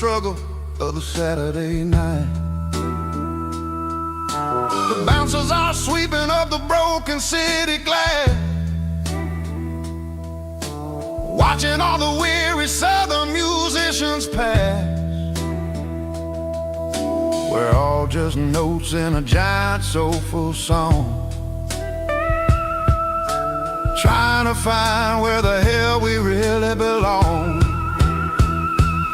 struggle of the Saturday night. The bouncers are sweeping up the broken city glass, watching all the weary southern musicians pass. We're all just notes in a giant soulful song, trying to find where the hell we really belong.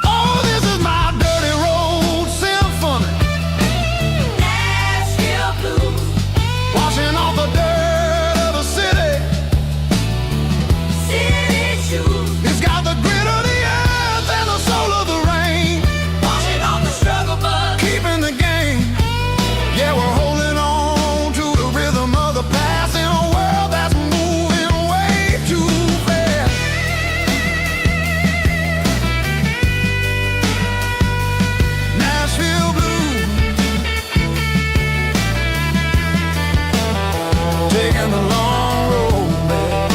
Oh, this is my dirty road symphony, Nashville blues, washing off the dirt of the city. city shoes, It's got the grit of the earth and the soul of the rain, washing off the struggle bug. keeping the game. Yeah, we're holding on to the rhythm of the past in a world that's moving way too fast. Nashville blues, taking the long road back.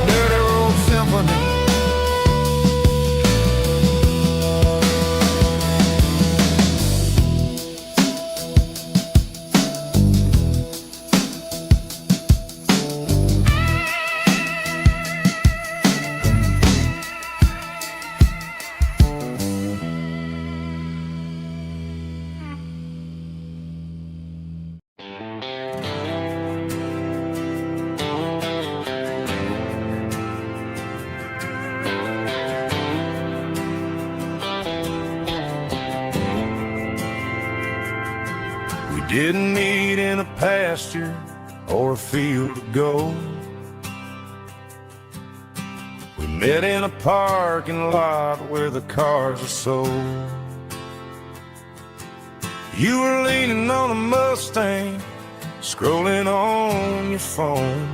Dirty road symphony. We didn't meet in a pasture or a field of gold. We met in a parking lot where the cars are sold. You were leaning on a Mustang, scrolling on your phone.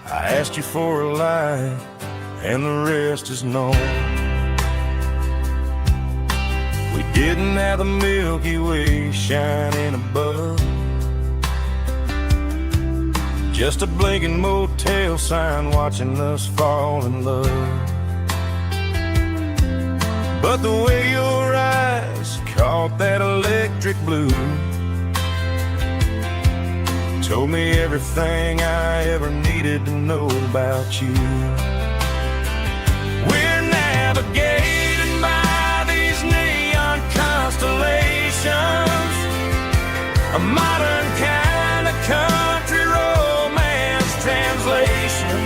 I asked you for a light, and the rest is known. We didn't have the Milky Way shining above, just a blinking motel sign watching us fall in love. But the way your eyes caught that electric blue told me everything I ever needed to know about you. We're navigating by these neon constellations, a modern kind of country romance translation.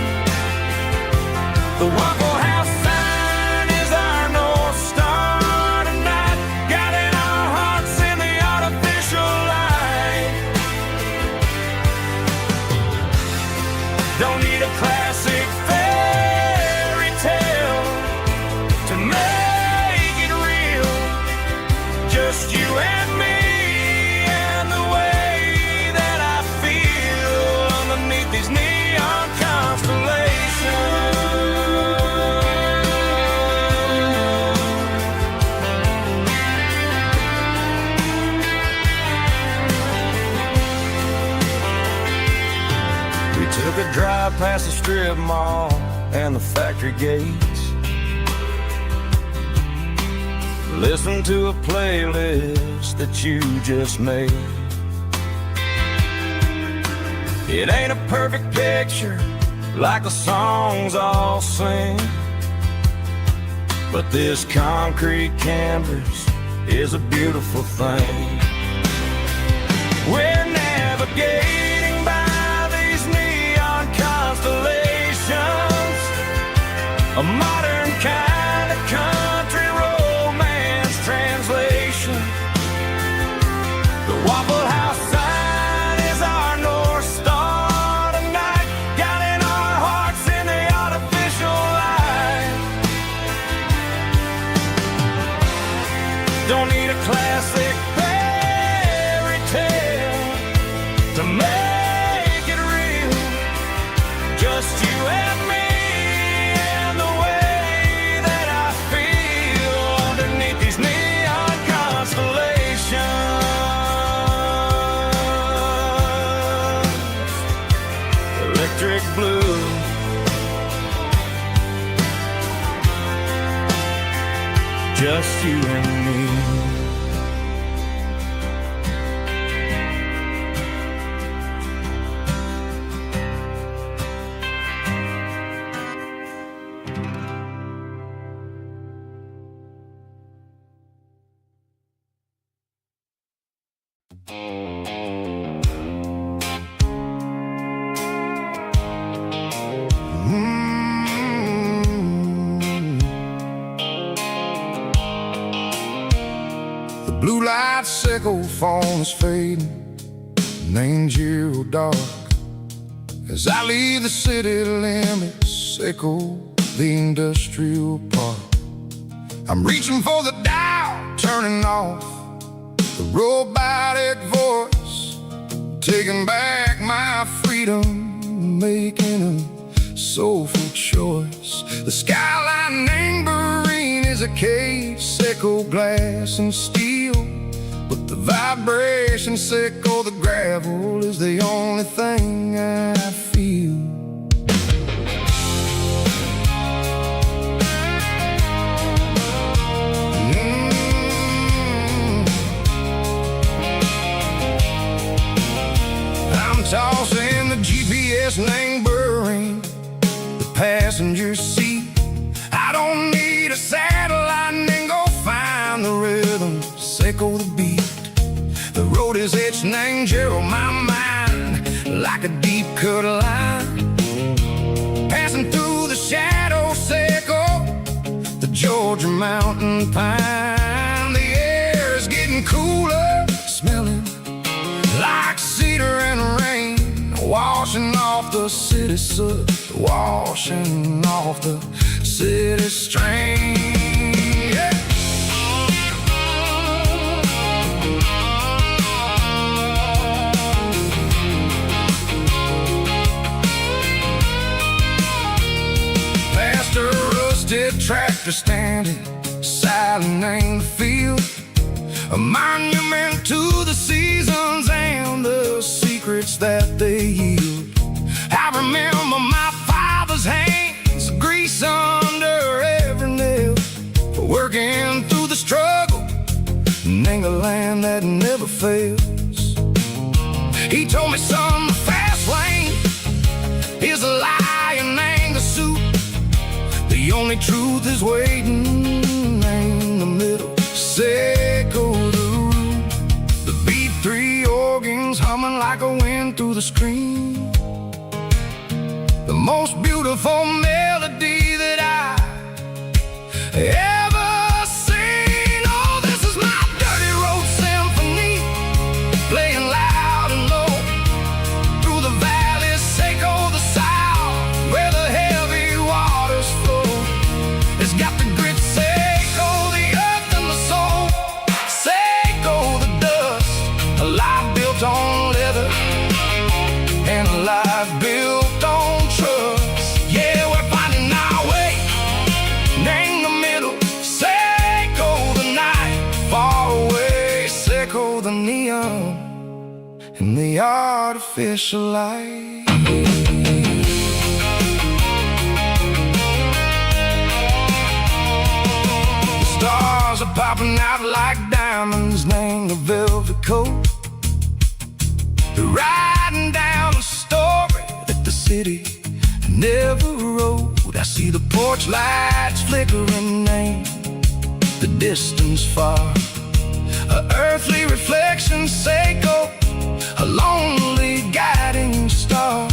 The Waffle House sign is our North Star tonight, guiding our hearts in the artificial light. Don't need a classic fairy tale to make it real, just you and me and the way that I feel underneath these neon constellations. We took a drive past the strip mall and the factory gates, listened to a playlist that you just made. It ain't a perfect picture like the songs all sing, but this concrete canvas is a beautiful thing. We're navigating by these neon constellations, a modern kind of country romance translation. The Waffle House sign is our North Star tonight, guiding our hearts in the artificial light. Don't need a classic fairy tale to make it real, just you and me and the way that I feel. just you and me. Blue light sickle phone is fading, name zero dark. As I leave the city limits, echo the industrial park. I'm reaching for the dial, turning off the robotic voice, taking back my freedom, making a soulful choice. The skyline neighboring is a cave, sickle glass and steel, but the vibration sickle, the gravel is the only thing I feel. I'm tossing the GPS neighboring the passenger seat. I don't need a satellite and go find the rhythm, sickle the beat. The road is etched name Gerald my mind like a deep cut line, passing through the shadow sickle, the Georgia mountain pine. The air is getting cooler, smelling like cedar and rain, washing off the city soot, washing off the city strain. Yeah. Past a rusted tractor standing silent in the field, a monument to the seasons and the secrets that they yield. I remember my father's hands, grease under every nail, for working through the struggle in a land that never fails. He told me, son, the fast lane is a lie and anger suit. The only truth is waiting in the middle, sickle the root. The B3 organs humming like a wind through the screen, the most beautiful melody that I ever seen. Oh, this is my dirty road symphony, playing loud and low through the valleys, sickle the south, where the heavy waters flow. It's got the grit, sickle the earth and the soul, sickle the dust, a life built on leather and a life built on trust. Yeah, we're finding our way in the middle, sickle the night, far away, sickle the neon and the artificial light. The stars are popping out like diamonds, name the velvet coat. They're riding down a story that the city never wrote. I see the porch lights flickering, name the distance far, a earthly reflection, sickle, a lonely guiding star.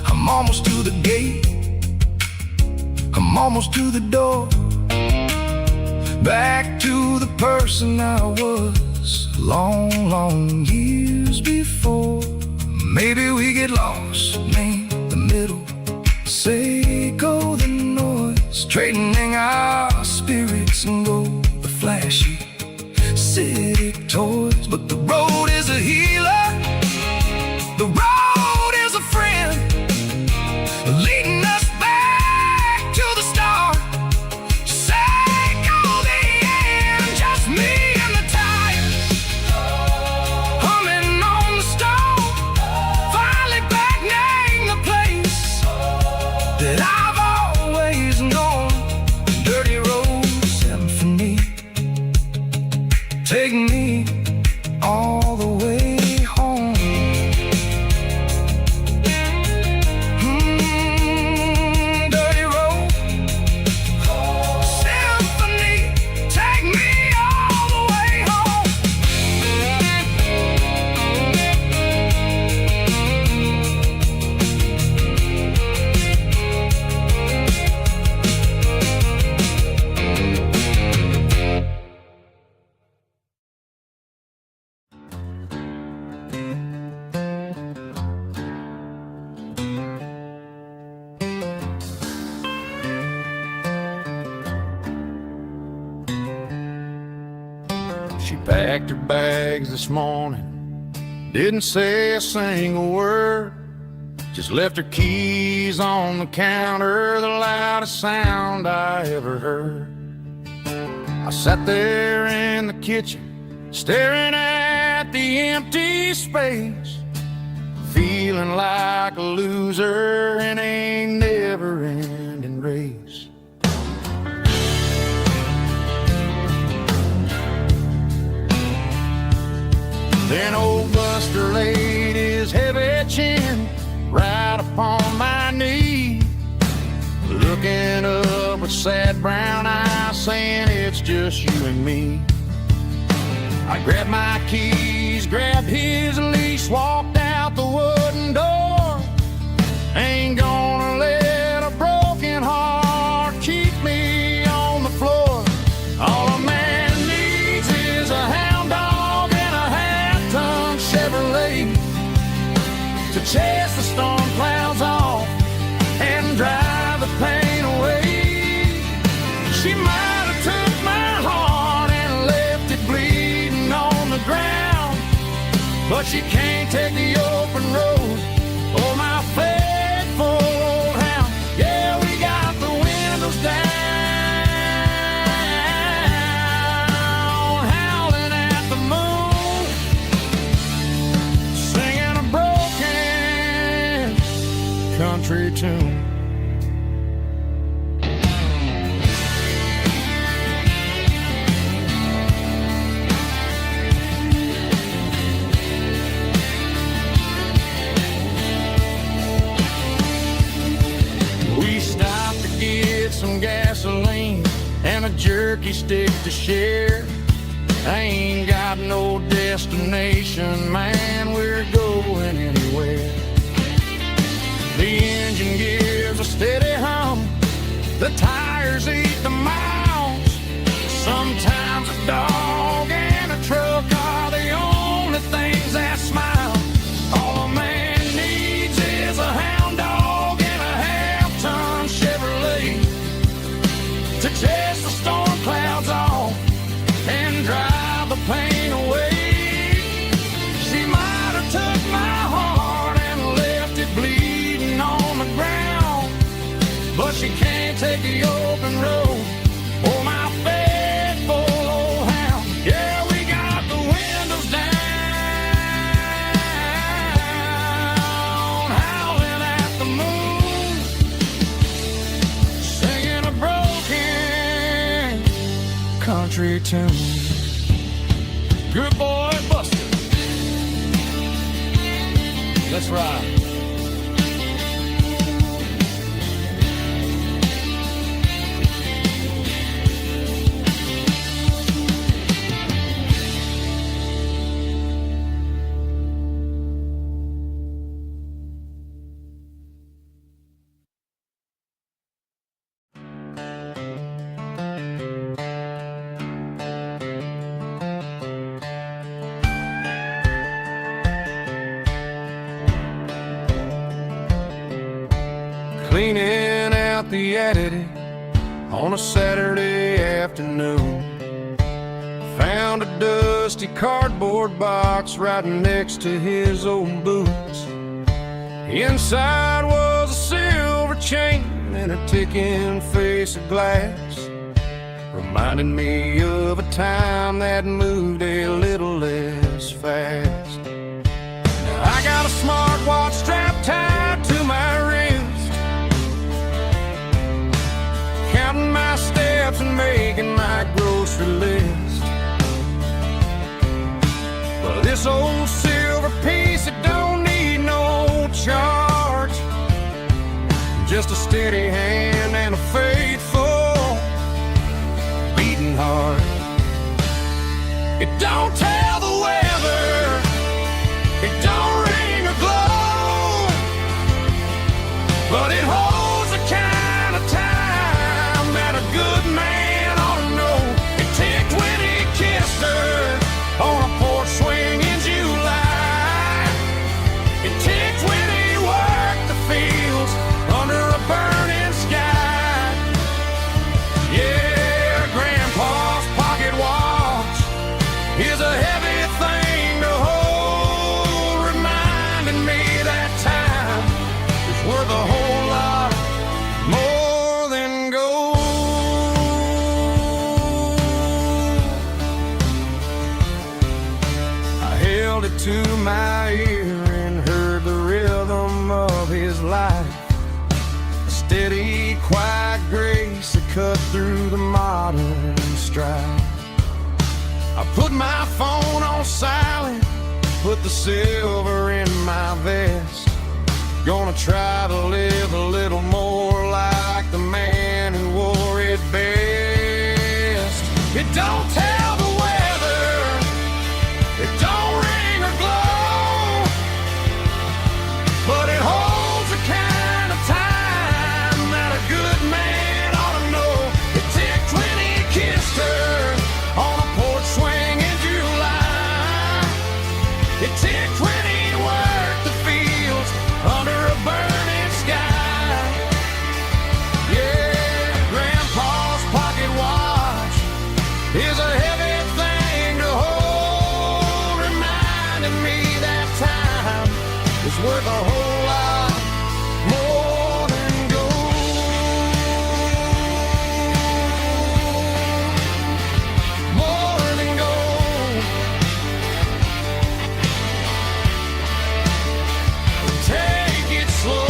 I'm almost to the gate, I'm almost to the door, back to the person I was long, long years before. Maybe we get lost in the middle, sickle the noise, trading our spirits and go the flashy city toys. But the road is a healer, the road is a friend, leading us back to the start, sickle the end, just me and the tires, humming on the stove, finally back name the place that I've always known, dirty road symphony. She packed her bags this morning, didn't say a single word, just left her keys on the counter, the loudest sound I ever heard. I sat there in the kitchen, staring at the empty space, feeling like a loser in a never-ending race. Then old Buster laid his heavy chin right upon my knee, looking up with sad brown eyes, saying it's just you and me. I grabbed my keys, grabbed his leash, walked out the wooden door. Ain't gonna let a broken heart keep me on the floor. All a man needs is a hound dog and a half-ton Chevrolet to chase the storm clouds off and drive the pain away. She might have took my heart and left it bleeding on the ground, but she can't take the open road or my faithful old hound. Yeah, we got the windows down, howling at the moon, singing a broken country tune. Some gasoline and a jerky stick to share. I ain't got no destination, man, we're going anywhere. The engine gives a steady hum, the tires eat the miles. Sometimes a dog and a truck are the only things that smile. All a man needs is a hound dog and a half-ton Chevrolet to chase the storm clouds off and drive the pain away. She might have took my heart and left it bleeding on the ground, but she can't take the open road or my faithful old hound. Yeah, we got the windows down, howling at the moon, singing a broken country tune. Good boy, Buster. Let's ride. Cleaning out the attic on a Saturday afternoon, found a dusty cardboard box right next to his old boots. Inside was a silver chain and a ticking face of glass, reminding me of a time that moved a little less fast. Now I got a smartwatch strapped tied to my wrist, counting my steps and making my grocery list. Well, this old silver piece, it don't need no charge, just a steady hand and a faithful beating heart. It don't tell the weather, it don't ring or glow, but it holds the kind of time that a good man ought to know. It ticked when he kissed her on a porch swing in July. It ticked when he worked the fields under a burning sky. cut through the modern strife. I put my phone on silent, put the silver in my vest. Gonna try to live a little more like the man who wore it best. It don't tell the weather, it don't ring or glow, but it holds the kind of time that a good man ought to know. It ticked when he kissed her on a porch swing in July. It ticked when he worked the fields under a burning sky. Yeah, Grandpa's pocket watch is a heavy thing to hold, reminding me that time is worth a whole lot more than gold. More than gold. Take it slow.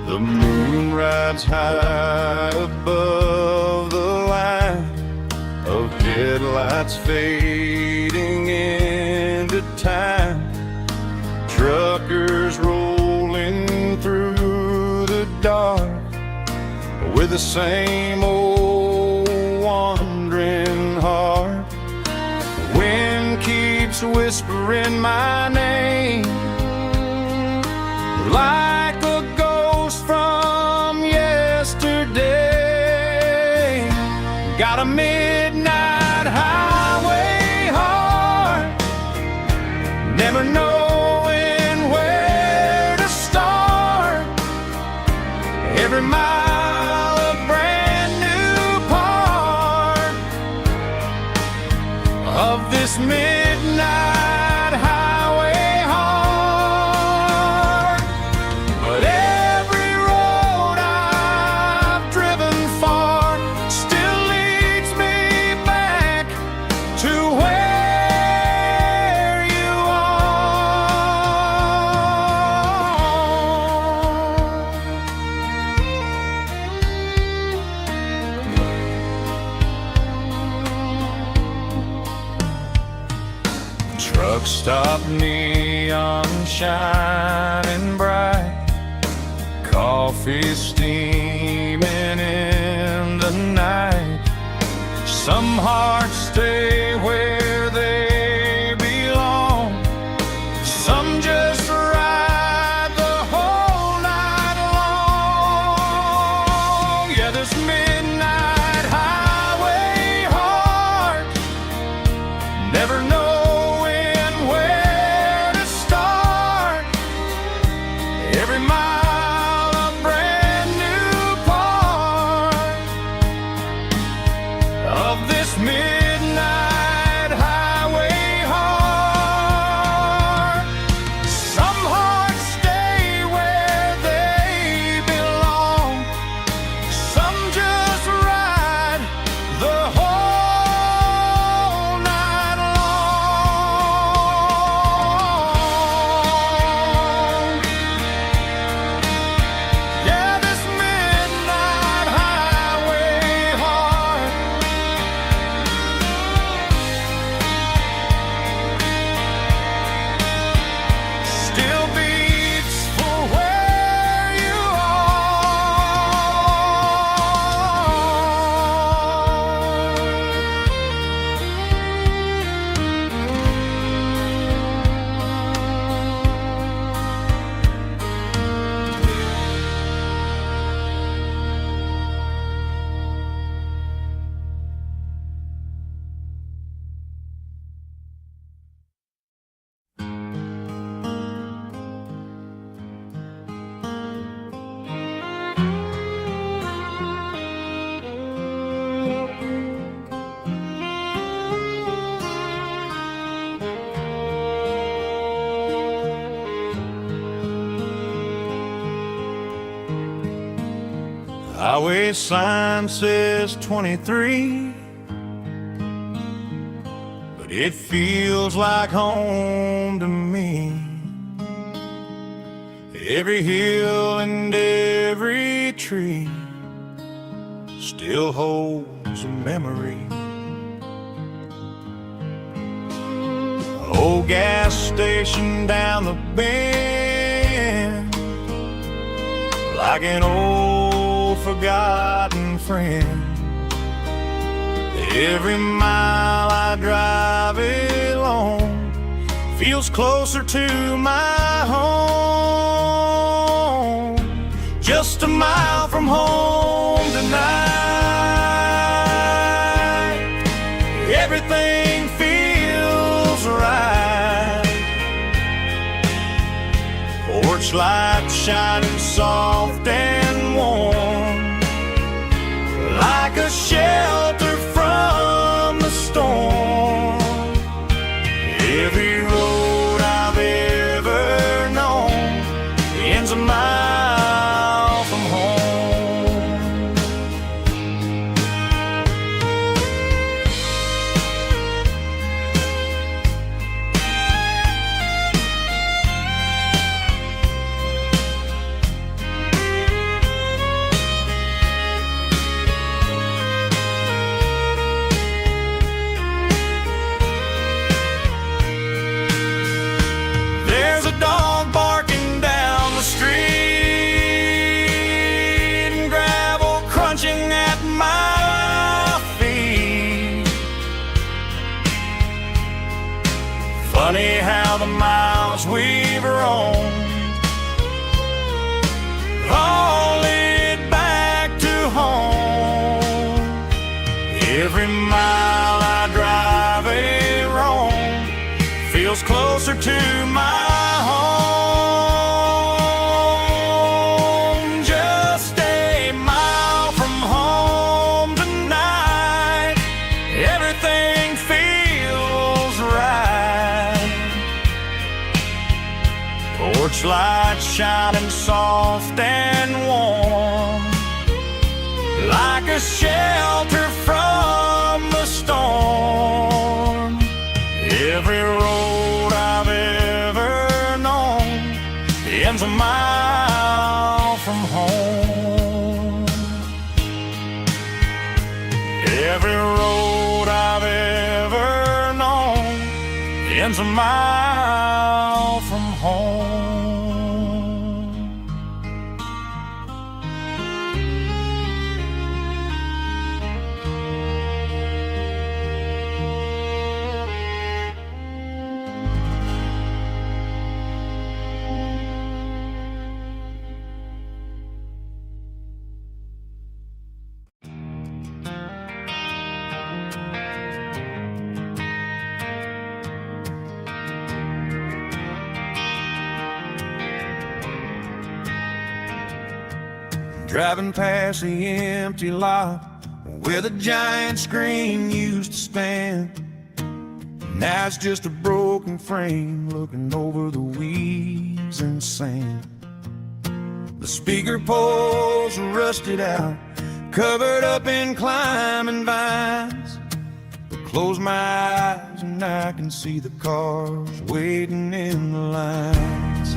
The moon rides high above the line of headlights fading into time. Truckers rolling through the dark with the same old wandering heart. The wind keeps whispering my name like a ghost from yesterday. Got a midnight highway heart, never knowing where to start. Every mile a brand new part of this midnight highway heart. But every road I've driven far still leads me back to where you are. Truck stop, neon shining bright, coffee steaming in the night. Some hearts stay where they belong, some just ride the whole night long. Yeah, this midnight highway heart, never knowing where to start. Every mile a brand new part of this midnight highway heart. Some hearts stay where they belong, some just ride the whole night long. Highway sign says 23, but it feels like home to me. Every hill and every tree still holds a memory. Old gas station down the bend, like an old forgotten friend. Every mile I drive along feels closer to my home. Just a mile from home tonight, everything feels right. Porch light shining soft and warm, like a shelter from the storm. Every road I've ever known ends a mile from home. There's a dog barking down the street and gravel crunching at my feet. Funny how the miles we've roamed all lead back to home. Every mile I drive roam feels closer to my home. Just a mile from home tonight, everything feels right. Porch light shining soft and warm, like a shelter from the storm. Every road I've ever known ends a mile from home. Every road I've ever known ends a mile from home. Driving past the empty lot where the giant screen used to stand. Now it's just a broken frame looking over the weeds and sand. The speaker poles are rusted out, covered up in climbing vines. But close my eyes and I can see the cars waiting in the lines.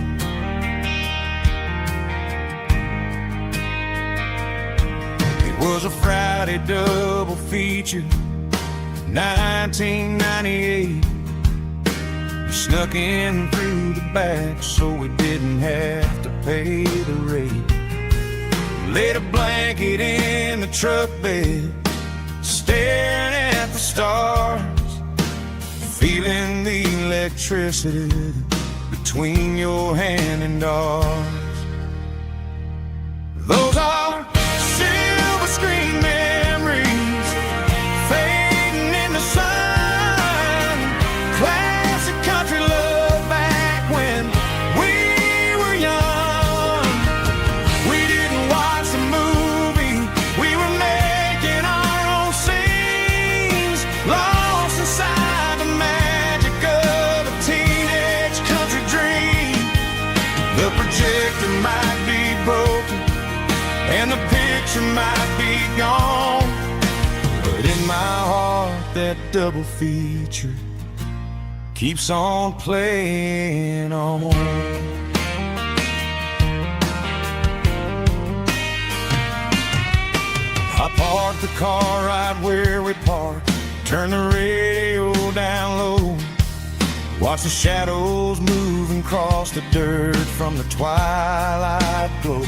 It was a Friday double feature, 1998. We snuck in through the back so we didn't have to pay the rate. Laid a blanket in the truck bed, staring at the stars, feeling the electricity between your hand and ours. Those are silver screen memories fading in the sun. Classic country love back when we were young. We didn't watch the movie, we were making our own scenes, lost inside the magic of a teenage country dream. The projector might be broken and the picture picture might be gone, but in my heart that double feature keeps on playing on. I parked the car right where we parked, turn the radio down low, watch the shadows move and cross the dirt from the twilight glow.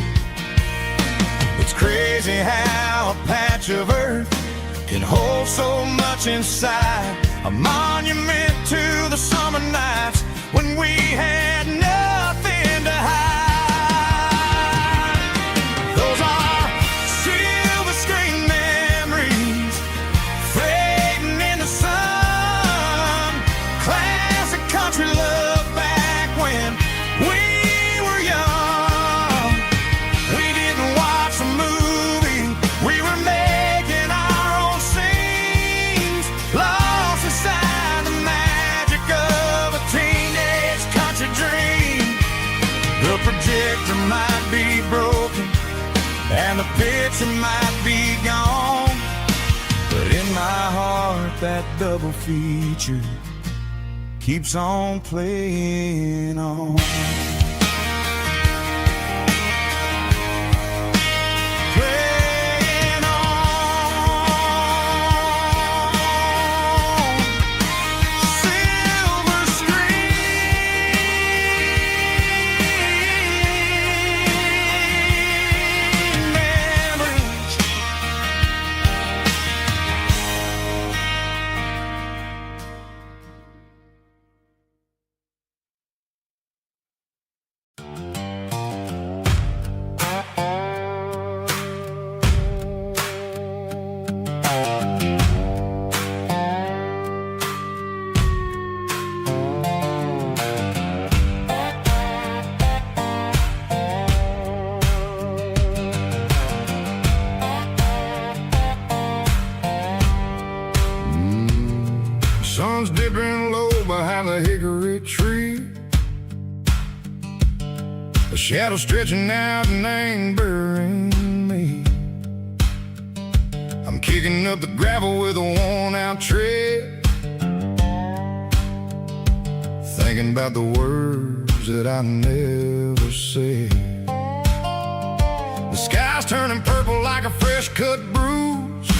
It's crazy how a patch of earth can hold so much inside, a monument to the summer nights when we had nothing to hide. Those are silver screen memories fading in the sun, classic country love back when we were young. We didn't watch a movie, we were making our own scenes, lost inside the magic of a teenage country dream. The projector might be broken and the picture might be gone, but in my heart that double feature keeps on playing on. Playing on. Silver screen memories. Sun's dipping low behind the hickory tree, a shadow stretching out and ain't burying me. I'm kicking up the gravel with a worn-out tread, thinking about the words that I never said. The sky's turning purple like a fresh-cut bruise,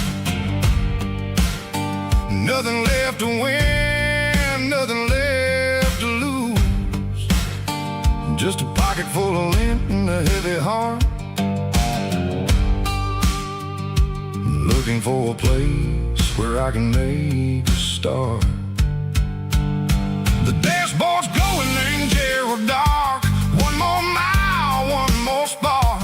nothing left to win, nothing left to lose, just a pocket full of lint and a heavy heart, looking for a place where I can make a start. The dashboard's glowing in Gerald dark, one more mile, one more spark.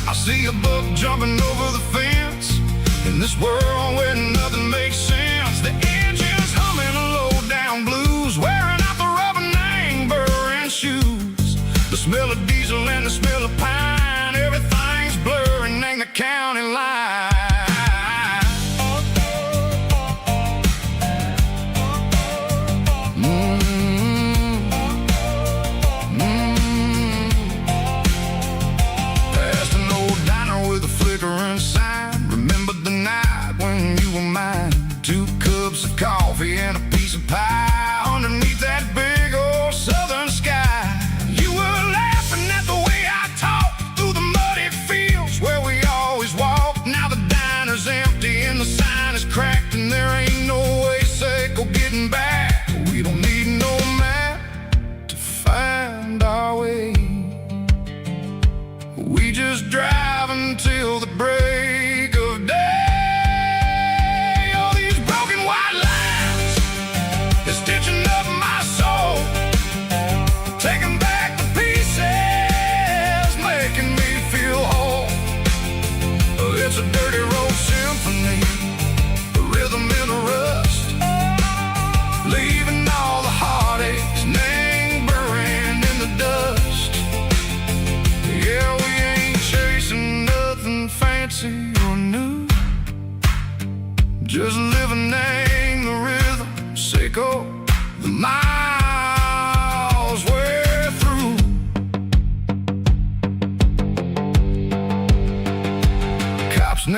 I see a buck jumping over the fence in this world where nothing makes sense. The engine's humming a low-down blues, wearing out the rubber name burring shoes. The smell of diesel and the smell of pine, everything's blurring in the county line. Past an old diner with a flickering sign, remember the night when you were mine. 2 cups of coffee and a piece of pie underneath that big old southern sky. You were laughing at the way I talked,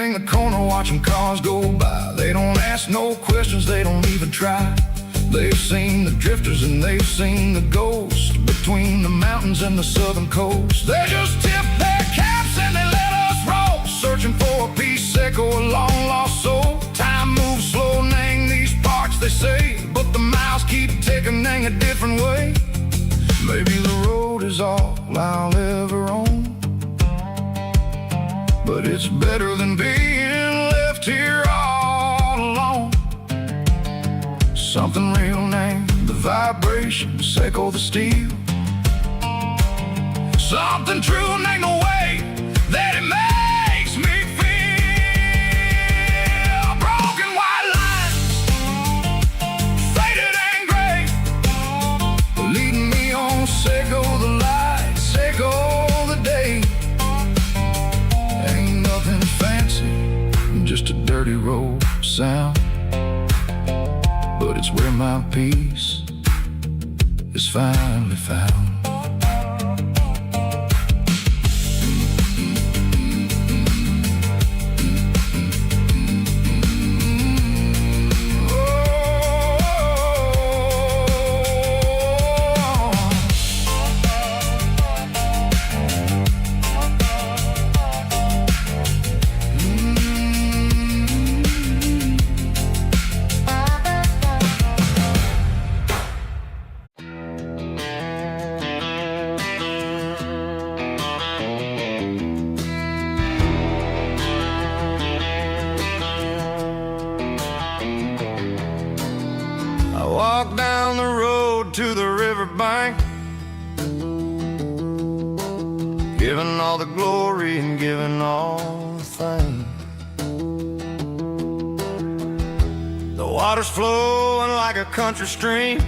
turning the corner, watching cars go by. They don't ask no questions, they don't even try. They've seen the drifters and they've seen the ghosts between the mountains and the southern coast. They just tip their caps and they let us roll, searching for a piece sick or a long lost soul. Time moves slow, nang these parts they say, but the miles keep ticking, nang a different way. Maybe the road is all I'll ever own, but it's better than being left here all alone. Something real named the vibrations echo the steel. Something true named the way that it makes me feel. Broken white lines, faded and gray, leading me on, say go the light, say go the day. Ain't nothing fancy, just a dirty road sound, but it's where my peace is finally found. Walk down the road to the riverbank, giving all the glory and giving all the thanks. The water's flowing like a country stream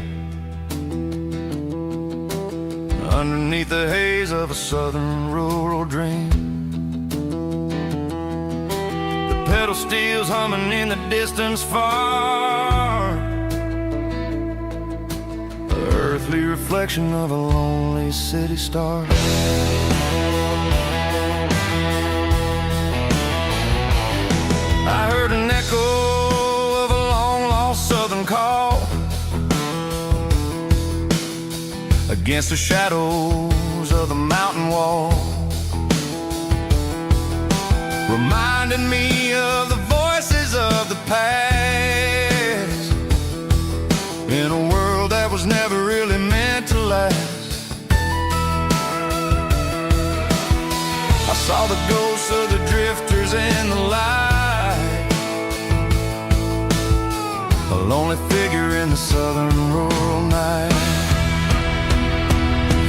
underneath the haze of a southern rural dream. The pedal steel's humming in the distance far, earthly reflection of a lonely city star. I heard an echo of a long-lost southern call against the shadows of the mountain wall, reminding me of the voices of the past in a world that was never really meant to last. I saw the ghosts of the drifters in the light, a lonely figure in the southern rural night.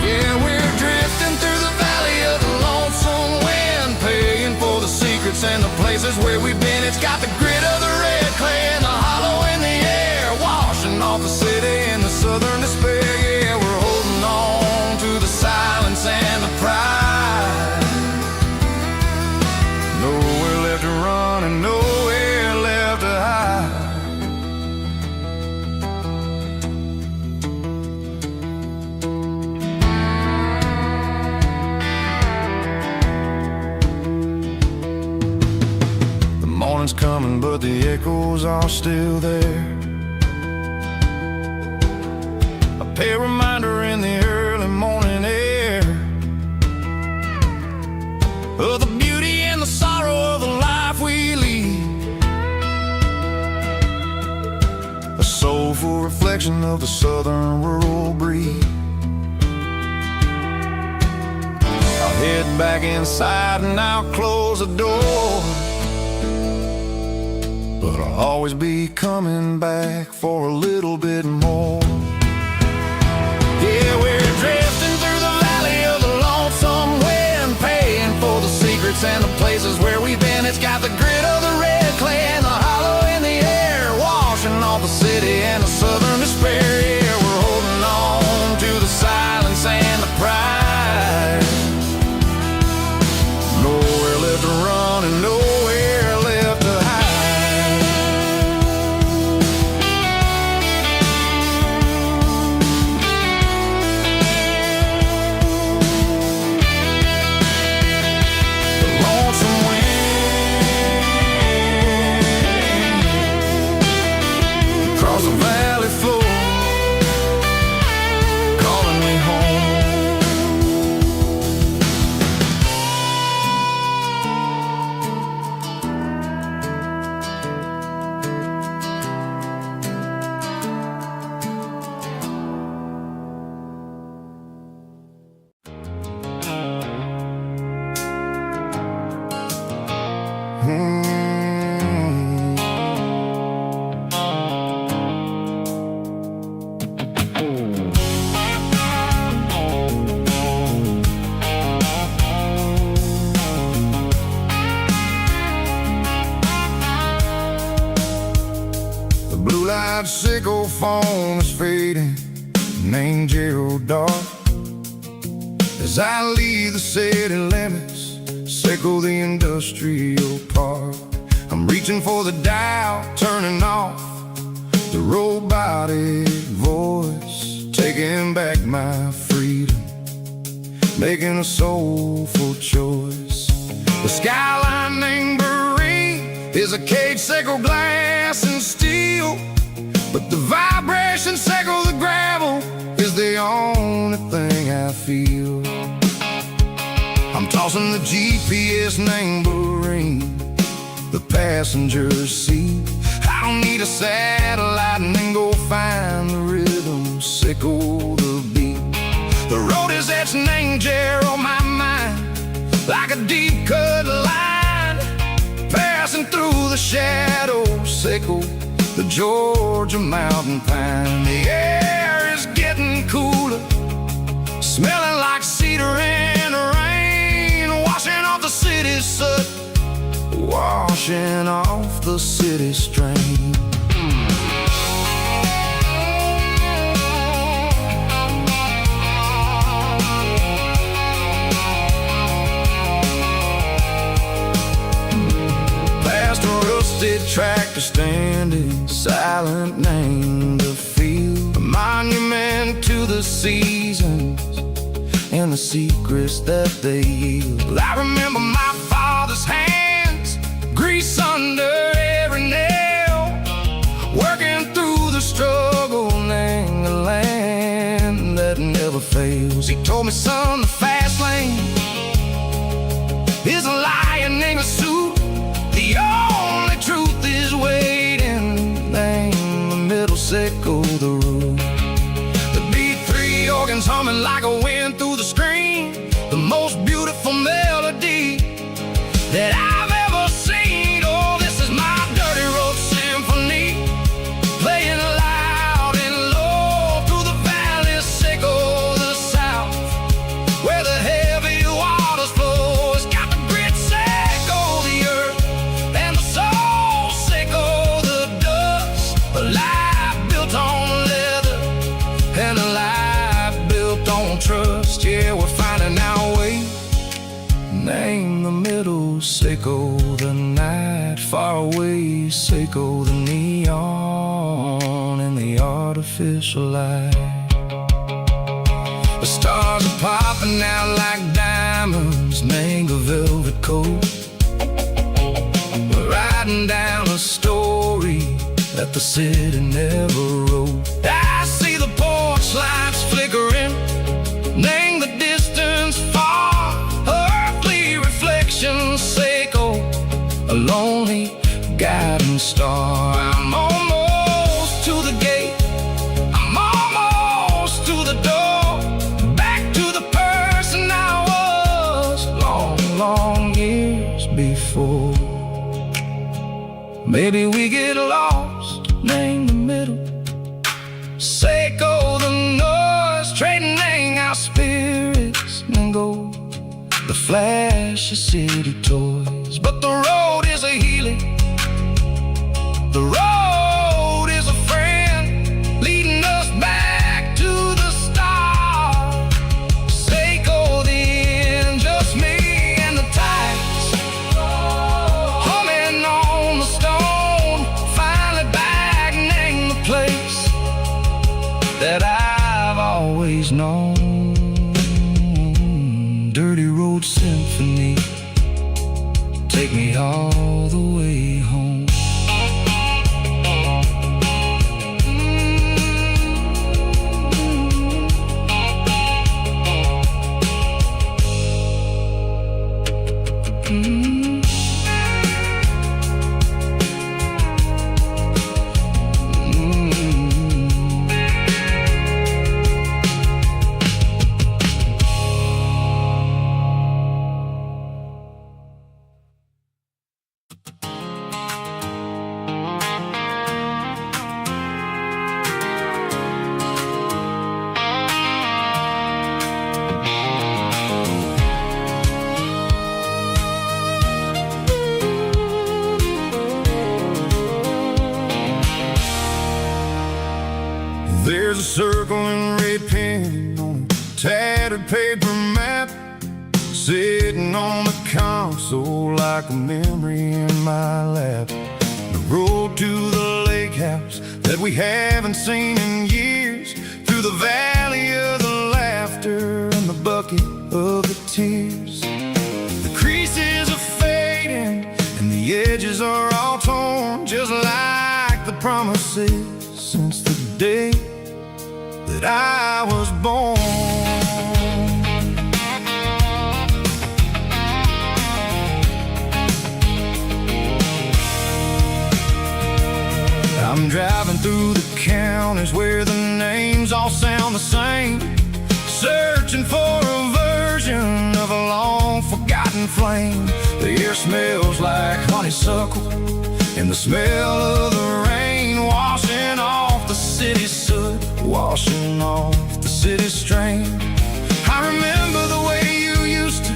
Yeah, we're drifting through the valley of the lonesome wind, paying for the secrets and the places where we've been. It's got the grit of the red clay and the hollow in the air, washing off the city and the southern despair. Yeah, we're holding on to the silence and the pride. Nowhere left to run and nowhere left to hide. The morning's coming, but the echoes are still there. A pale reminder in the early morning air of the beauty and the sorrow of the life we lead, a soulful reflection of the southern rural breed. I'll head back inside and I'll close the door, but I'll always be coming back for a little bit more. Yeah, we're drifting through the valley of the lonesome wind, paying for the secrets and the places where we've been. It's got the grit of the red clay and the hollow in the air, washing off the city and the southern despair. Yeah, we're holding on to the silence and the pride. Nowhere left to run and nowhere left to hide. phone is fading, named Gerald dark. As I leave the city limits, circle the industrial park. I'm reaching for the dial, turning off the robotic voice, taking back my freedom, making a soulful choice. The skyline named Marine is a cage, circle glass and steel, but the vibration circle the gravel is the only thing I feel. I'm tossing the GPS named Marine, the passenger seat. I don't need a satellite and then go find the rhythm, sickle the beat. The road is etched named Gerald on my mind, like a deep cut line, passing through the shadows, sickle the Georgia mountain pine. The air is getting cooler, smelling like cedar in the rain, washing off the city's soot, washing off the city strain. Past a rusted tractor standing silent, named the field, a monument to the seasons and the secrets that they yield. I remember my father's hands, grease under every nail, working through the struggle, named the land that never fails. He told me, son, the fast lane is a lion in a suit, the only truth is waiting, named the middle, sickle the root. The B3 organs humming like a wind through the screen, the most beautiful melody that I've ever seen. Oh, this is my dirty road symphony, playing loud and low through the valleys, sickle the south, where the heavy waters flow. It's got the grit, sickle the earth, and the soul, sickle the dust. A life built on leather and a life built on trust. Yeah, we're finding our way, name the middle, sickle the night, far away, sickle the neon and the artificial light. The stars are popping out like diamonds, mango velvet coat. We're writing down a story that the city never wrote. I see the porch lights flickering, name the distance far, earthly reflections, sickle a lonely guiding star. I'm almost to the gate, I'm almost to the door, back to the person I was long, long years before. Maybe we get lost, name the middle, sickle the noise, trading our spirits and go the flash of city toys. But the road is a healing, the road is a friend, leading us back to the start. Sickle the end, just me and the tides, humming on the stone, finally back, name the place that I've always known. Dirty road symphony, take me all the way home. sitting on the console like a memory in my lap. The road to the lake house that we haven't seen in years, through the valley of the laughter and the bucket of the tears. The creases are fading and the edges are all torn, just like the promises since the day that I was born. I'm driving through the counties where the names all sound the same, searching for a version of a long forgotten flame. The air smells like honeysuckle and the smell of the rain, washing off the city's soot, washing off the city's strain. I remember the way you used to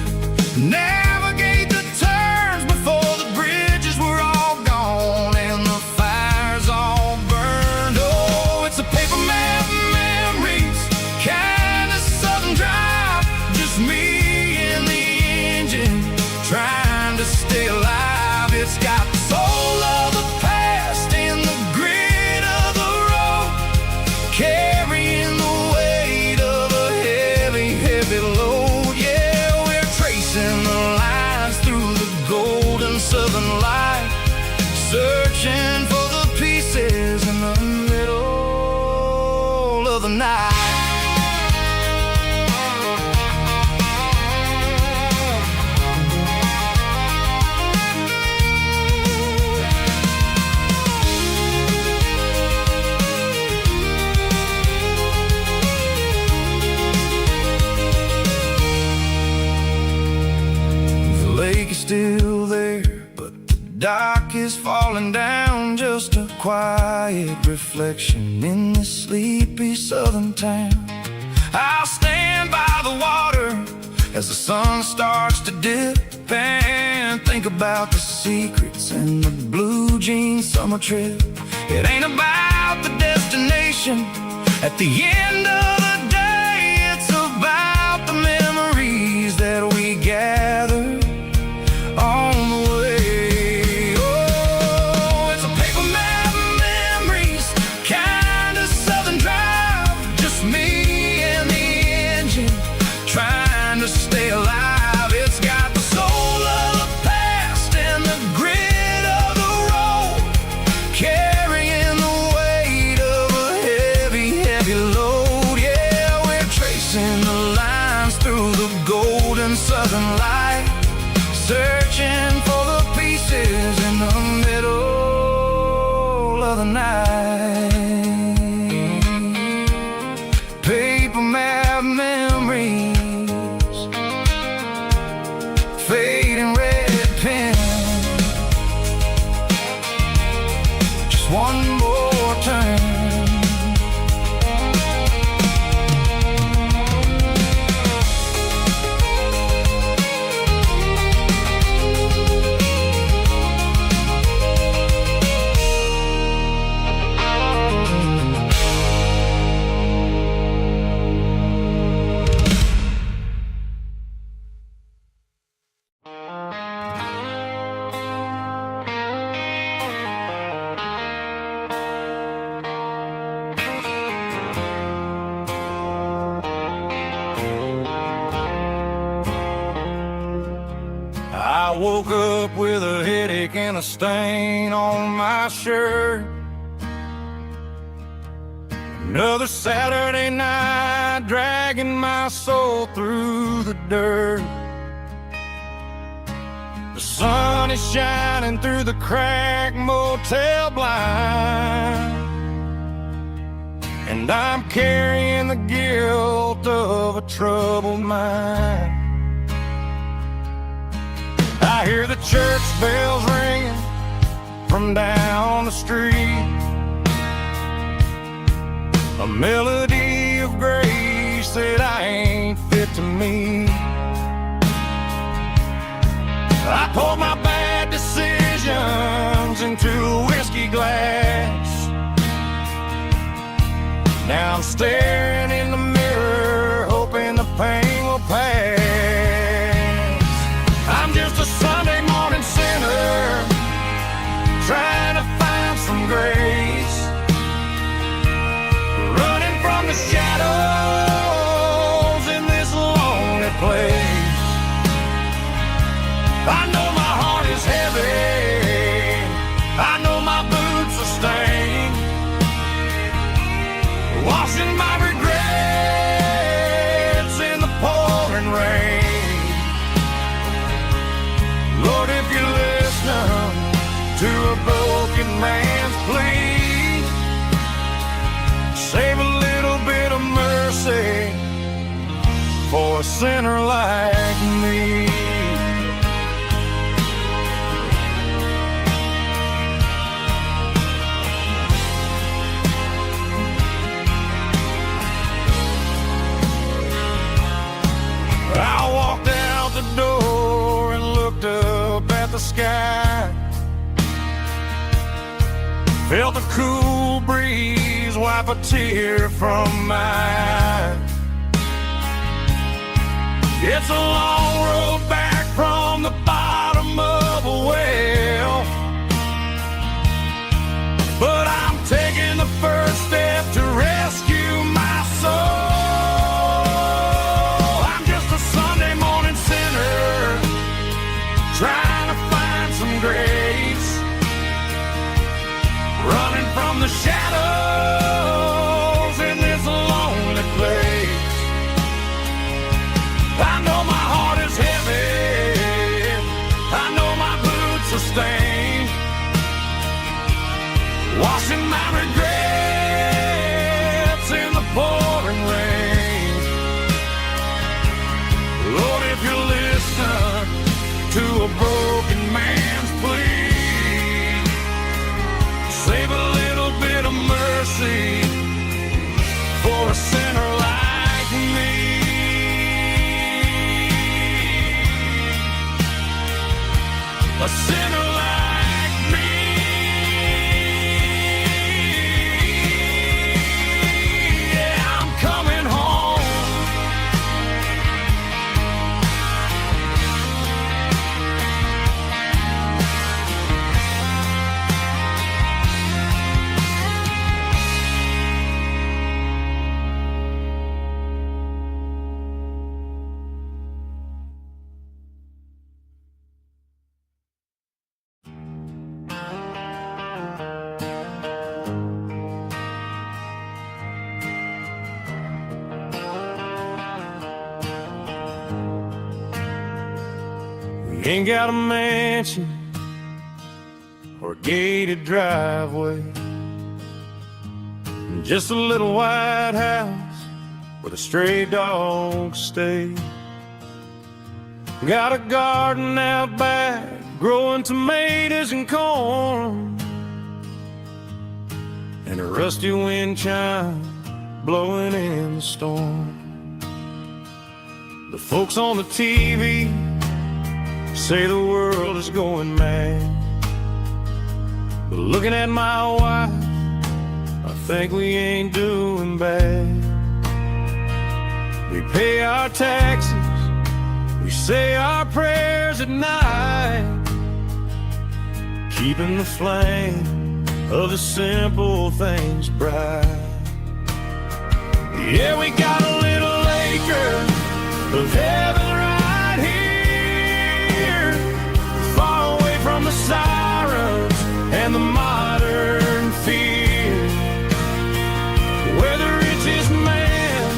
navigate the turns before the bridges were all gone and the fires all burned. Oh, it's a paper map memories, kind of southern drive, just me and the engine trying to stay alive. It's got the soul of the past and the grit of the road, carrying the weight of a heavy, heavy load. Yeah, we're tracing the lines through the golden southern light, searching for the pieces in the middle of the night. The lake is still there, but the dock is falling down, just a quiet reflection in this sleepy southern town. I'll stand by the water as the sun starts to dip and think about the secrets and the blue jean summer trip. It ain't about the destination at the end of the day, it's about the memories that we gather on the way. Oh, it's a paper map memories, kind of southern drive, just me and the engine trying to stay alive. It's got the soul of the past and the grit of the road, carrying the weight of a heavy, heavy load. Yeah, we're tracing the lines through the golden southern light, searching for the pieces in the middle of the night. Paper map memories, fading red pen, just one more turn. I woke up with a headache and a stain on my shirt. Another Saturday night, dragging my soul through the dirt. The sun is shining through the cracked motel blind, and I'm carrying the guilt of a troubled mind. I hear the church bells ringing from down the street, a melody of grace that I ain't fit to meet. I poured my bad decisions into a whiskey glass. Now I'm staring in the mirror, hoping the pain will pass. sinner like me. I walked out the door and looked up at the sky. Felt the cool breeze wipe a tear from my eye. It's a long road back from the bottom of a well, but I'm taking the first step to rescue my soul. Trying to find some grace, running from the shadows in this lonely place. I know my heart is heavy, I know my boots are stained, washing my regrets in the pouring rain. Lord, if you listen to a broken man's plea, save a little bit of mercy for a sinner like me. A sinner like me. Yeah, I'm coming home. Ain't got a mansion or a gated driveway, just a little white house where the stray dogs stay. Got a garden out back growing tomatoes and corn, and a rusty wind chime blowing in the storm. The folks on the TV say the world is going mad, but looking at my wife, I think we ain't doing bad. We pay our taxes, we say our prayers at night, keeping the flame of the simple things bright. Yeah, we got a little acre of heaven right here, far away from the sirens and the modern fear, where the richest man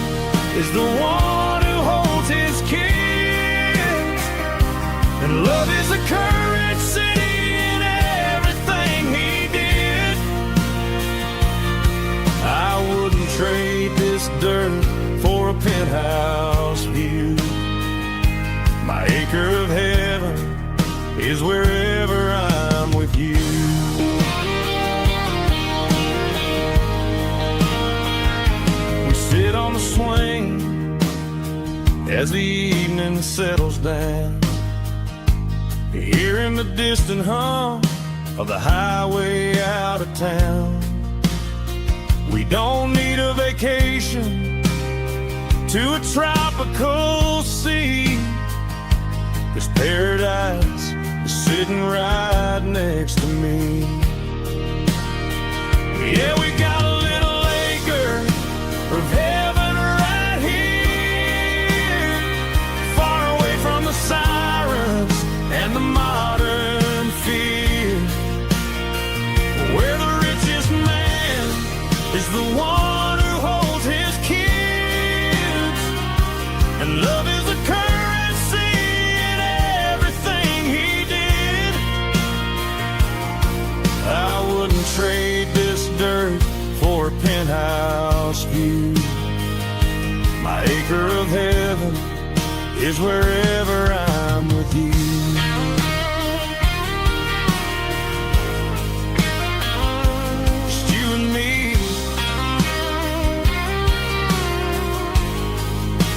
is the one who holds his kids, and love is a currency in everything he did. I wouldn't trade this dirt for a penthouse view. My acre of heaven is wherever I'm with you. We sit on the swing as the evening settles down, hearing the distant hum of the highway out of town. We don't need a vacation to a tropical sea, 'cause paradise is sitting right next to me. Yeah, we got a little acre of heaven right here, far away from the sirens and the modern fear, where the richest man is the one who holds his kids, and love is a currency in everything he did. I wouldn't trade this dirt for a penthouse view. My acre of heaven is wherever I'm with you. Just you and me,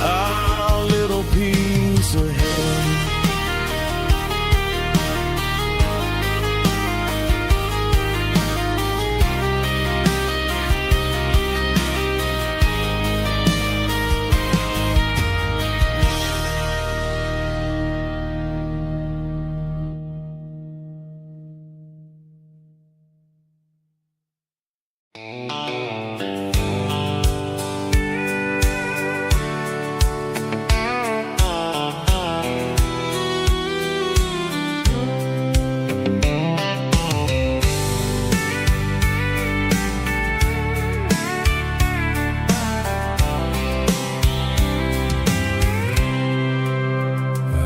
our little piece of heaven.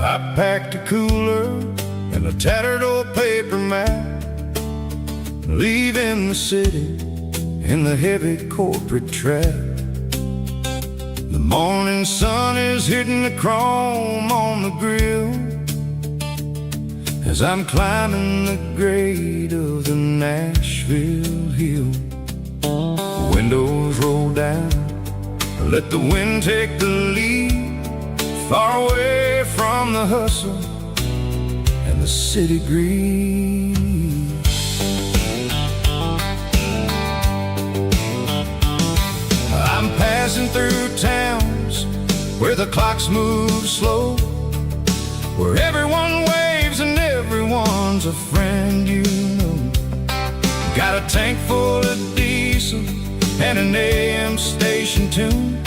I packed a cooler and a tattered old paper map, leaving the city in the heavy corporate trap. The morning sun is hitting the chrome on the grill as I'm climbing the grade of the Nashville hill. Windows roll down, let the wind take the lead, far away from the hustle and the city greed. I'm passing through towns where the clocks move slow, where everyone waves and everyone's a friend you know. Got a tank full of diesel and an AM station tune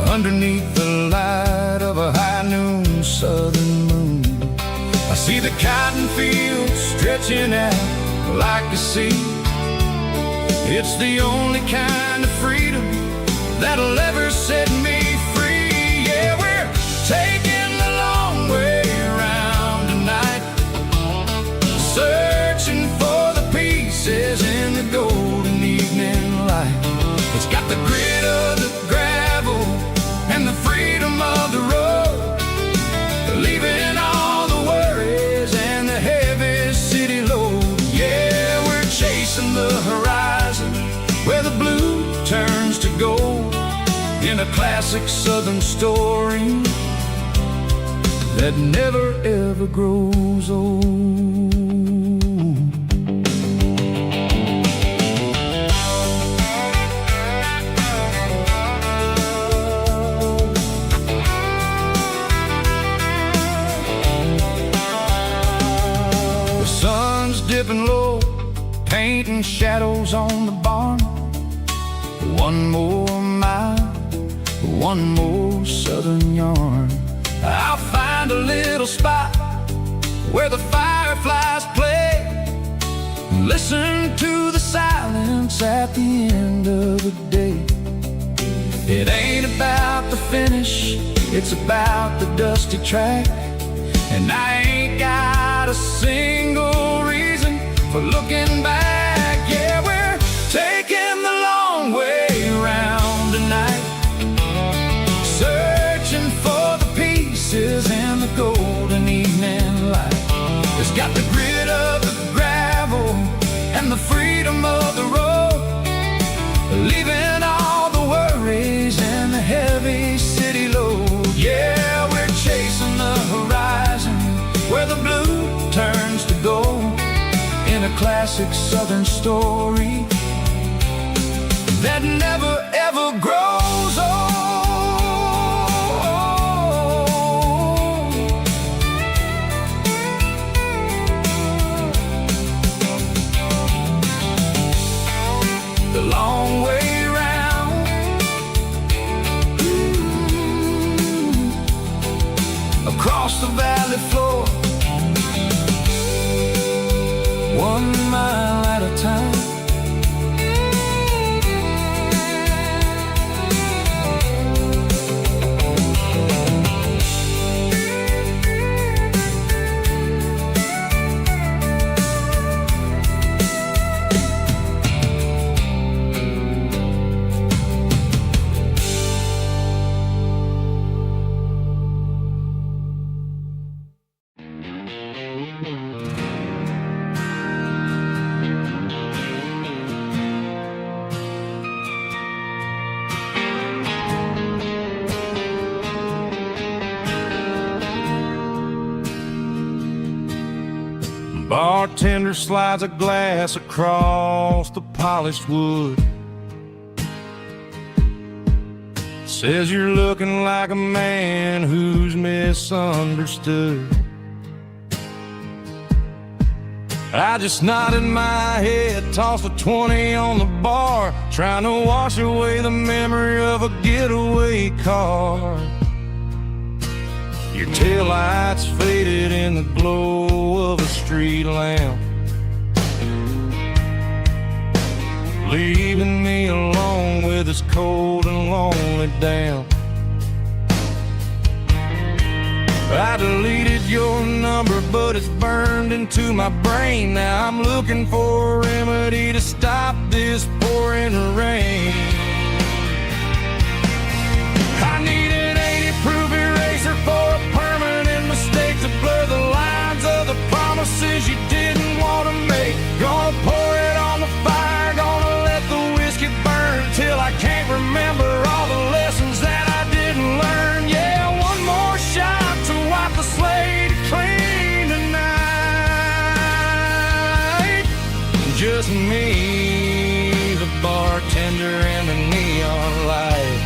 underneath the light of a high noon southern moon. I see the cotton fields stretching out like a sea. It's the only kind of freedom that'll ever set me free. Yeah, we're taking the long way around tonight, searching for the pieces in the golden evening light. It's got the grit of the gravel and the freedom of the road, leaving all the worries and the heavy city load. Yeah, we're chasing the horizon where the blue turns to gold, in a classic southern story that never ever grows old. The sun's dipping low, painting shadows on the barn. One more mile, one more southern yarn. I'll find a little spot where the fireflies play, listen to the silence at the end of the day. It ain't about the finish, it's about the dusty track. And I ain't got a single reason for looking back. Yeah, we're taking the long way around tonight, searching for the pieces in the golden evening light. It's got the grit of the gravel and the freedom of the road, leaving all the worries and the heavy city load. Yeah, we're chasing the horizon where the blue turns to gold, in a classic southern story that never ever grows old. The long way round, across the valley floor, 1 mile at a time. bartender slides a glass across the polished wood. Says you're looking like a man who's misunderstood. I just nodded my head, tossed a 20 on the bar, trying to wash away the memory of a getaway car. Your taillights faded in the glow of a street lamp, leaving me alone with this cold and lonely damp. I deleted your number, but it's burned into my brain. Now I'm looking for a remedy to stop this pouring rain. I need an 80-proof eraser for a permanent mistake to blur the lines of the promises you didn't want to make. Gonna pour it on the fire, gonna let the whiskey burn till I can't remember all the lessons that I didn't learn. Yeah, one more shot to wipe the slate clean tonight. Just me, the bartender, and the neon light.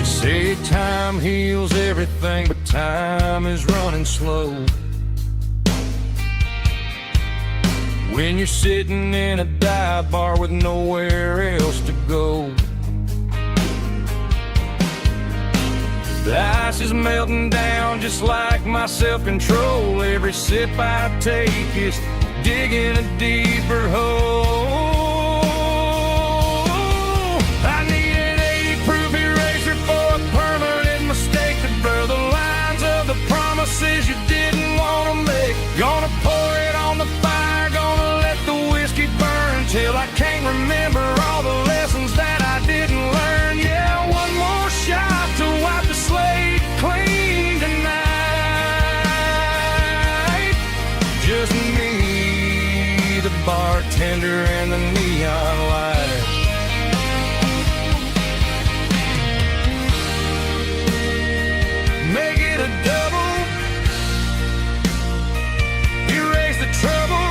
Say time heals everything, but time is running slow. When you're sitting in a dive bar with nowhere else to go. The ice is melting down just like my self-control. Every sip I take is digging a deeper hole. I need an 80-proof eraser for a permanent mistake to blur the lines of the promises you didn't want to make. Gonna pour it on the fire, gonna let the whiskey burn till I can't remember all the lessons that I didn't learn. Yeah, one more shot to wipe the slate clean tonight. Just me, the bartender, and the neon light. Make it a double, erase the trouble.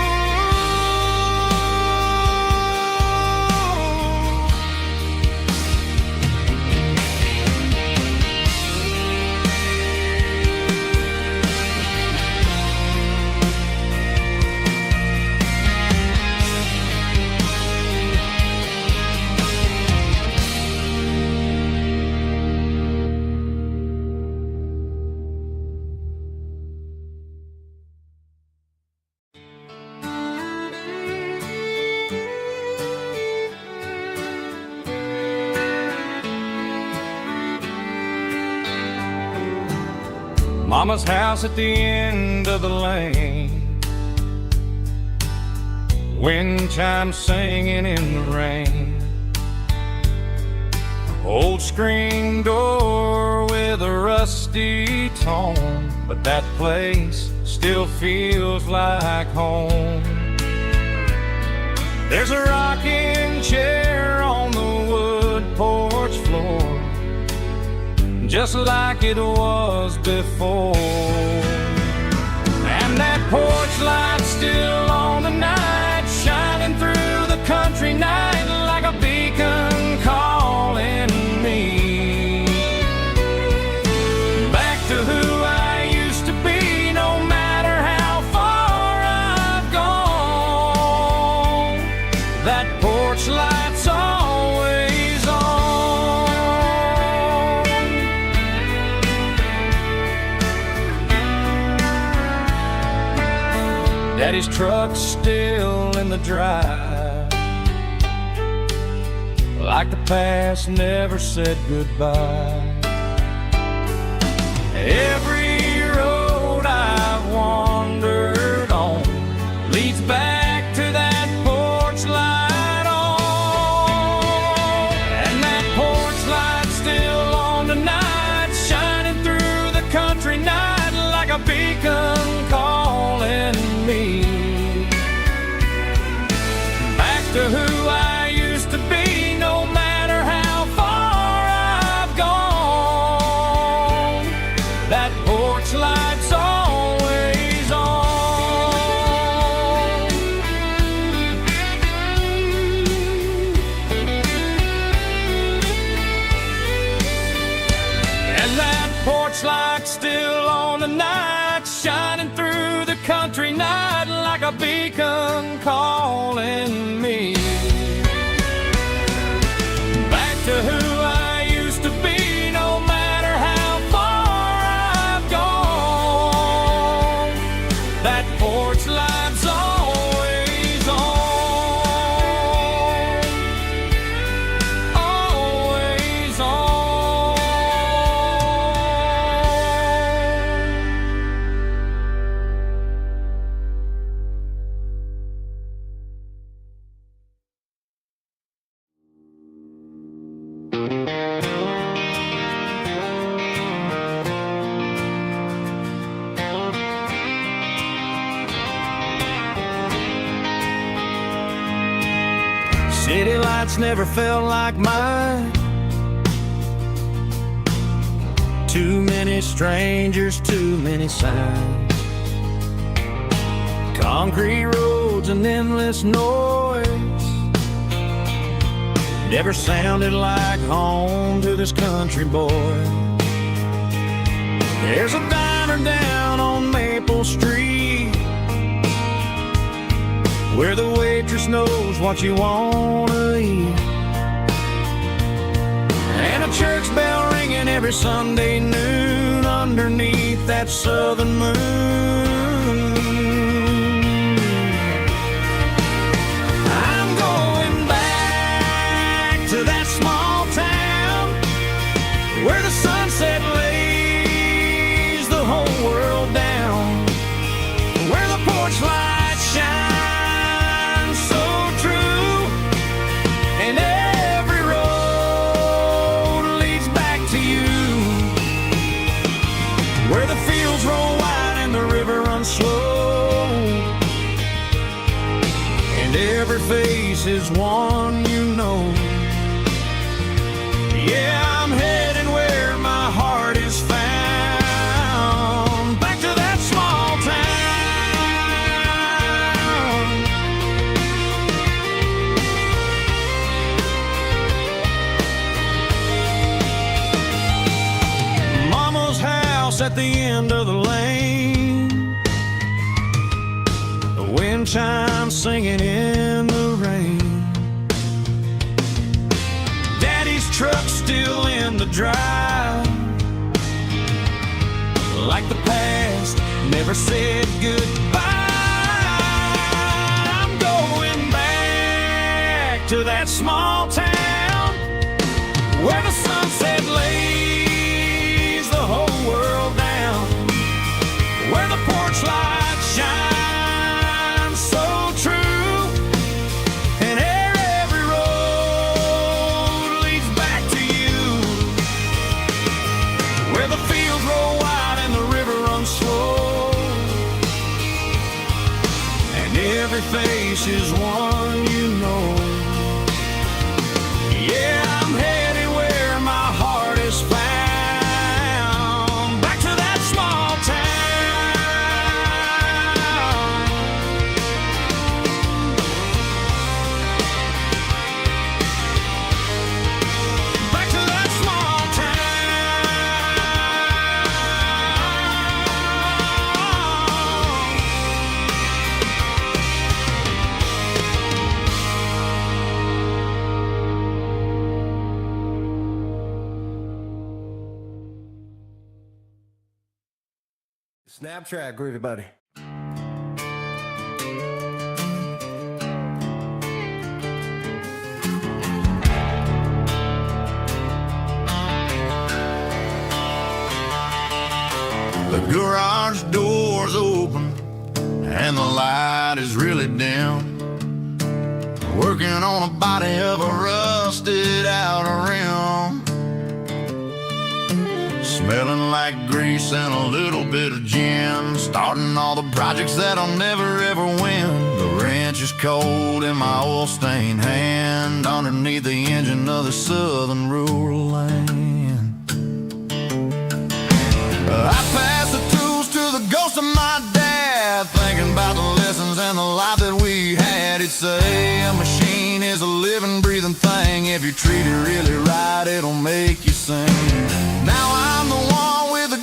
Mama's house at the end of the lane, wind chimes singing in the rain. Old screen door with a rusty tone, but that place still feels like home. There's a rocking chair on the wood porch floor, just like it was before. And that porch light's still on tonight, shining through the country night like a beacon calling me back to who I used to be. No matter how far I've gone, that porch light's always on. Daddy's truck's still in the drive, like the past never said goodbye. Every road I've wandered on leads back to that porch light on. And that porch light's still on tonight, shining through the country night like a beacon porch light still on the night, shining through the country night like a beacon calling me back to who I used to be, no matter how far I've gone. That porch light's always on, always on. City lights never felt like mine. Too many strangers, too many signs. Concrete roads and endless noise never sounded like home to this country boy. There's a diner down on Maple Street where the waitress knows what you wanna eat, and a church bell ringing every Sunday noon underneath that southern moon. I'm going back to that small town where the sunset lays the whole world down, where the porch lights shine slow, and every face is one you know. Yeah, I'm heading where my heart is found, back to that small town. Mama's house at the end of the lane, wind chimes singing in the rain. Daddy's truck still in the drive, like the past never said goodbye. I'm going back to that small town where the sunset lays the whole world down, where the porch lights shine every face is one you know. Yeah, I'm headed where my heart is found, back to that small town. Back to that small Snap track, groovy buddy. The garage door's open and the light is really dim. Working on a body of a rusted out rim, smelling like grease and a little bit of gin. Starting all the projects that I'll never ever win. The wrench is cold in my oil-stained hand, underneath the engine of the southern rural land. I pass the tools to the ghost of my dad, thinking about the lessons and the life that we had. He'd say a machine is a living, breathing thing. If you treat it really right, it'll make you sing. Now I'm the one with the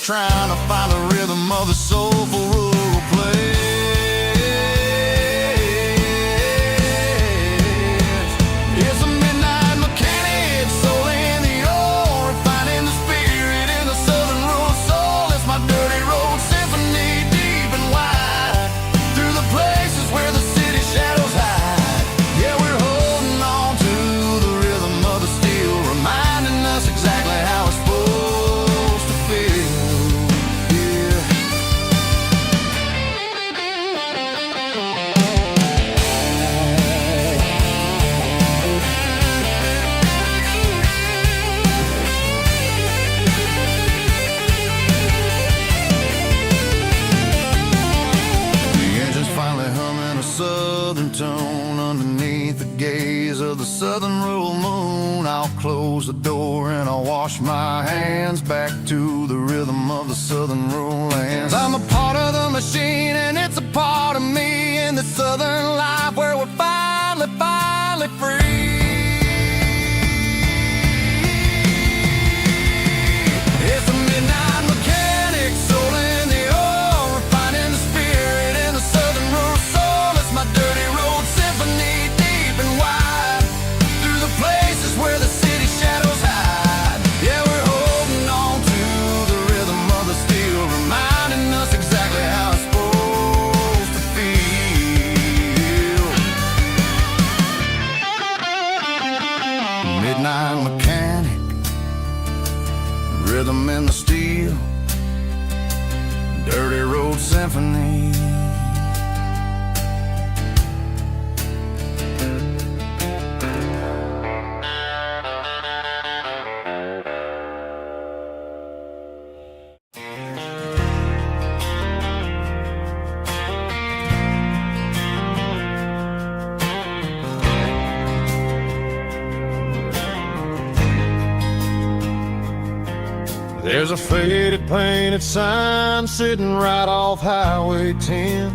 trying to find the rhythm of the soulful rural place. It's a midnight mechanic, soul in the ore, refining the spirit in the southern rural soul. It's my dirty road symphony, deep and wide, through the places where the city shadows hide. Yeah, we're holding on to the rhythm of the steel, reminding us exactly how it's supposed to feel. Yeah. The engine's finally humming a southern tone underneath the gaze of the southern rural moon. I'll close the door and I'll wash my hands back to the rhythm of the southern rural lands. I'm a part of the machine and it's a part of me in the southern life where we're finally free. It's a midnight mechanic, soul in the ore, refining the spirit in the southern rural soul. It's my dirty road symphony, deep and wide, through the places where the city shadows hide. Yeah, we're holding on to the rhythm of the steel, reminding us exactly how it's supposed to feel. Midnight mechanic, rhythm in the steel, dirty road symphony. There's a faded painted sign sitting right off Highway 10.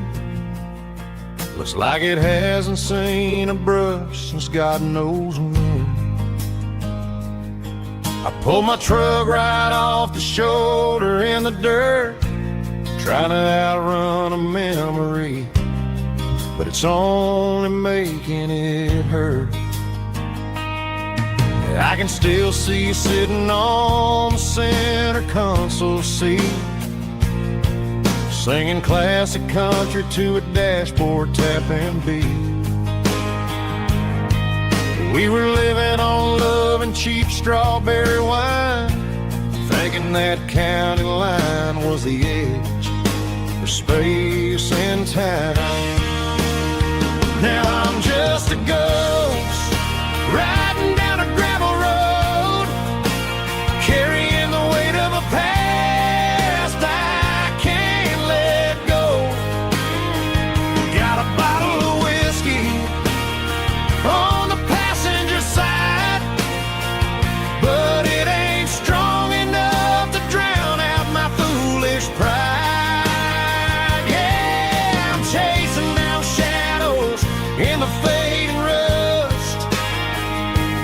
Looks like it hasn't seen a brush since God knows when. I pulled my truck right off the shoulder in the dirt, trying to outrun a memory, but it's only making it hurt. I can still see you sitting on the center console seat, singing classic country to a dashboard tapping beat. We were living on love and cheap strawberry wine, thinking that county line was the edge for space and time. Now I'm just a ghost riding down a gravel road, carrying the weight of a past I can't let go. Got a bottle of whiskey on the passenger side, but it ain't strong enough to drown out my foolish pride. Yeah, I'm chasing down shadows in the fading rust,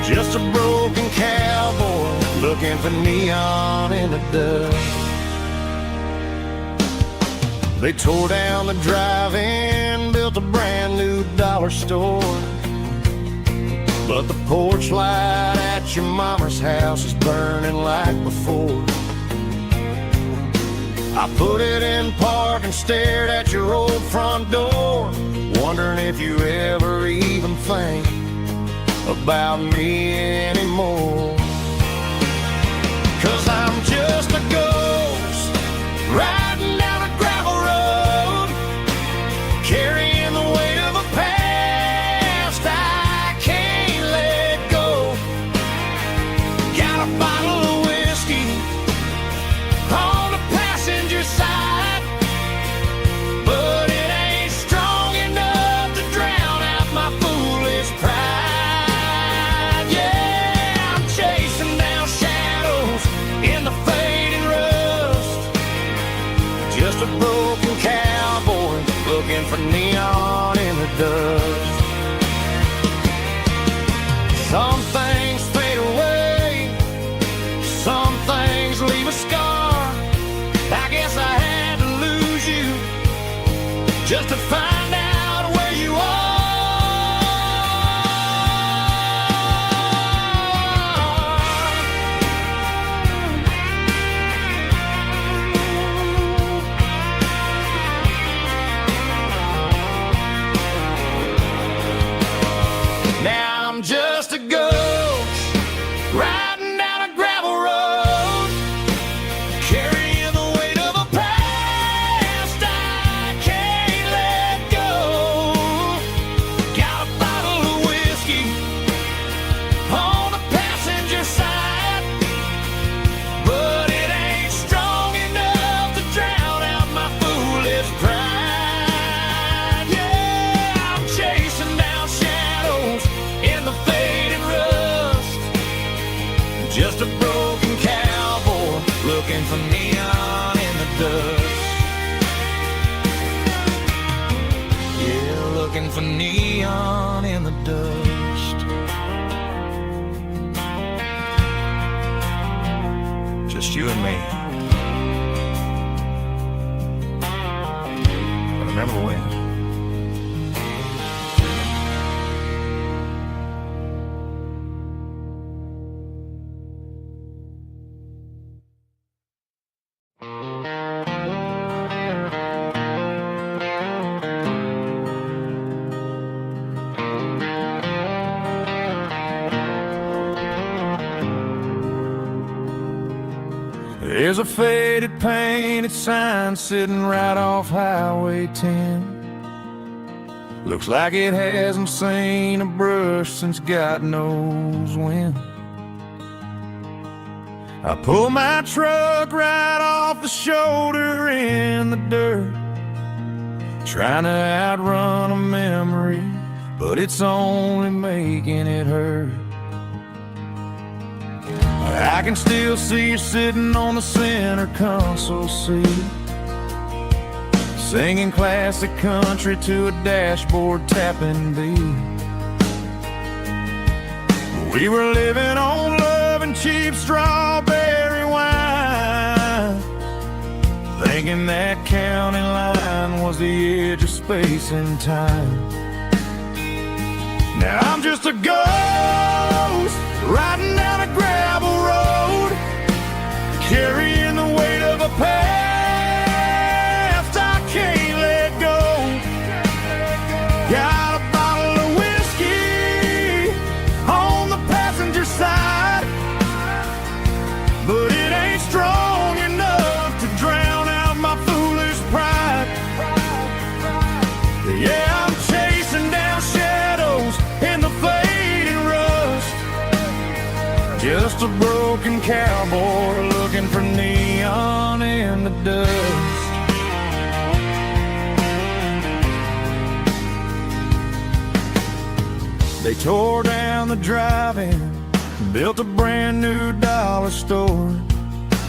just a broken cowboy looking for neon in the dust. They tore down the drive-in, built a brand new dollar store, but the porch light at your mama's house is burning like before. I put it in park and stared at your old front door, wondering if you ever even think about me anymore. 'Cause I'm just a ghost riding down a gravel road, carrying the weight of a past I can't let go. Got a bottle of whiskey on the passenger side, but it ain't strong enough to drown out my foolish pride. Yeah, I'm chasing down shadows in the fading rust, just a broken cowboy looking for neon in the dust. Some things fade away, some things leave a scar, riding down a gravel road, carrying the weight of a past I can't let go. Got a bottle of whiskey on the passenger side, but it ain't strong enough to drown out my foolish pride. Yeah, I'm chasing down shadows in the fading rust, just a broken cowboy looking for neon in the dust. Yeah, looking for neon in the dust. Just you and me. And remember when? There's a faded painted sign sitting right off Highway 10. Looks like it hasn't seen a brush since God knows when. I pull my truck right off the shoulder in the dirt, trying to outrun a memory, but it's only making it hurt. I can still see you sitting on the center console seat, singing classic country to a dashboard tapping beat. We were living on love and cheap strawberry wine, thinking that county line was the edge of space and time. Now I'm just a ghost riding down a gravel road, carrying the weight of a past I can't let go. Got a bottle of whiskey on the passenger side, but it ain't strong enough to drown out my foolish pride. Yeah, I'm chasing down shadows in the fading rust, just a broken cowboy looking for neon in the dust. They tore down the drive-in, built a brand new dollar store,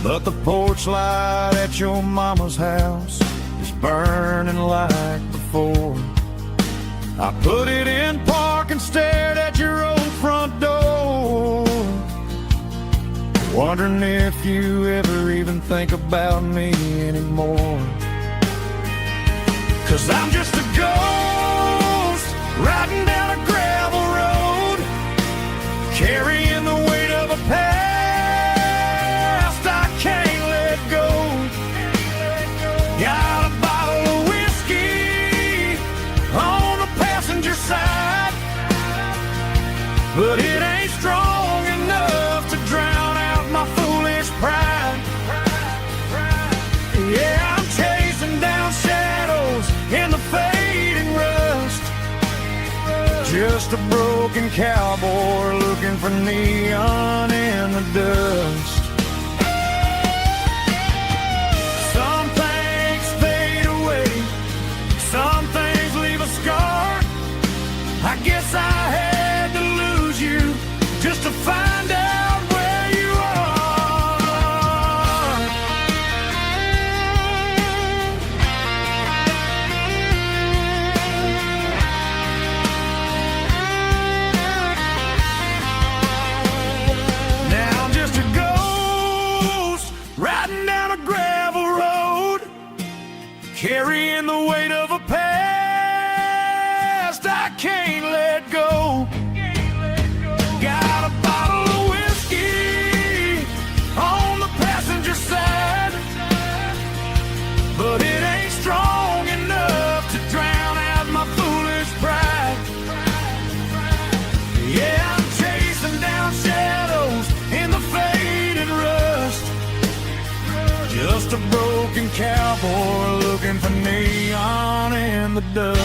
but the porch light at your mama's house is burning like before. I put it in park and stared at your old front door, wondering if you ever even think about me anymore. 'Cause I'm just a ghost riding down a gravel road, carrying the weight of a past I can't let go. Got a bottle of whiskey on the passenger side, but it ain't strong enough to drown out my foolish pride. Yeah, I'm chasing down shadows in the fading rust, just a broken cowboy looking for neon in the dust. Some things fade away, some things leave a scar. I guess I had to lose you just to find out where you are. Now I'm just a ghost riding down a gravel road, carrying the weight of a past I can't let go. Got a bottle of whiskey on the passenger side, but it ain't strong enough to drown out my foolish pride. Yeah, I'm chasing down shadows a broken cowboy looking for neon in the dust.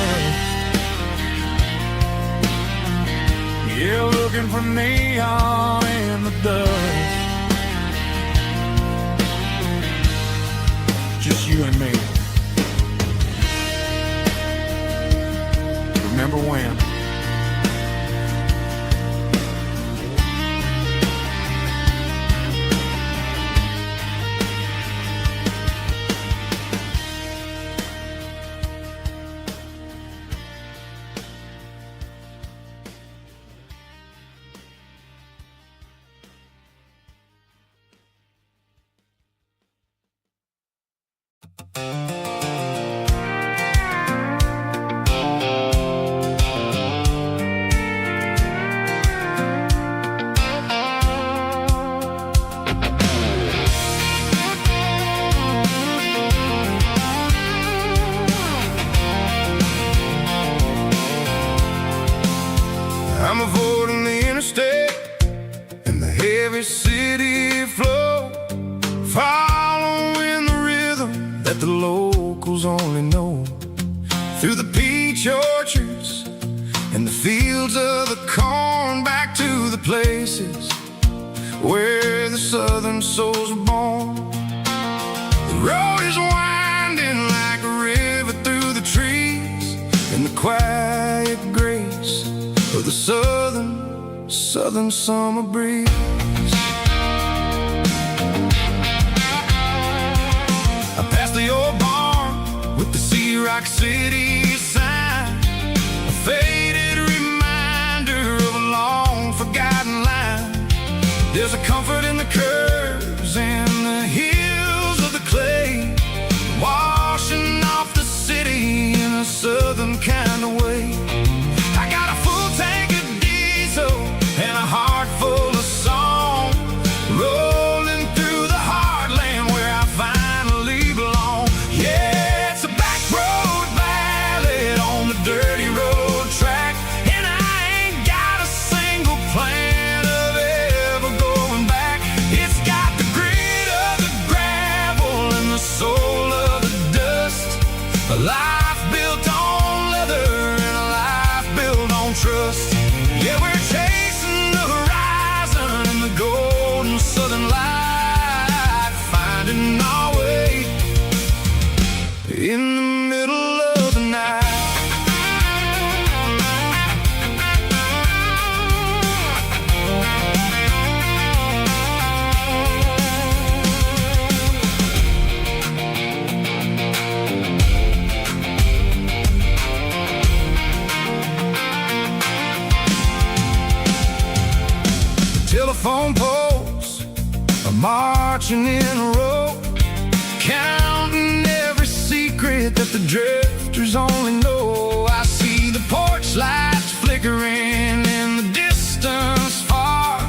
Yeah, looking for neon in the dust. Just you and me. Remember when? I'm avoiding the interstate and the heavy city flow, following the rhythm that the locals only know. Through the peach orchards and the fields of the corn, back to the places where the southern souls were born. The road is winding like a river through the trees, in the quiet grace of the southern summer breeze. I passed the old barn with the Sea Rock City sign, a faded reminder of a long forgotten line. There's a comfort in the curves and the hills of the clay, washing off the city in a southern kind of way. I got a full tank of diesel and a heart full of song, rolling through the heartland where I finally belong. Yeah, it's a back road ballad on the dirty road track, and I ain't got a single plan of ever going back. It's got the grit of the gravel and the soul of the dust, a life built on leather and a life built on trust. Yeah, we're chasing the horizon and the golden southern light, finding our way in the middle of the night. Telephone poles are marching in a row, counting every secret that the drifters only know. I see the porch lights flickering in the distance far,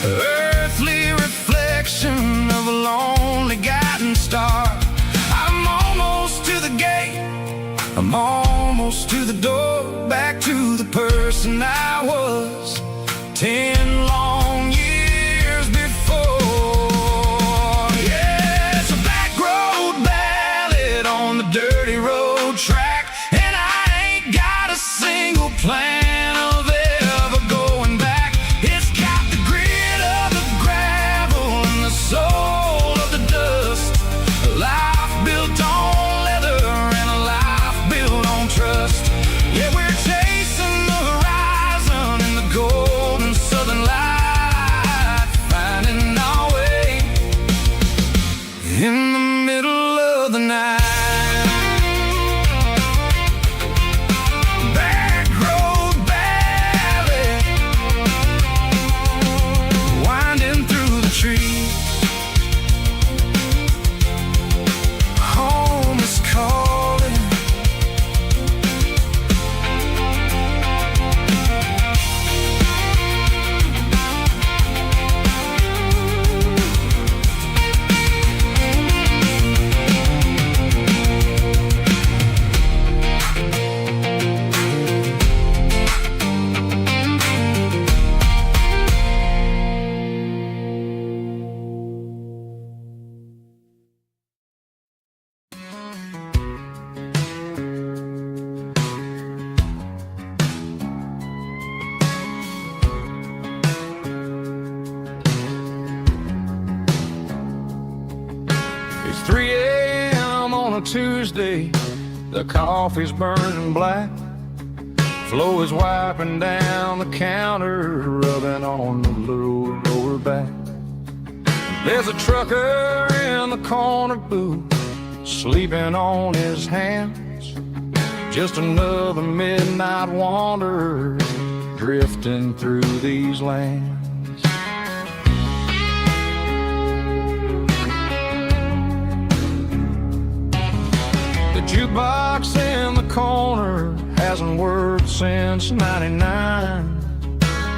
earthly reflection of a lonely guiding star. I'm almost to the gate, I'm almost to the door, back to the person I was 10 long years before. Yeah, it's a back road ballad on the dirty road track, and I ain't got a single plan of ever going back. It's got the grit of Tuesday, the coffee's burning black. Flo is wiping down the counter, rubbing on the little lower back. There's a trucker in the corner booth, sleeping on his hands. Just another midnight wanderer, drifting through these lands. The jukebox in the corner hasn't worked since '99,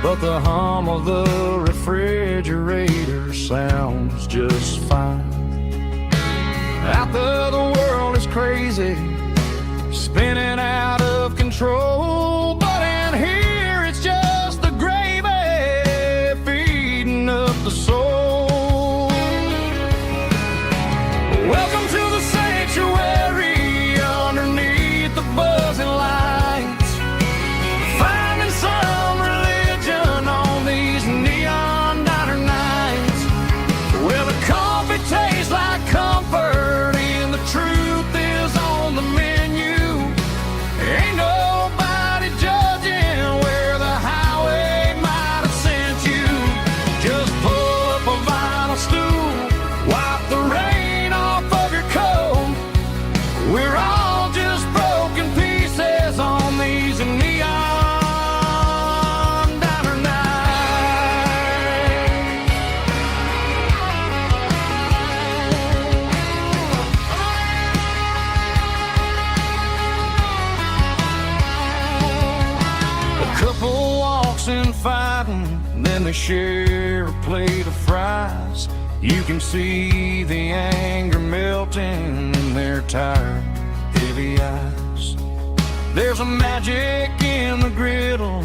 but the hum of the refrigerator sounds just fine. Out there the world is crazy, spinning out of control, but in here it's just the gravy feeding up the soul. Welcome to the sanctuary underneath the buzzing lights, finding some religion on these neon diner nights, where the coffee tastes like comfort and the truth is on the menu. Ain't nobody judging where the highway might have sent you. Just pull up a vinyl stool, wipe the rain off of your coat. We're all just broken pieces on these neon diner nights. A couple walks in fighting, then they share a plate of fries. You can see the anger melting in their tired, heavy eyes. There's a magic in the griddle,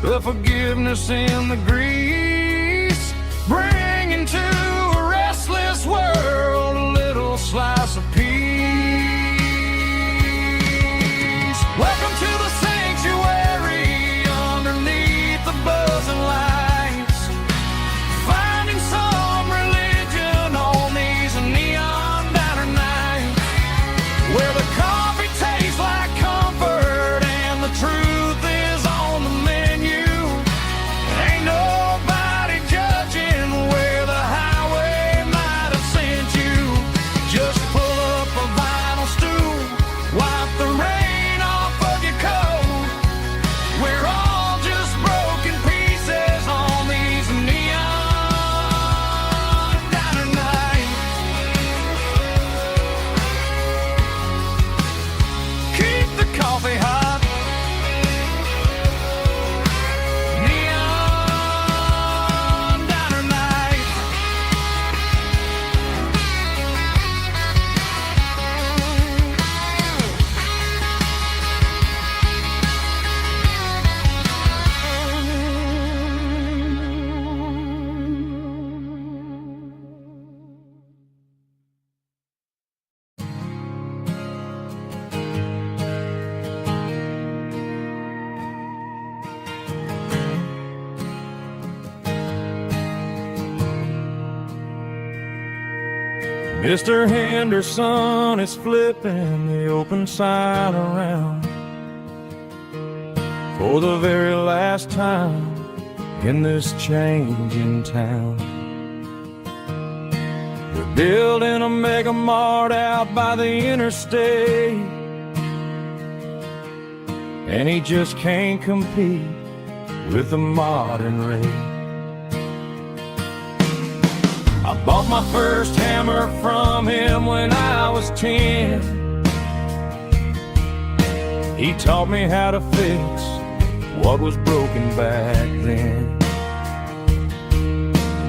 a forgiveness in the grease, bringing to a restless world a little slice of peace. Welcome to the sanctuary underneath the buzzing lights, finding some religion on these neon diner nights, where the coffee tastes like comfort and the truth is on the menu. Ain't nobody judging where the highway might have sent you. Just pull up a vinyl stool, wipe the rain off of your coat. We're all just broken pieces on these neon diner nights. Keep the coffee hot. Neon diner nights. Mr. Henderson is flipping the open sign around for the very last time in this changing town. They're building a mega mart out by the interstate, and he just can't compete with the modern rate. I bought my first hammer from him when I was 10. He taught me how to fix what was broken back then.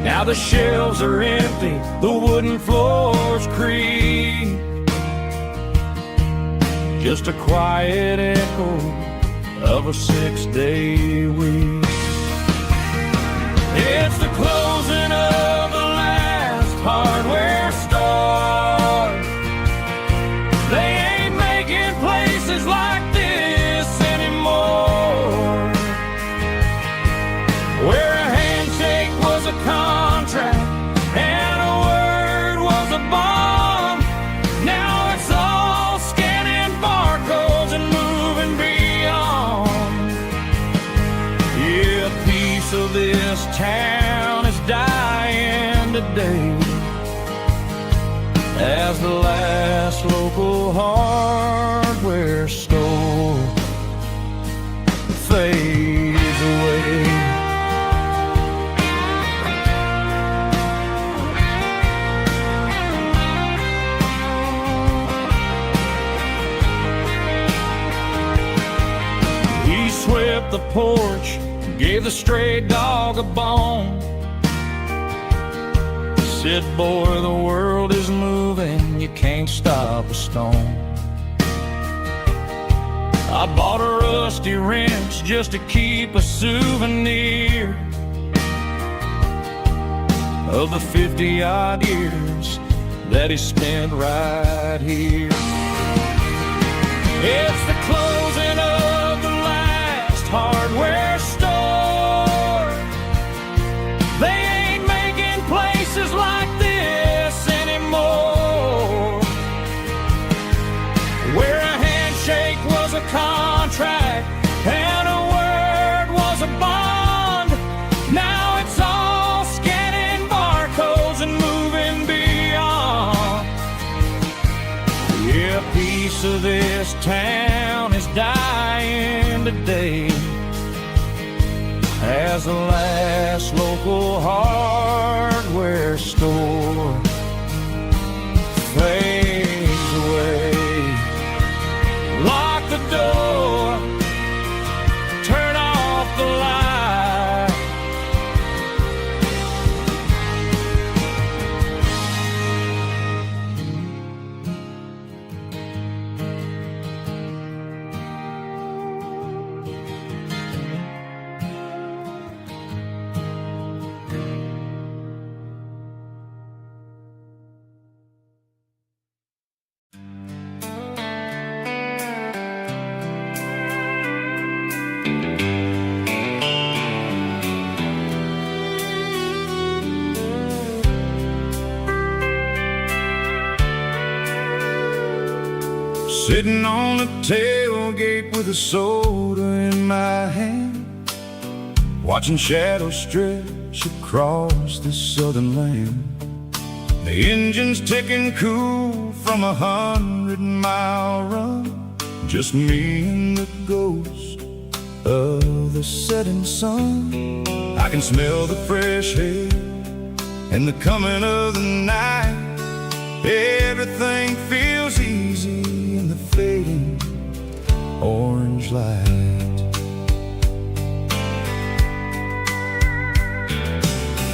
Now the shelves are empty, the wooden floors creak, just a quiet echo of a 6-day week. It's the closing of the last hardware store. They ain't making places like this anymore, where a handshake was a contract and a word was a bond. Now it's all today as the last local hardware store fades away. He swept the porch, gave the stray dog a bone, said, boy, the world is moving, you can't stop a stone. I bought a rusty wrench just to keep a souvenir of the 50-odd years that he spent right here. It's the closing of the last hardware store. They ain't making places like this anymore, where a handshake was a contract and a word was a bond. Now it's all scanning barcodes and moving beyond. Yeah, a piece of this town is dying today as the last local hardware store fades away. Lock the door, turn off the light. Sitting on the tailgate with a soda in my hand, watching shadows stretch across this southern land. The engine's ticking cool from 100-mile run, just me and the ghost of the setting sun. I can smell the fresh air and the coming of the night. Everything feels easy in the fading orange light.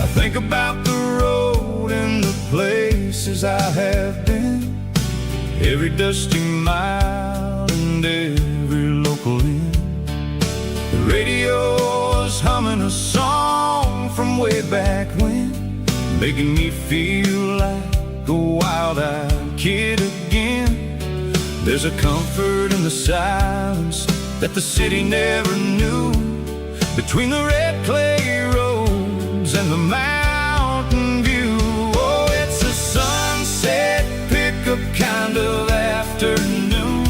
I think about the road and the places I have been, every dusty mile and every local inn. The radio is humming a song from way back when, making me feel like a wild-eyed kid again. There's a comfort in the silence that the city never knew, between the red clay roads and the mountain view. Oh, it's a sunset pickup kind of afternoon,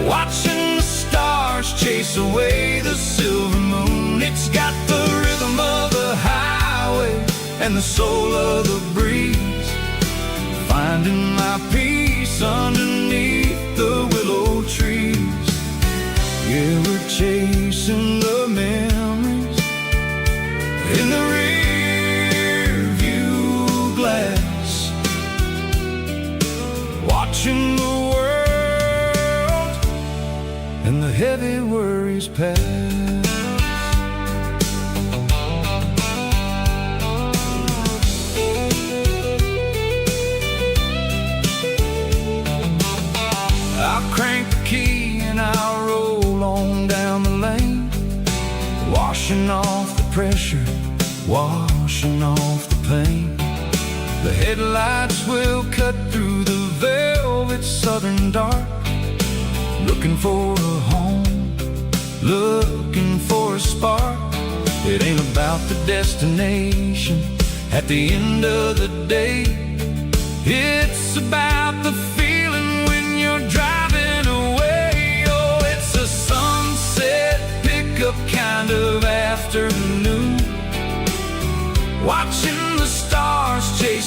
watching the stars chase away the silver moon. It's got the rhythm of the highway and the soul of the breeze, finding my peace underneath the willow trees. Yeah, we're chasing the memories in the rear view glass, watching the world and the heavy worries pass. I'll crank the key and I'll roll on down the lane, washing off the pressure, washing off the pain. The headlights will cut through the velvet southern dark, looking for a home, looking for a spark. It ain't about the destination at the end of the day, it's about the feeling when you're driving away. Oh, it's a sunset pickup kind of afternoon, watching the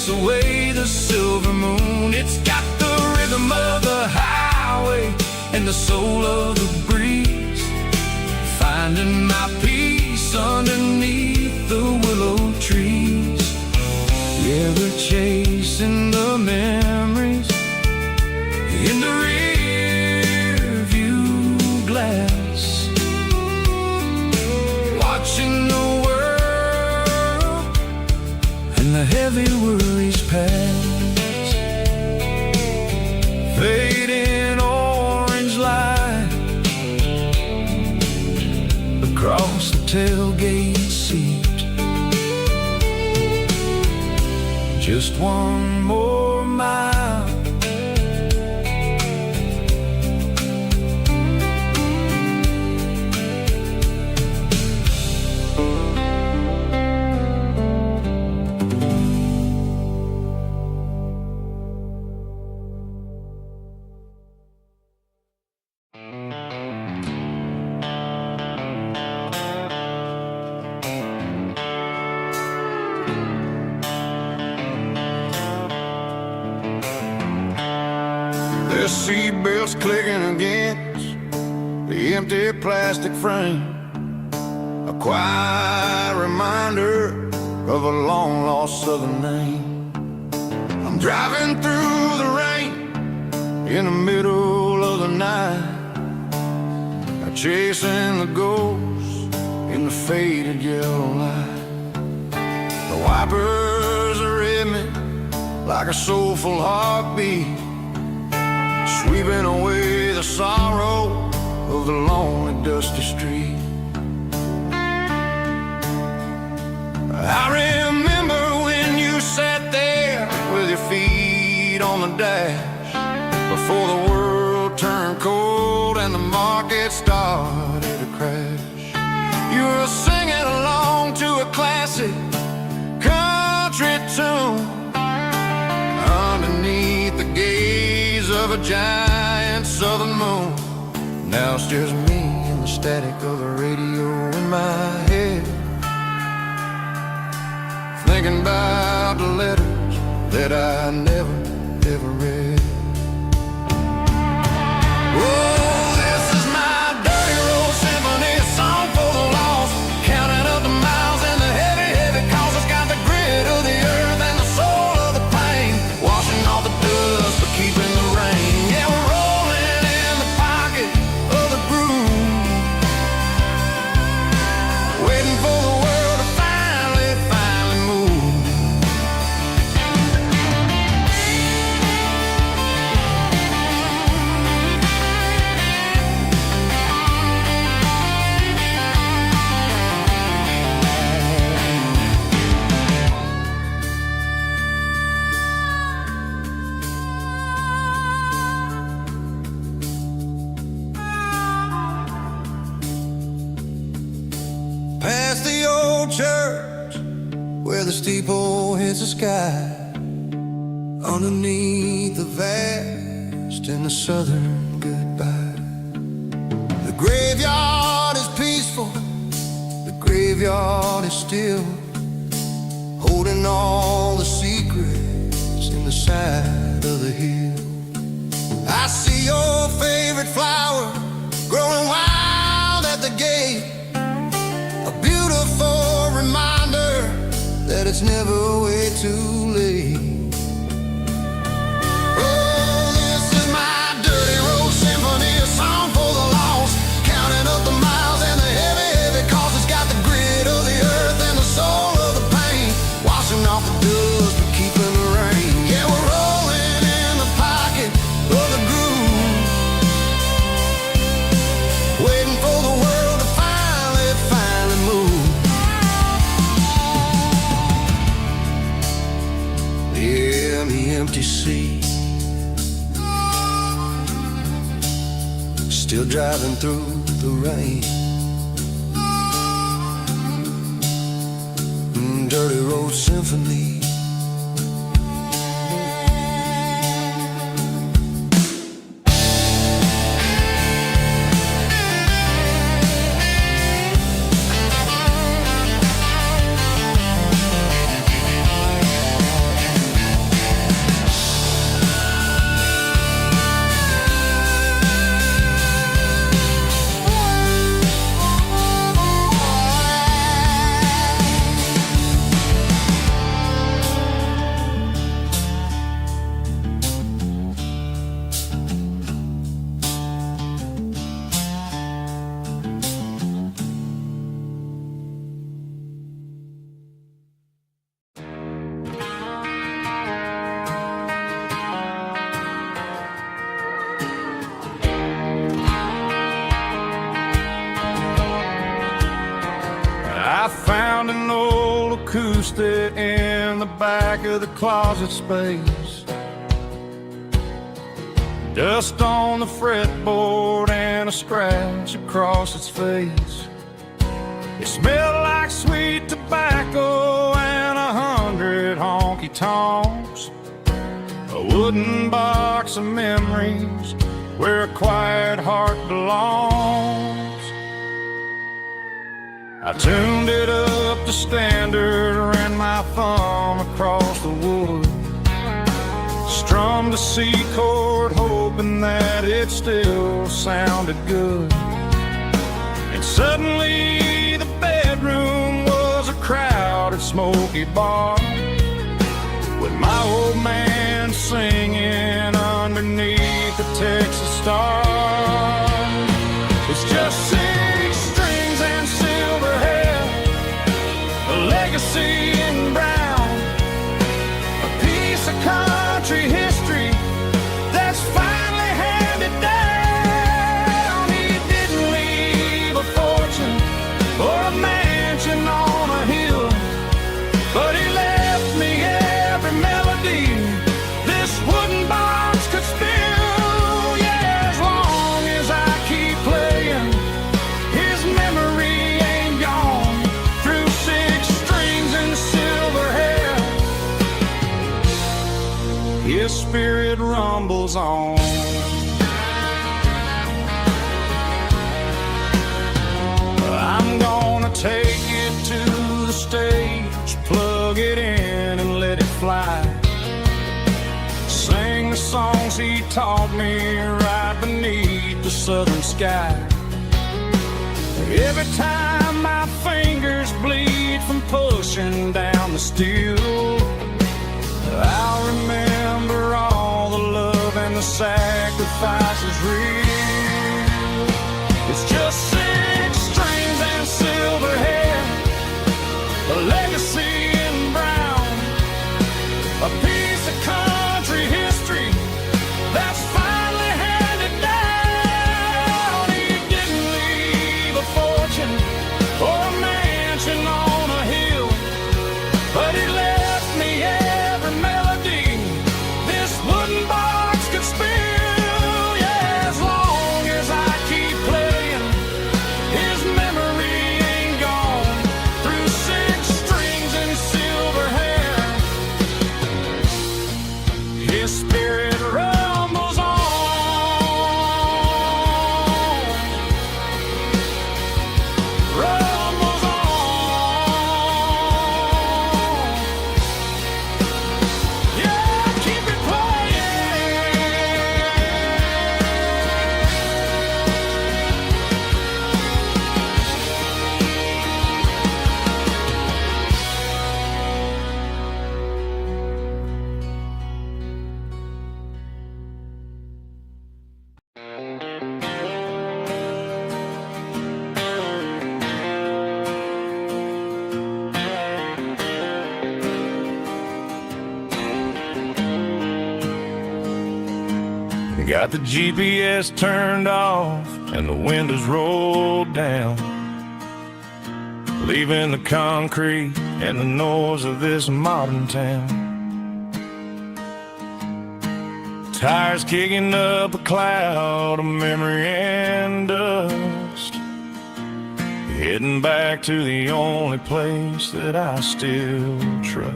chase away the silver moon. It's got the rhythm of the highway and the soul of the breeze. Finding my peace underneath the willow trees. Ever chasing the memories in the rear view glass. Watching the world and the heavy worries pass. Fading orange light across the tailgate seat. Just one more mile. The seatbelts clicking against the empty plastic frame. A quiet reminder of a long-lost southern name. I'm driving through the rain in the middle of the night, chasing the ghosts in the faded yellow light. The wipers are in me like a soulful heartbeat, sweeping away the sorrow of the lonely, dusty street. I remember when you sat there with your feet on the dash, before the world turned cold and the market started to crash. You were singing along to a classic country tune underneath the gaze of a giant southern moon. Now it's just me and the static of the radio in my head, thinking about the letters that I never, ever read. Oh, this is my dirty road symphony, a song for the lost, counting up the miles and the heavy, heavy calls. It's got the grit of the earth and the soul of the pain, washing off the dust but keeping the rain. Yeah, we're rolling in the pocket of the groove, waiting for the world to finally move. Past the old church where the steeple hits the sky, underneath the vast and the southern goodbye. The graveyard is peaceful, the graveyard is still, holding all the secrets in the side of the hill. I see your favorite flower growing wild at the gate, a beautiful reminder that it's never way too late. Oh, this is my dirty road symphony, a song for the lost, counting up the miles and the heavy, heavy calls. It's got the grit of the earth and the soul of the pain, washing off the dust but keeping the rain. Yeah, we're rolling in the pocket of the groove, waiting for the world to finally move. Yeah, the empty sea, still driving through the rain. Dirty road symphony. lost it in the back of the closet space. Dust on the fretboard and a scratch across its face. It smelled like sweet tobacco and 100 honky-tonks. A wooden box of memories where a quiet heart belongs. I tuned it up to standard, ran my thumb across the wood, strummed a C chord hoping that it still sounded good. And suddenly the bedroom was a crowded smoky bar, with my old man singing underneath the Texas stars. It's just 6 strings and silver hair, a legacy in brown, a piece of country history that's finally handed down. He didn't leave a fortune or a mansion on a hill, but he left me every melody this wooden box could spill. Yeah, as long as I keep playing, his memory ain't gone. Through 6 strings and silver hair, his spirit rumbles on. I'm gonna take it to the stage, plug it in and let it fly. Sing the songs he taught me right beneath the southern sky. Every time my fingers bleed from pushing down the steel, I'll remember all the love and the sacrifices real. It's just 6 strings and silver hair, a legacy in brown, a piece of country history that's finally handed down. He didn't leave a fortune or a mansion on a hill, but he left me every melody this wooden box could spill. Yeah, as long as I keep playing, his memory ain't gone. Through 6 strings and silver hair, his spirit rumbles on. Rumbles on. Yeah, keep it playing. Got the GPS turned off and the windows rolled down, leaving the concrete and the noise of this modern town. Tires kicking up a cloud of memory and dust, heading back to the only place that I still trust.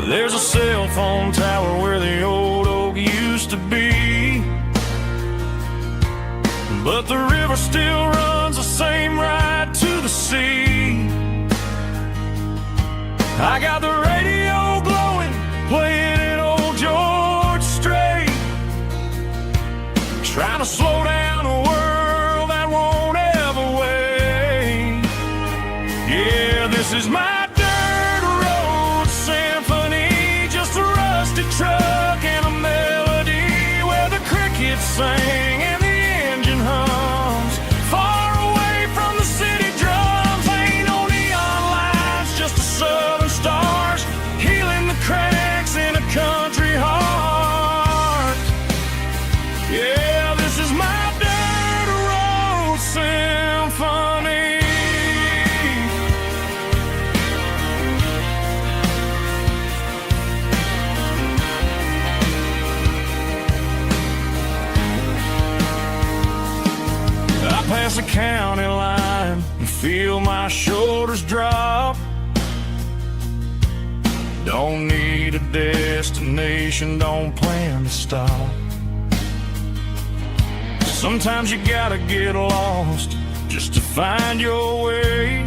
There's a cell phone tower where the old oak used to be, but the river still runs the same right to the sea. I got the radio glowing, playing an old George Strait, trying to slow down a world that won't ever wait. Yeah, this is my truck and a melody where the crickets sing and the engine hums, far away from the city drums. Ain't no neon lights, just the southern stars healing the cracks in a country heart. Yeah, this is my past the county line and feel my shoulders drop. Don't need a destination, don't plan to stop. Sometimes you gotta get lost just to find your way,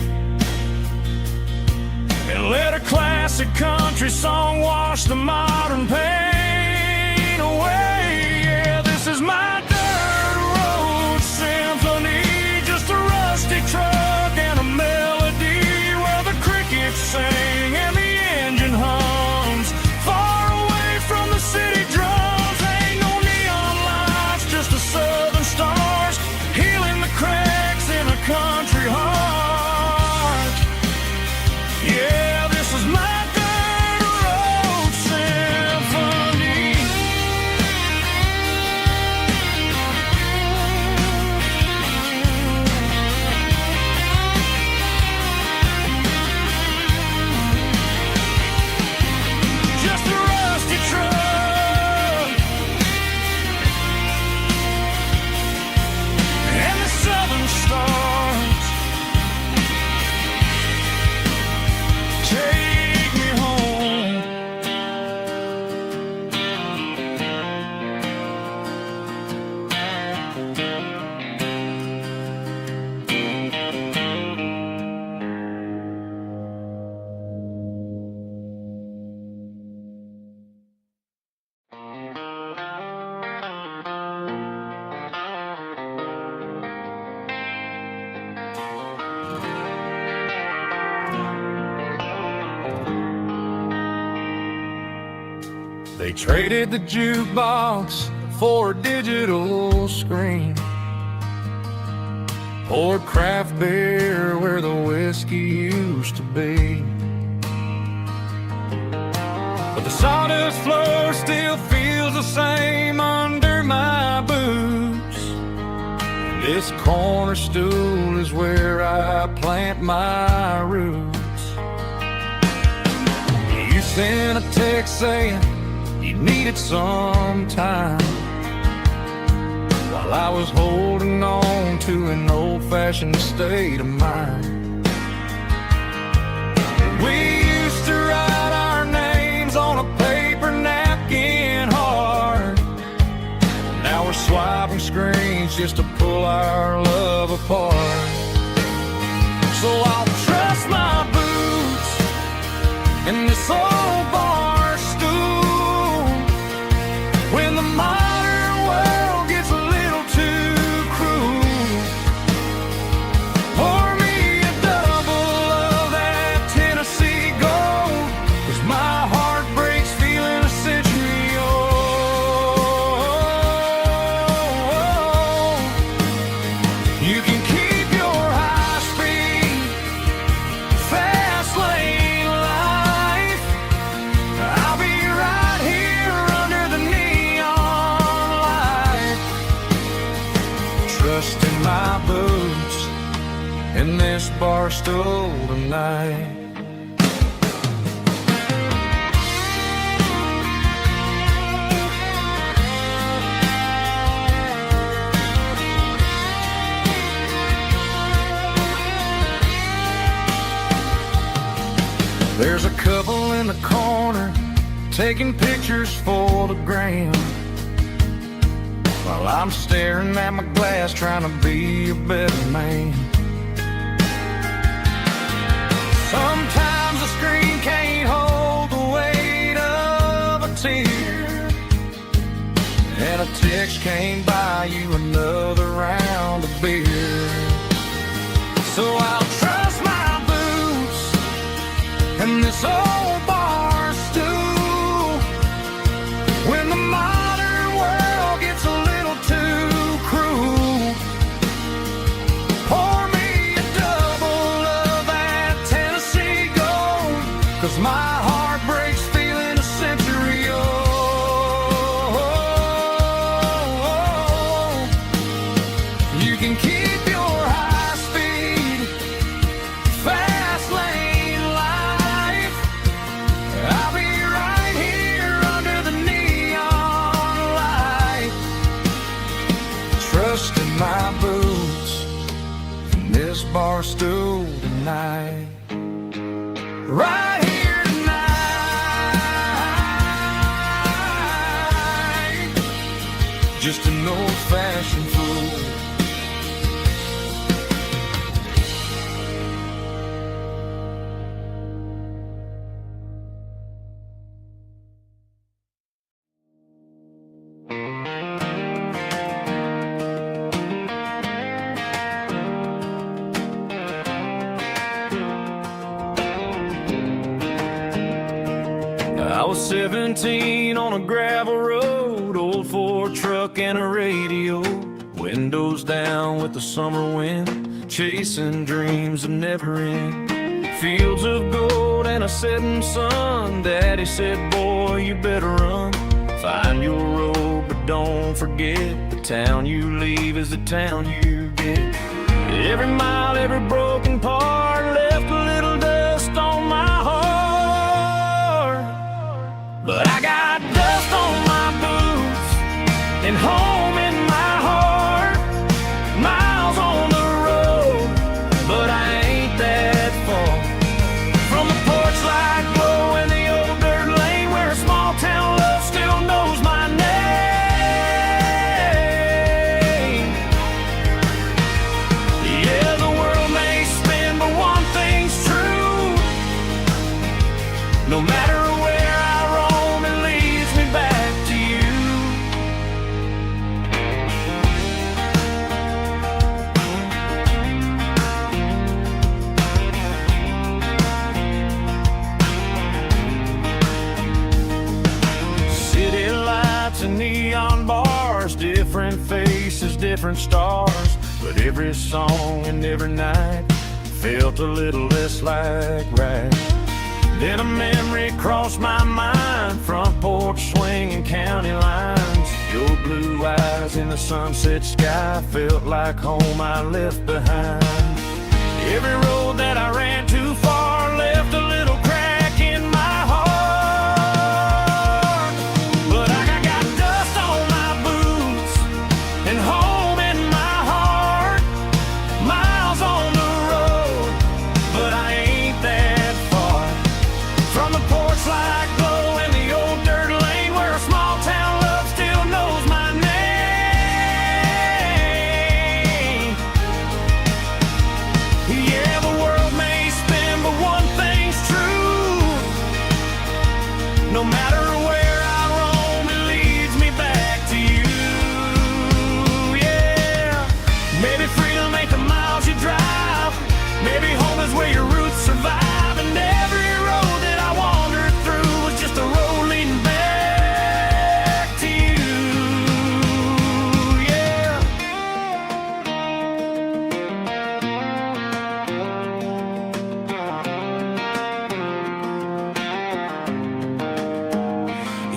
and let a classic country song wash the modern pain away. Yeah, this is my dirt road symphony, just a rusty truck and a melody where the crickets sing and the engine hums far away from the city drums. Ain't no neon lights, just the southern stars healing the cracks in a country heart. Yeah, this is my dirt road symphony. Just a rusty truck and the southern stars take me home. They traded the jukebox for a digital screen, poured craft beer where the whiskey used to be. But the sawdust floor still feels the same under my boots. This corner stool is where I plant my roots. You sent a text saying you needed some time, while I was holding on to an old-fashioned state of mind. We used to write our names on a paper napkin hard. Now we're swiping screens just to pull our love apart. So I'll trust my boots in this old bar stool when the modern world gets a little too cruel. Pour me a double of that Tennessee gold, 'cause my heart breaks feeling a century old. You can keep your high-speed, fast lane life. I'll be right here under the neon light, trusting my boots in this bar stool tonight. There's a couple in the corner taking pictures for the gram, while I'm staring at my glass trying to be a better man. Sometimes the screen can't hold the weight of a tear, and a text can't buy you another round of beer. So I'll trust my boots and this old bar stool when the modern world gets a little too cruel. Pour me a double of that Tennessee gold, 'cause my heart breaks feeling a century old. You can keep your high-speed, fast lane life. I'll be right here under the neon light, trusting my boots right here tonight. Just an old-fashioned fool. I was 17 on a gravel road, old Ford truck and a radio, windows down with the summer wind, chasing dreams of never end. Fields of gold and a setting sun. Daddy said, boy, you better run. Find your road, but don't forget, the town you leave is the town you get. Every mile, every broken part left a little dust on my heart. But I got dust on my boots and home in my heart. Miles on the road, but I ain't that far from the porch light glow and the old dirt lane where a small town love still knows my name. Yeah, the world may spin, but one thing's true. No matter where I roam, it leads me back to you. City lights and neon bars, different faces, different stars, but every song and every night felt a little less like right. Then a memory crossed my mind, front porch swinging county lines. Your blue eyes in the sunset sky felt like home I left behind. Every road that I ran too far left a little crack in my heart. But I got dust on my boots and home in my heart. Miles on the road, but I ain't that far from the porch light glow and the old dirt lane where a small town love still knows my name. Yeah, the world may spin, but one thing's true. No matter where I roam, it leads me back to you. Yeah, maybe freedom ain't the miles you drive. Maybe home is where your roots survive. And every road that I wandered through was just a road leading back to you. Yeah.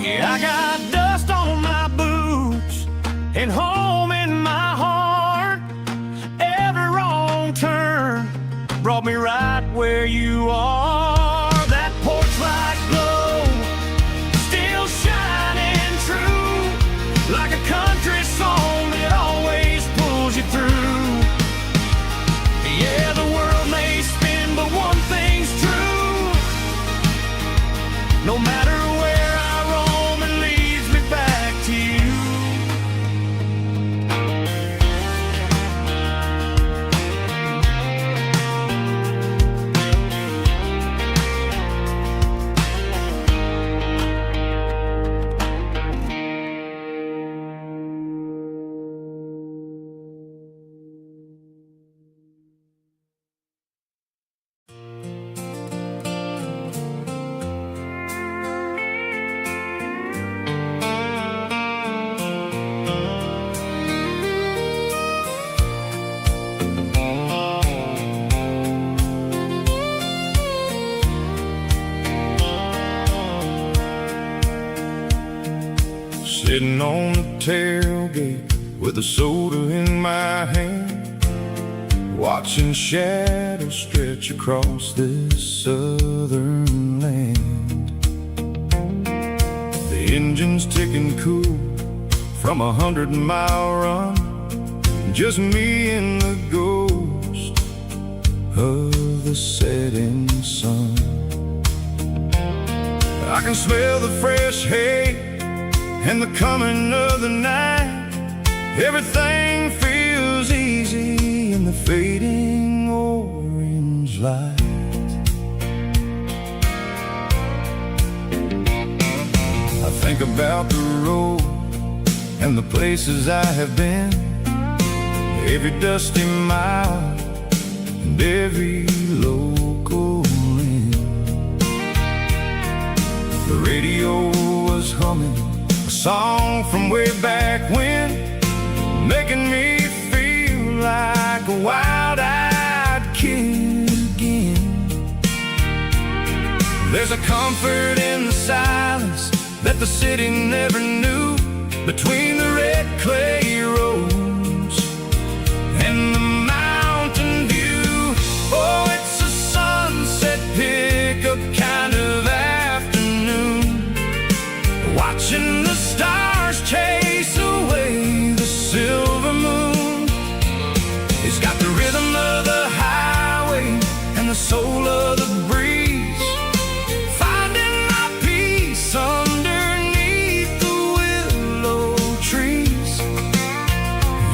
Yeah, I got dust on my boots and home in my heart. Every wrong turn brought me right where you are. That porch light glow still shining true, like a country song that always pulls you through. Yeah, the world may spin, but one thing's true. No matter where I roam, it leads me back to you. Sitting on the tailgate with a soda in my hand, watching shadows stretch across this southern land. The engine's ticking cool from 100-mile run, just me and the ghost of the setting sun. I can smell the fresh hay and the coming of the night. Everything feels easy in the fading orange light. I think about the road and the places I have been, every dusty mile and every local inn. The radio was humming a song from way back when, making me feel like a wild-eyed kid again. There's a comfort in the silence that the city never knew, between the red clay roads and the mountain view. Oh, it's a sunset pickup kind of afternoon, watching the stars chase away the silver moon. It's got the rhythm of the highway and the soul of the breeze, finding my peace underneath the willow trees.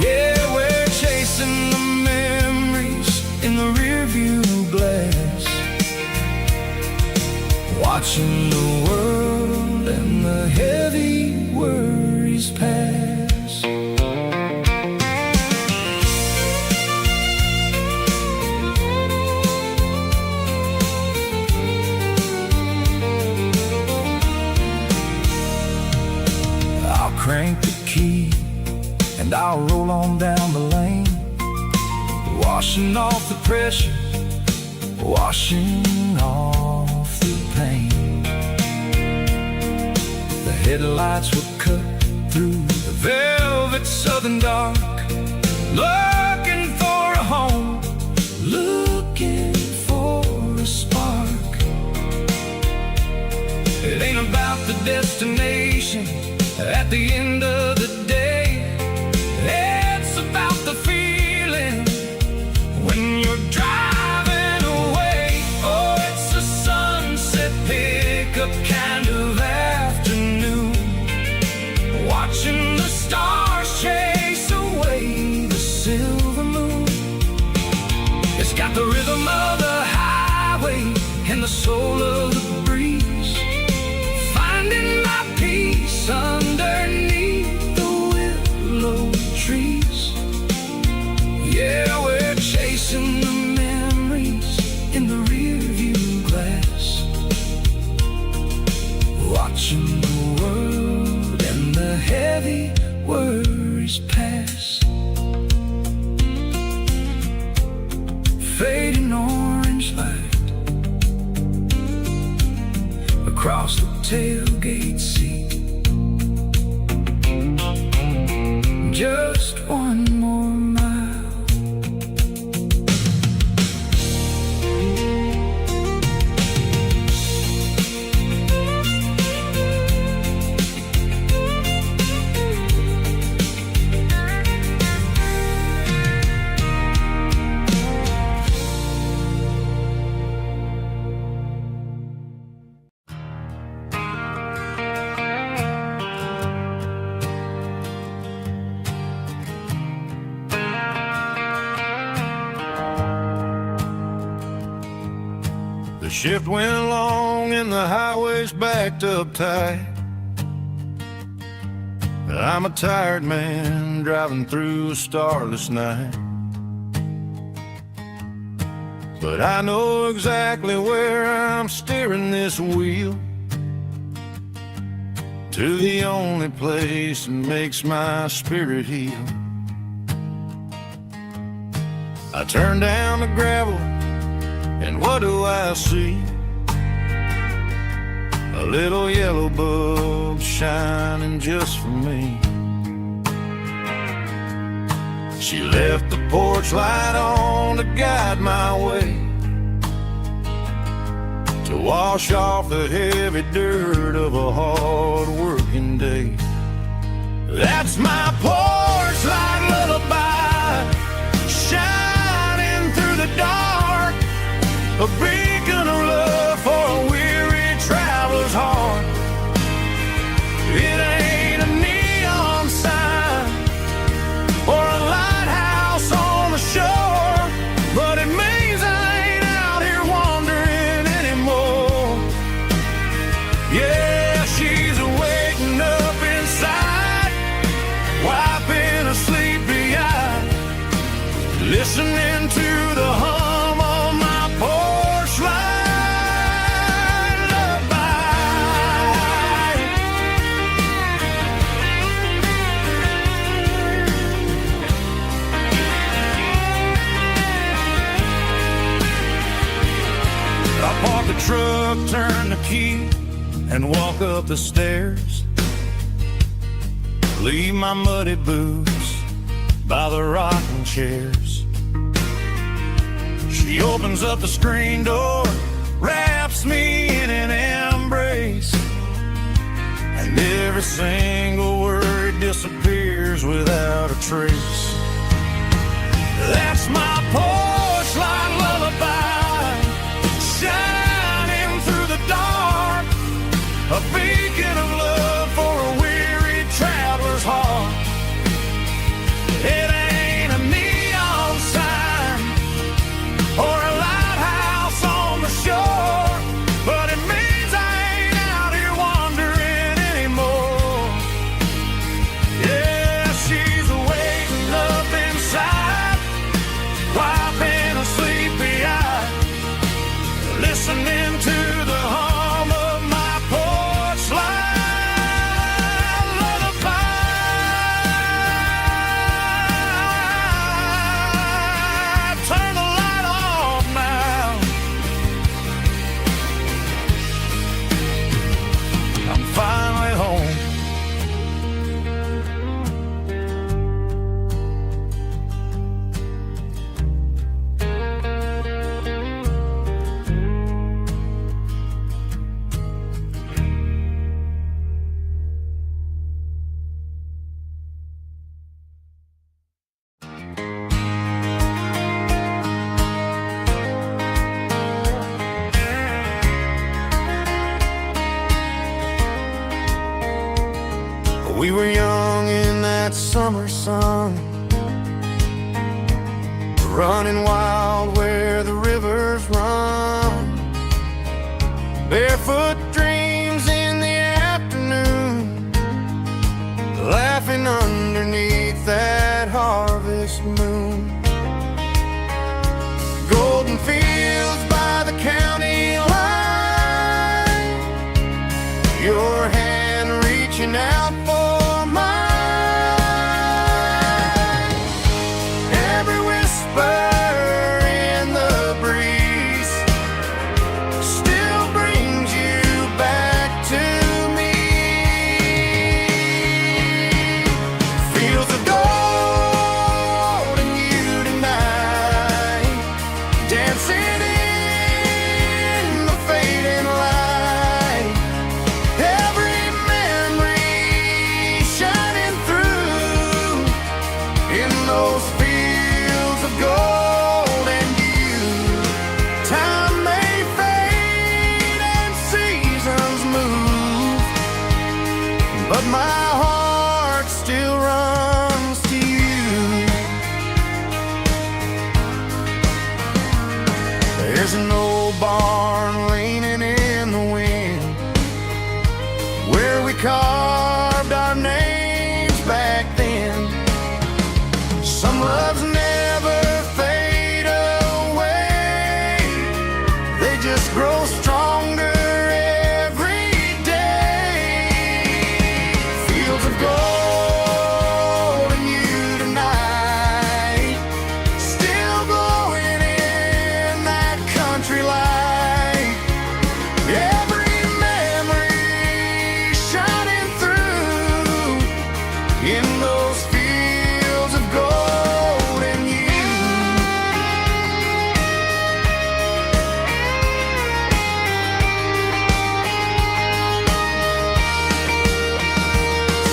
Yeah, we're chasing the memories in the rearview glass, watching the world and the heavy worries pass. I'll crank the key and I'll roll on down the lane, washing off the pressure, washing off the pain. The headlights will cut through the velvet southern dark, looking for a home, looking for a spark. It ain't about the destination at the end of the day, it's about the feeling when you're driving away. Oh, it's a sunset pickup kind of afternoon, watching the stars chase away the silver moon. It's got the rhythm of the highway and the soul of the breeze, finding my peace underneath the willow trees. Yeah, we're chasing the memories in the rearview glass, watching the world and the heavy worries pass. Fading orange light across the tailgate seat. Just one more mile. The shift went along and the highway's backed up tight. I'm a tired man driving through a starless night, but I know exactly where I'm steering this wheel, to the only place that makes my spirit heal. I turn down the gravel and what do I see? A little yellow bulb shining just for me. She left the porch light on to guide my way, to wash off the heavy dirt of a hard-working day. That's my porch light lullaby, shining through the dark, a beacon of love for a weary traveler's heart. find the key and walk up the stairs. Leave my muddy boots by the rocking chairs. She opens up the screen door, wraps me in an embrace, and every single word disappears without a trace. That's my porch light lullaby, shining through the dark, a beacon of love for a weary traveler's heart. It ain't a neon sign or a lighthouse on the shore, but it means I ain't out here wandering anymore. Yeah, she's waiting up inside, wiping a sleepy eye, listening to the hum of my porch light lullaby. Turn the light off now. I'm finally home. We were young in that summer sun, running wild where the rivers run, barefoot dreams in the afternoon, laughing underneath that harvest moon. Golden fields by the county line, your hand reaching out for mine. Every whisper in the breeze still brings you back to me. Fields of gold and you tonight, dancing in the fading light. Every memory shining through in those fields of gold and you. Time may fade and seasons move, but my heart still runs to you. There's an old barn leaning in the wind, where we carved our names back then. Some loves never fade away, they just grow stronger every day. Fields of gold and you tonight, still glowing in that country light. Every memory shining through in those fields of gold and you.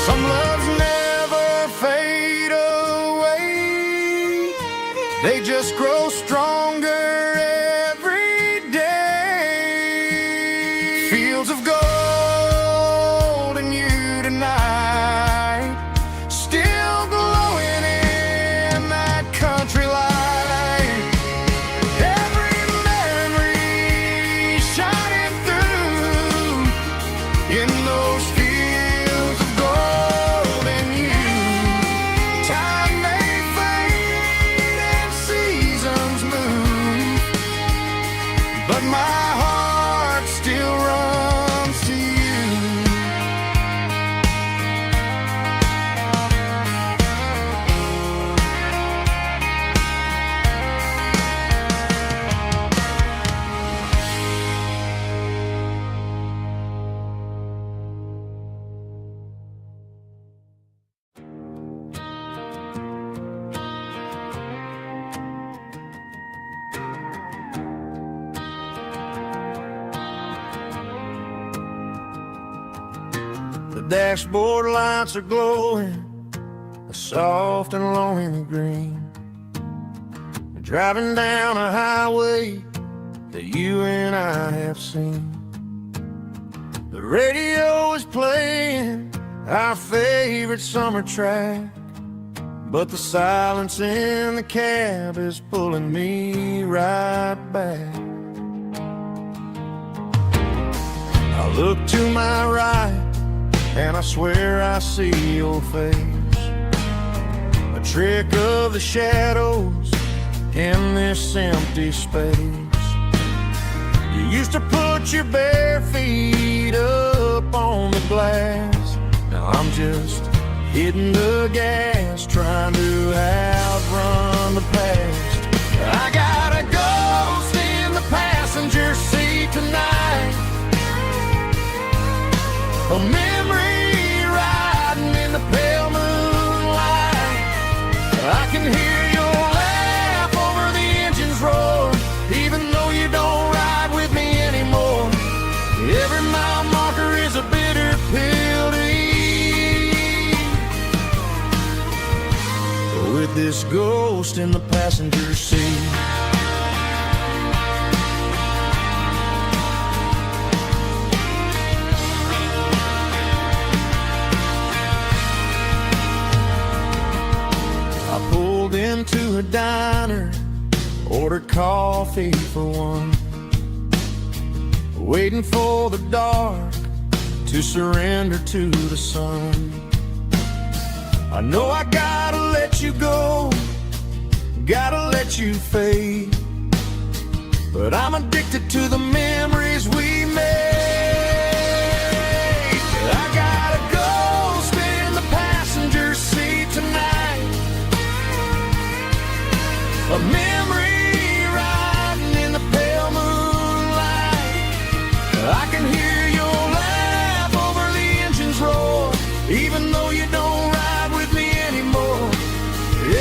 Some loves never fade away, they just grow stronger every day. Fields of gold and you tonight, still glowing in that country light. Every memory shining through in those fields of gold and you. Time may fade and seasons move, but my heart still runs to The dashboard lights are glowing a soft and lonely green. We're driving down a highway that you and I have seen. The radio is playing our favorite summer track, but the silence in the cab is pulling me right back. I look to my right and I swear I see your face, a trick of the shadows in this empty space. You used to put your bare feet up on the glass. Now I'm just hitting the gas, trying to outrun the past. I got a ghost in the passenger seat tonight, a memory riding in the pale moonlight. I can hear your laugh over the engine's roar, even though you don't ride with me anymore. Every mile marker is a bitter pill to eat, with this ghost in the passenger seat. Into a diner, ordered coffee for one, waiting for the dark to surrender to the sun. I know I gotta let you go, gotta let you fade, but I'm addicted to the memories we made. I got a ghost in the passenger seat tonight, a memory riding in the pale moonlight. I can hear your laugh over the engine's roar, even though you don't ride with me anymore.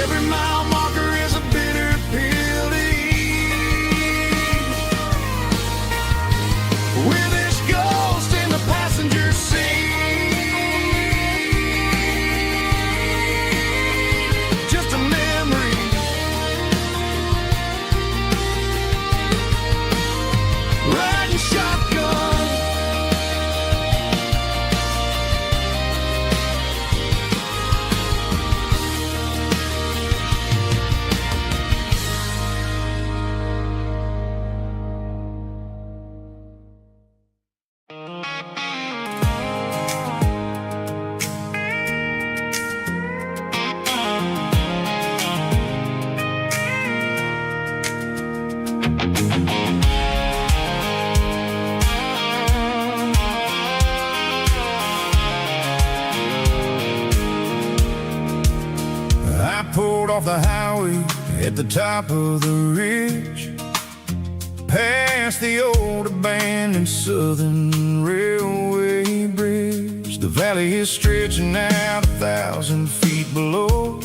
Every mile marker is a bitter pill to eat, with this ghost in the passenger seat. Just a memory, riding shotgun. I pulled off the highway at the top of the ridge, past the old abandoned Southern Railway bridge. The valley is stretching out 1,000 feet below,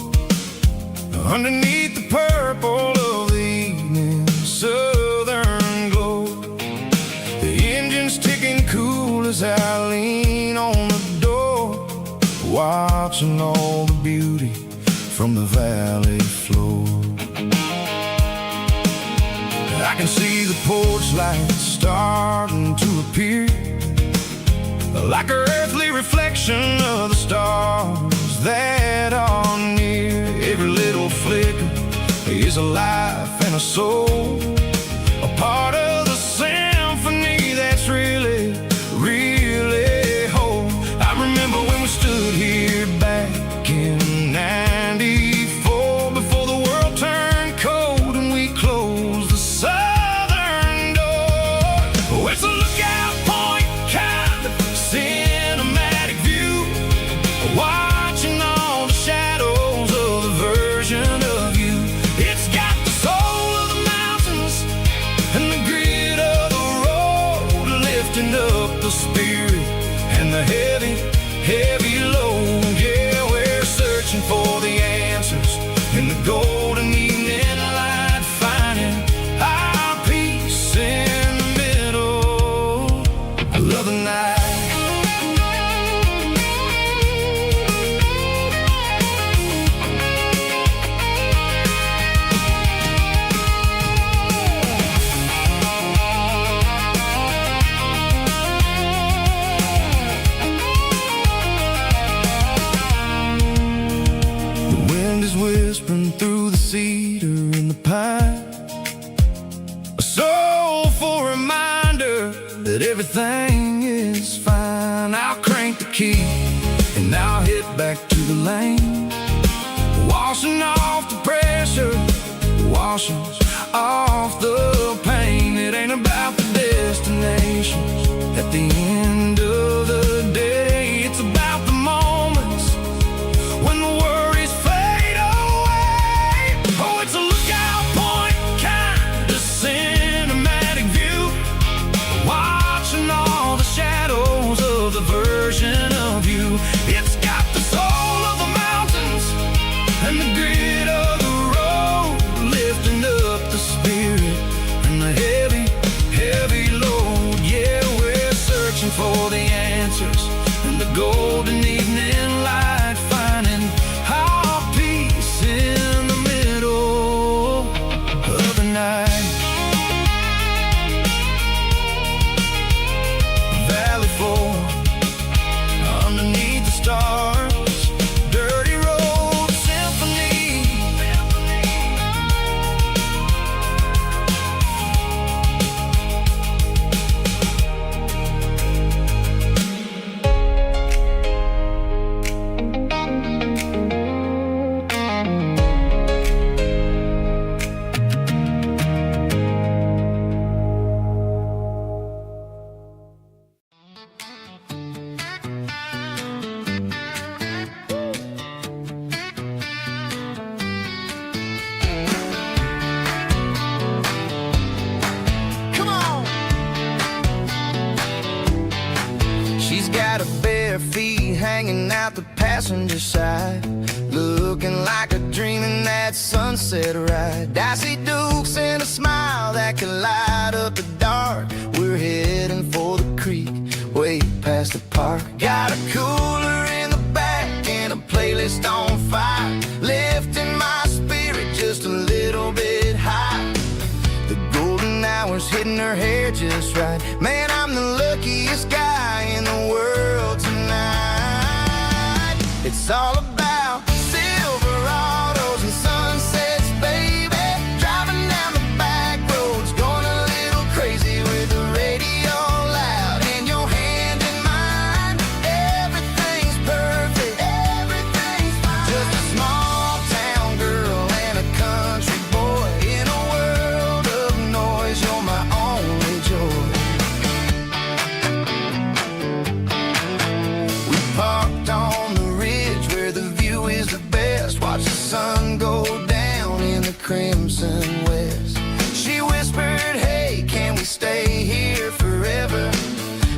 underneath the purple of the evening southern glow. The engine's ticking cool as I lean on the door, watching all the beauty from the valley floor. I can see the porch lights starting to appear, like an earthly reflection of the stars that are near. Every little flicker is a life and a soul, a part of the symphony that's really, really whole. I remember when we stood here back in '94, before the world turned cold and we closed the southern door. Oh, it's a lookout point, kind of cinematic view, watching all the shadows of the version of you. It's got the soul of the mountains and the grit of the road, lifting up the spirit and the heavy, heavy load. Yeah, we're searching for the answers in the golden evening light, finding our peace in the middle of the night. everything is fine. I'll crank the key and I'll head back to the lane, washing off the pressure, washing off the pain. It ain't about the destinations at the end of the day. It's about the moments when the worries fade away. Oh, it's a lookout point kind of cinematic view, watching all the shadows of the version of you. It's got the soul of the mountains and the grit of the road, lifting up the spirit and the heavy, heavy load. Yeah, we're searching for the answers and the golden evening light, finding our peace in the middle of the night. Valley floor underneath the stars, dirty road symphony. Come on. She's got her bare feet hanging out the passenger side, looking like a dream in that sunset ride. I see Dukes and a smile that can light up the dark. We're heading for the creek, way past the park. Got a cooler in the back and a playlist on fire, lifting my spirit just a little bit high. The golden hours hitting her hair just right. Man, I'm the luckiest guy in the world tonight. It's all about Silverados and sunsets, baby. Driving down the back roads, going a little crazy with the radio loud and your hand in mine. Everything's perfect, everything's fine. Just a small town girl and a country boy in a world of noise. You're my only joy. We parked on the ridge where the view is the best. Watch the sun go down in the crimson west. She whispered, hey, can we stay here forever?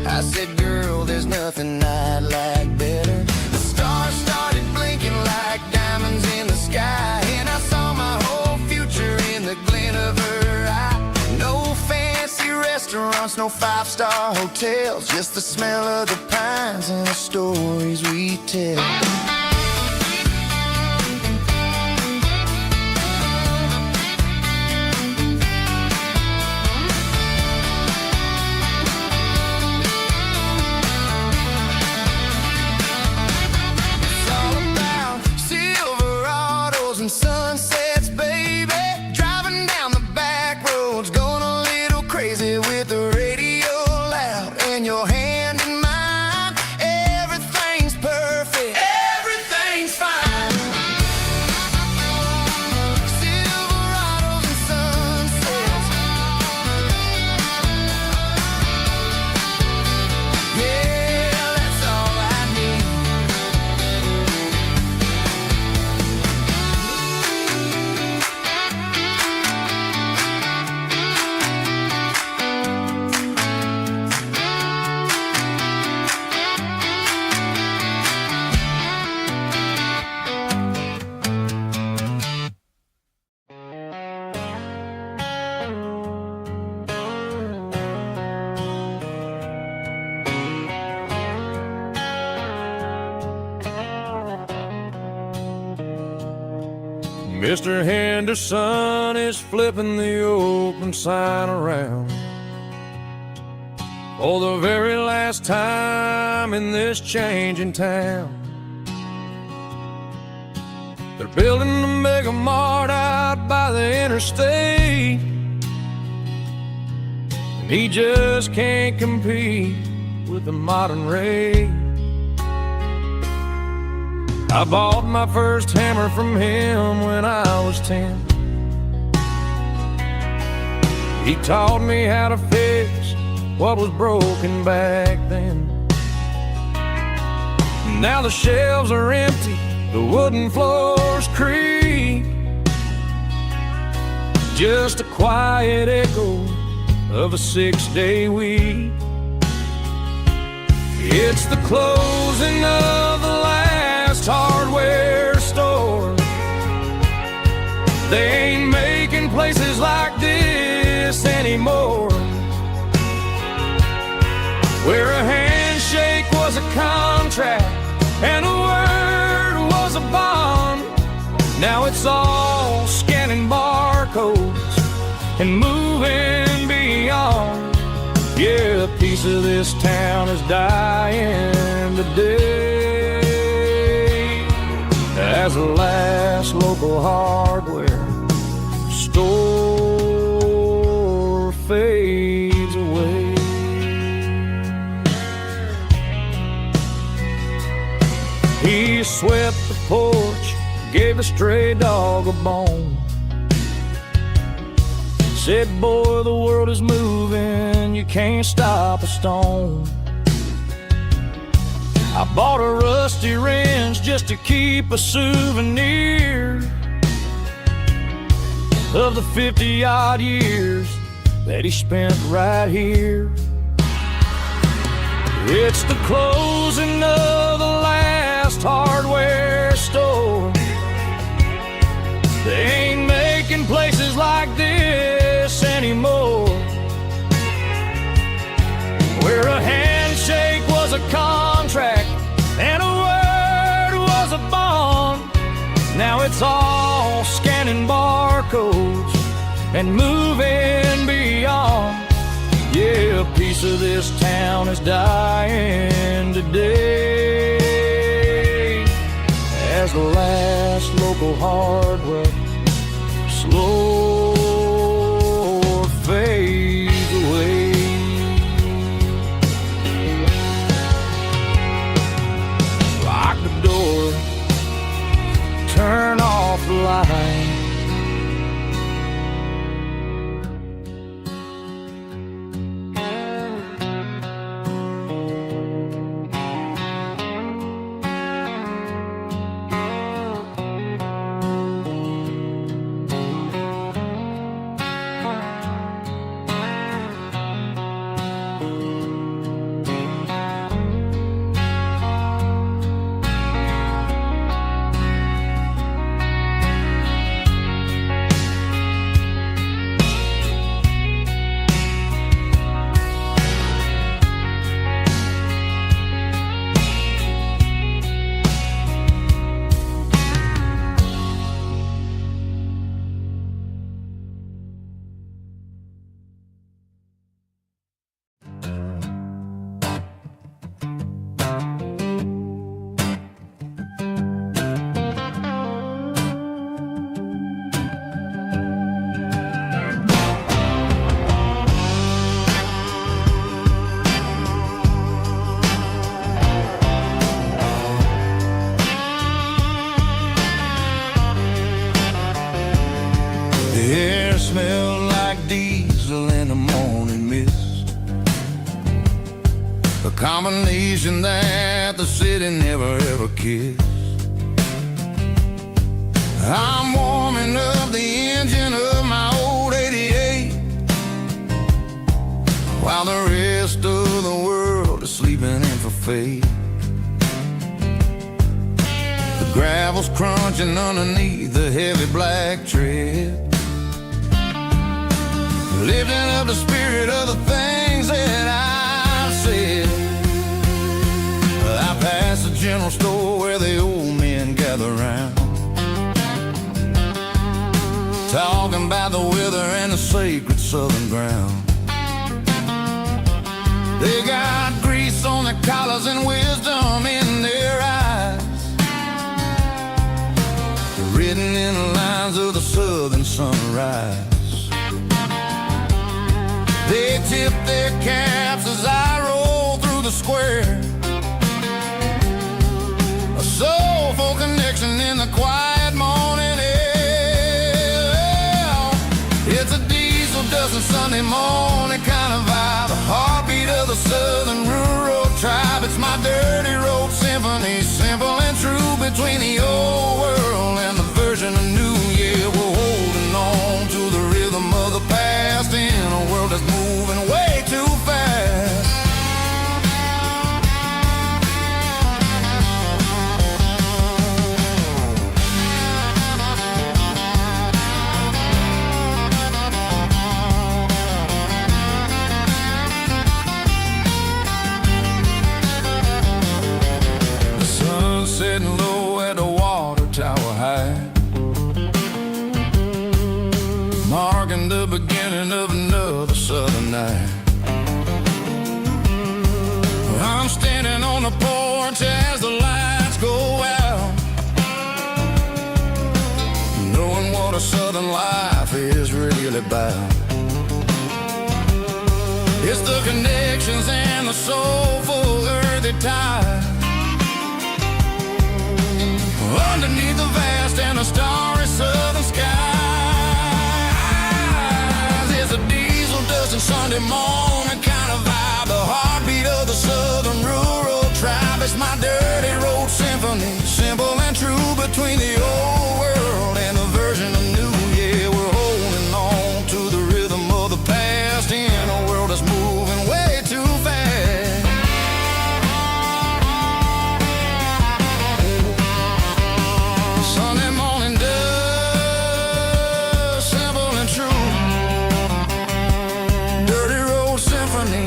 I said, girl, there's nothing I'd like better. The stars started blinking like diamonds in the sky, and I saw my whole future in the glint of her eye. No fancy restaurants, no five-star hotels, just the smell of the pines and the stories we tell. It's all about Silverados and sunsets, baby. Driving down the back roads, going a little crazy with the radio loud and your hand in mine. Everything's perfect, everything's fine. Silverados and sunsets. Yeah, that's all I need. Mr. Henderson is flipping the open sign around for the very last time in this changing town. They're building a mega mart out by the interstate, He just can't compete with the modern race. I bought my first hammer from him when I was 10. He taught me how to fix what was broken back then. Now the shelves are empty, the wooden floors creak, just a quiet echo of a 6-day week. It's the closing of the last hardware store. They ain't making places like this anymore, where a handshake was a contract and a word was a bond. Now it's all scanning barcodes and moving beyond. Yeah, a piece of this town is dying today as the last local hardware store fades away. He swept the porch, gave a stray dog a bone, said, boy, the world is moving, you can't stop a stone. I bought a rusty wrench just to keep a souvenir of the 50-odd years that he spent right here. It's the closing of the last hardware store. They ain't making places like this anymore, where a handshake was a contract and a word was a bond. Now it's all scanning barcodes and moving beyond. Yeah, a piece of this town is dying today as the last local hardware slow fades away. Lock the door, turn off the light. The air smelled like diesel in the morning mist, a combination that the city never ever kissed. I'm warming up the engine of my old 88, while the rest of the world is sleeping in for fate. The gravel's crunching underneath the heavy black tread, lifting up the spirit of the things that I've said. I passed the general store where the old men gather round, talking about the weather and the sacred southern ground. They got grease on their collars and wisdom in their eyes, written in the lines of the southern sunrise. They tip their caps as I roll through the square. A soulful connection in the quiet morning air. It's a diesel dusting Sunday morning kind of vibe, the heartbeat of the southern rural tribe. It's my dirty road symphony, simple and true, between the old world and the version of new. Yeah, we're holding on to the rhythm of the past in a world that's moving way too fast. Sitting low at the water tower high, marking the beginning of another southern night. I'm standing on the porch as the lights go out, knowing what a southern life is really about. It's the connections and the soulful earthy ties, underneath the vast and the starry southern skies. It's a diesel dusting Sunday morning kind of vibe, the heartbeat of the southern rural tribe. It's my dirty road symphony, simple and true, between the old world and the version of new. Yeah, we're holding on to the rhythm of the past in a world that's moving way too fast. Sunday morning dust, simple and true, dirty road symphony.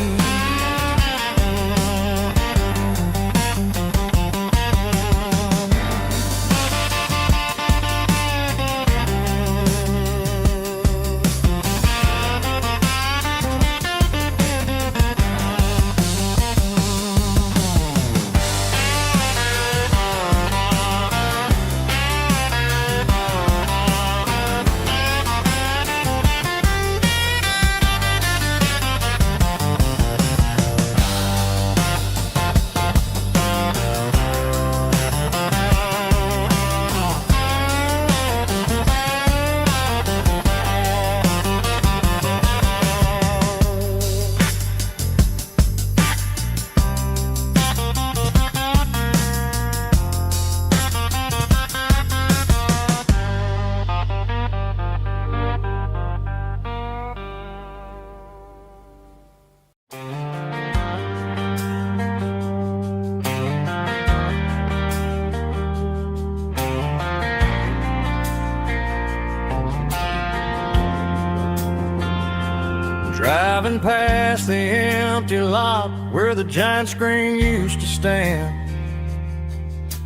Driving past the empty lot where the giant screen used to stand.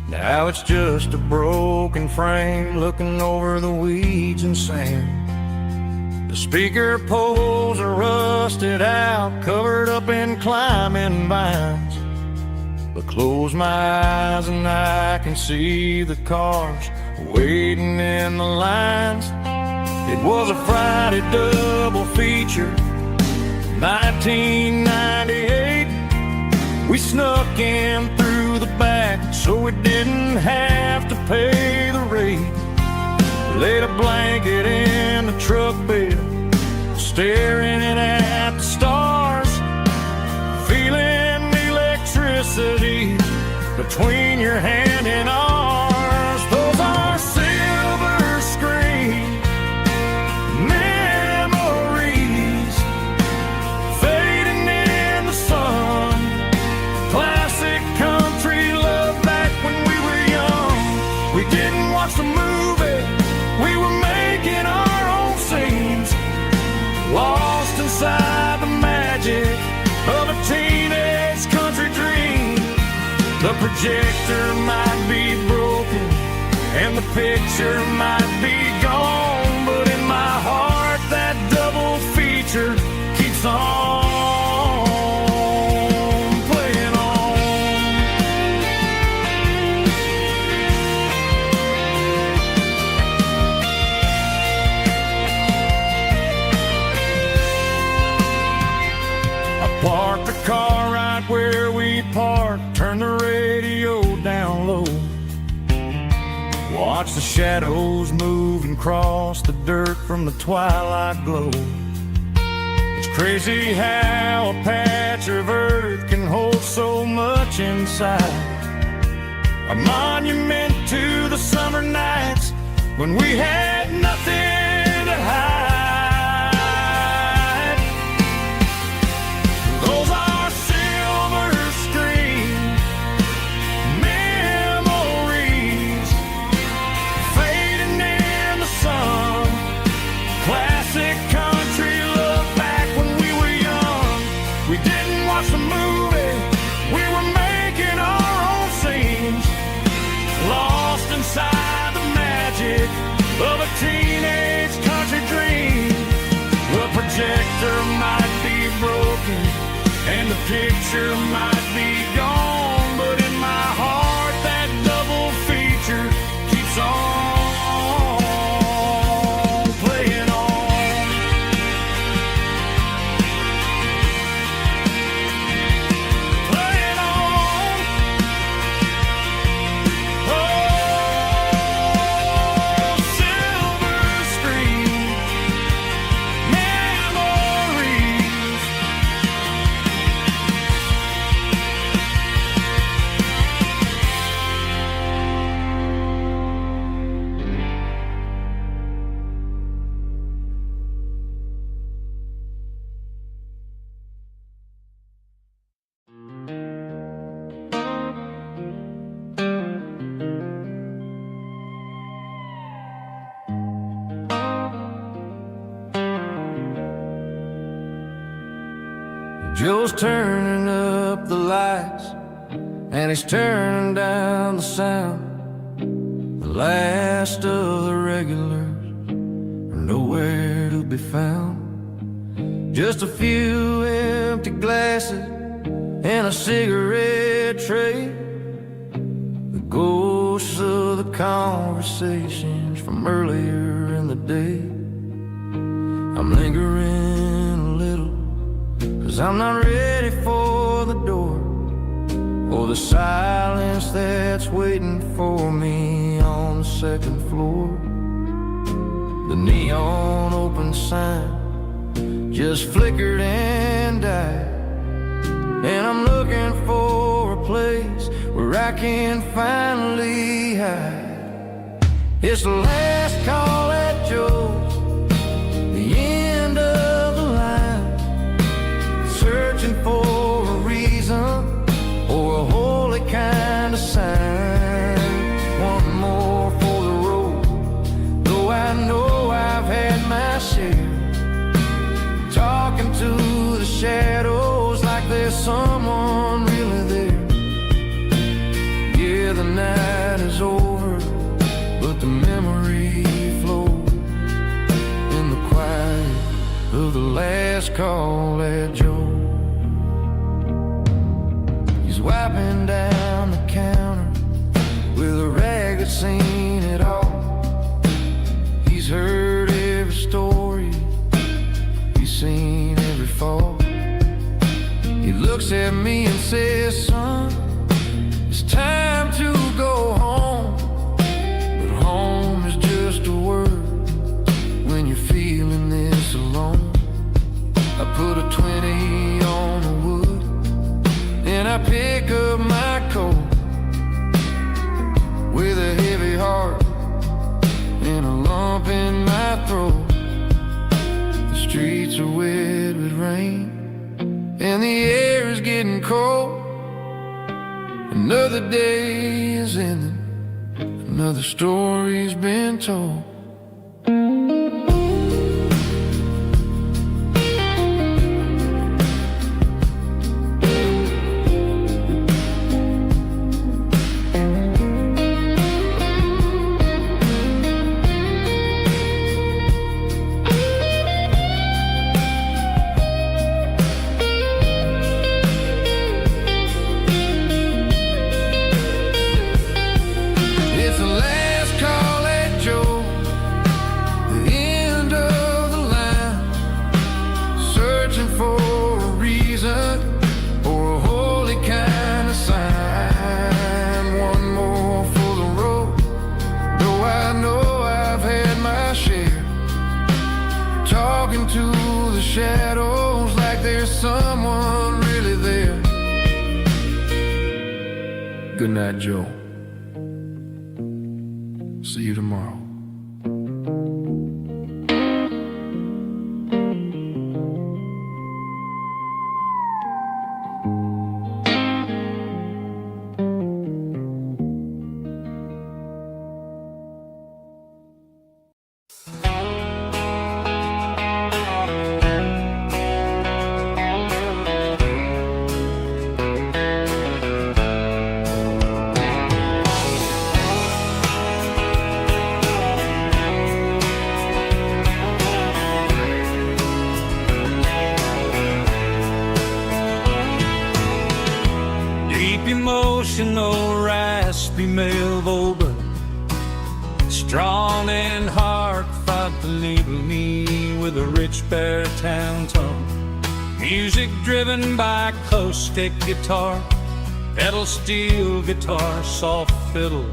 Now it's just a broken frame looking over the weeds and sand. The speaker poles are rusted out, covered up in climbing vines. But close my eyes and I can see the cars waiting in the lines. It was a Friday double feature, 1998. We snuck in through the back so we didn't have to pay the rate. Laid a blanket in the truck bed, staring at the stars, feeling the electricity between your hand and ours. Those are silver screen memories fading in the sun. Classic country love back when we were young. We didn't watch the movie, we were making our own scenes, lost inside the magic of a teenage country dream. The projector might be broken and the picture might be gone, but in my heart that double feature keeps on playing on. park, turn the radio down low. Watch the shadows move and cross the dirt from the twilight glow. It's crazy how a patch of earth can hold so much inside. A monument to the summer nights when we had nothing to hide. Those are silver screen memories fading in the sun. Classic country look back when we were young. We didn't watch the movie, we were making our own scenes, lost inside the magic of a teenage country dream. The projector might be broken and the picture might be gone, but in my heart that double feature keeps on playing on. Playing on. Oh, silver screen memories. Joe's turning up the lights and he's turning down the sound. The last of the regulars are nowhere to be found. Just a few empty glasses and a cigarette tray. The ghosts of the conversations from earlier in the day. I'm lingering a little, 'cause I'm not ready for the door, or the silence that's waiting for me on the second floor. The neon open sign just flickered and died, and I'm looking for a place where I can finally hide. It's the last call at Joe's, the end of the line, searching for a reason or a holy kind of sign. One more for the road, though I know I've had my share. Talking to the shadows like there's someone really there. Yeah, the night is over, but the memory flows in the quiet of the last call at Joe. He's wiping down the counter with a rag that's seen it all. He's heard every story, he's seen every fall. He looks at me and says, son, it's time to go home. But home is just a word when you're feeling this alone. I put a 20 on the wood and I pick up my coat with a heavy heart and a lump in my throat. The streets are wet with rain and the air is getting cold. Another day is ending, another story's been told. It's the last call at Joe. shadows like there's someone really there. Good night, Joe. See you tomorrow. Emotional, raspy male vulva, strong and heartfelt, to label me with a rich baritone tone. Music driven by acoustic guitar, pedal steel guitar, soft fiddle,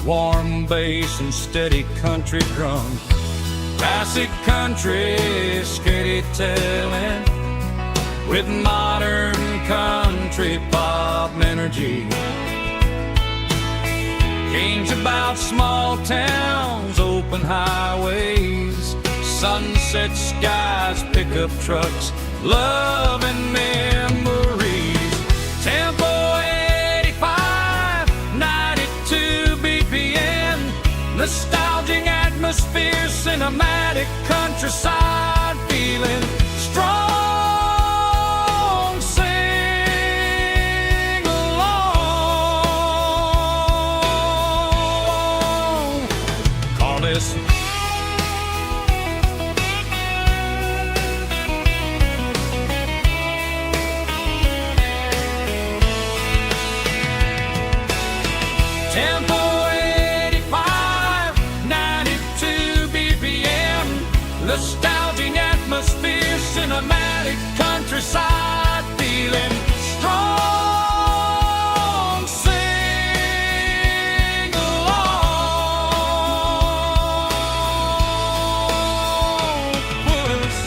warm bass and steady country drum. Classic country storytelling with modern country pop energy. Games about small towns, open highways, sunset skies, pickup trucks, love and memories. Tempo 85, 92 BPM, nostalgic atmosphere, cinematic countryside feeling strong. Tempo 85, 92 BPM, nostalgic atmosphere, cinematic countryside feeling strong. Sing along with us.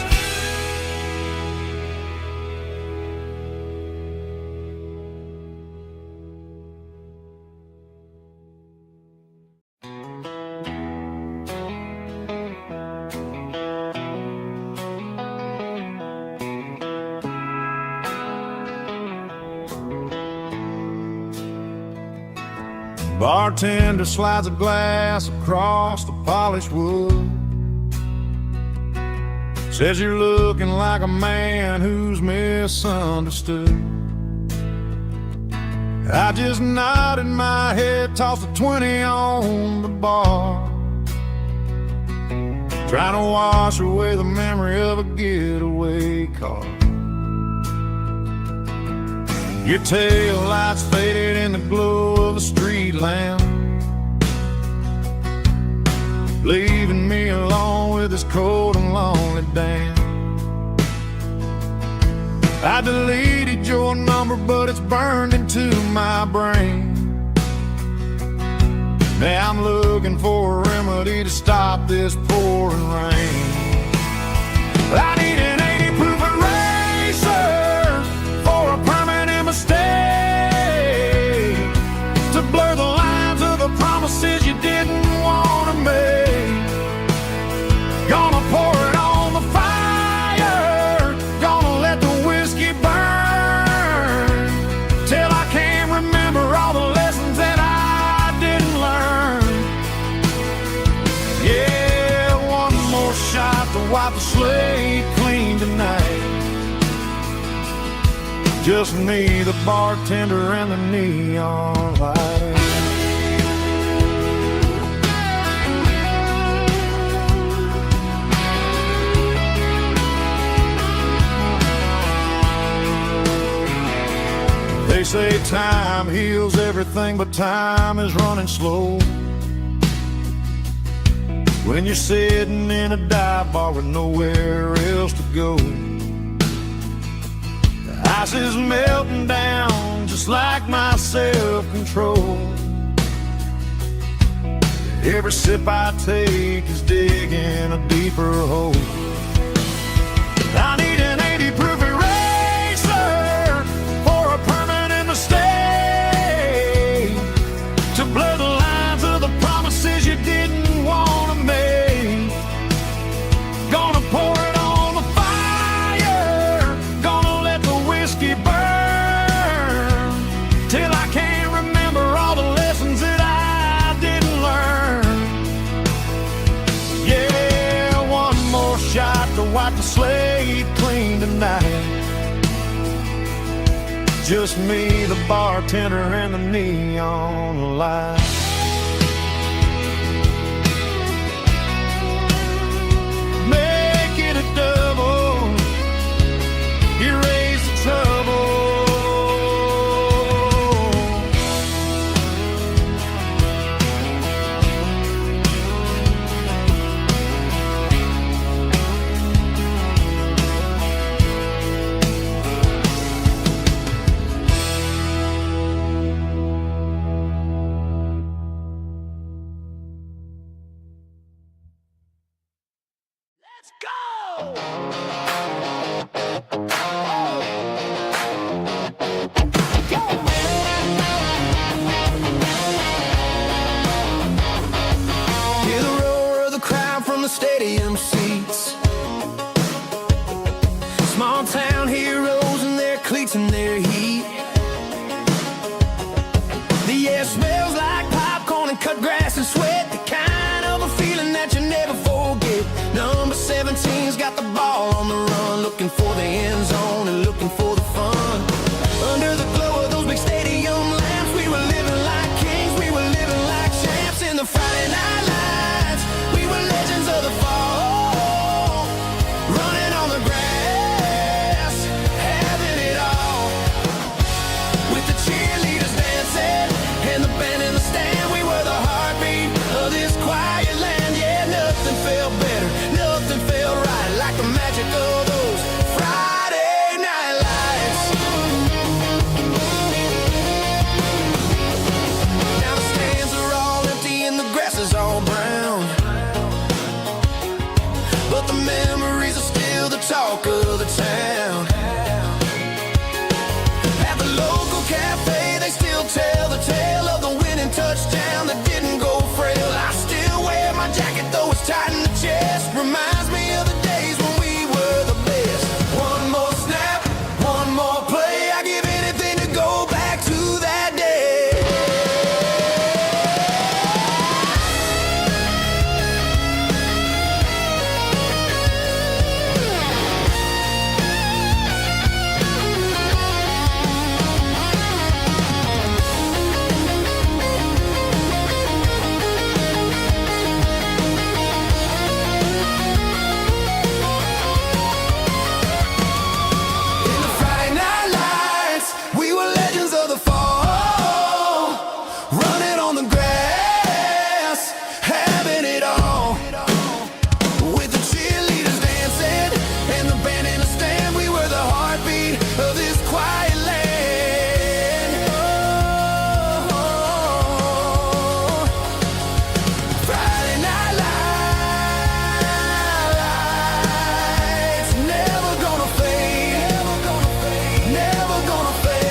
Bartender slides a glass across the polished wood. Says you're looking like a man who's misunderstood. I just nodded my head, tossed a 20 on the bar, trying to wash away the memory of a getaway car. Your tail lights faded in the glow of the street lamp, leaving me alone with this cold and lonely damn. I deleted your number, but it's burned into my brain. Now I'm looking for a remedy to stop this pouring rain. I need an 80 proof eraser for a permanent mistake, to blur the lines of the promises you didn't want to make. Gonna pour it on the fire, gonna let the whiskey burn, till I can't remember all the lessons that I didn't learn. Yeah, one more shot to wipe the slate clean tonight. Just me, the bartender, and the neon light. They say time heals everything, but time is running slow when you're sitting in a dive bar with nowhere else to go. The ice is melting down just like my self-control. Every sip I take is digging a deeper hole. I need an just me, the bartender, and the neon light. Make it a double, erase the trouble. Hear the roar of the crowd from the stadium seats. Small town heroes in their cleats and their heat. The air smells like popcorn and cut grass and sweat. The kind of a feeling that you never forget. Number 17's got the ball on the run, looking for the end zone and looking for the fun. Under the glow of those big stadium lamps, we were living like kings, we were living like champs in the Friday night lights. We were legends of the fall, running on the grass, having it all. With the cheerleaders dancing and the band in the stand, we were the heartbeat of this quiet land. Yeah, nothing felt better, nothing felt right like the magic of those Friday night lights. Now the stands are all empty and the grass is all brown, but the memories are still the talk of the town. At the local cafe, they still tell the tale of the winning touchdown that didn't go frail. I still wear my jacket though it's tight in the chest. Reminds me of the days when we were the best. One more snap, one more play. I give anything to go back to that day. In the Friday night lights, we were legends of the fall, running on the grass, having it all. With the cheerleaders dancing and the band in the stand, we were the heartbeat of this quiet land. Oh, Friday night lights, never gonna fade, never gonna fade, never gonna fade.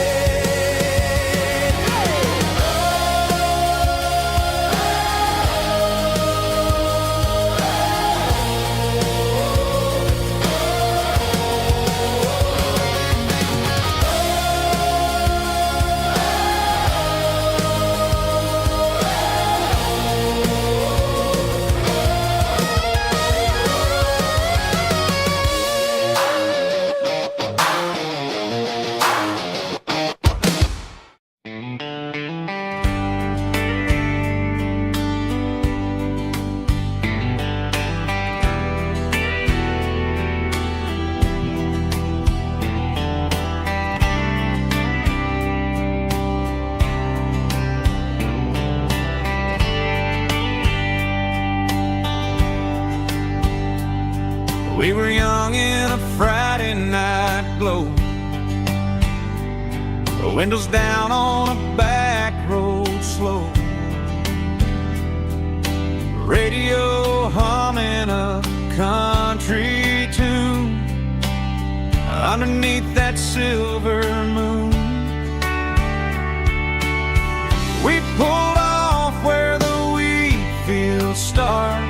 We were young in a Friday night glow, the windows down on a back road slow, radio humming a country tune underneath that silver moon. We pulled off where the wheat fields start,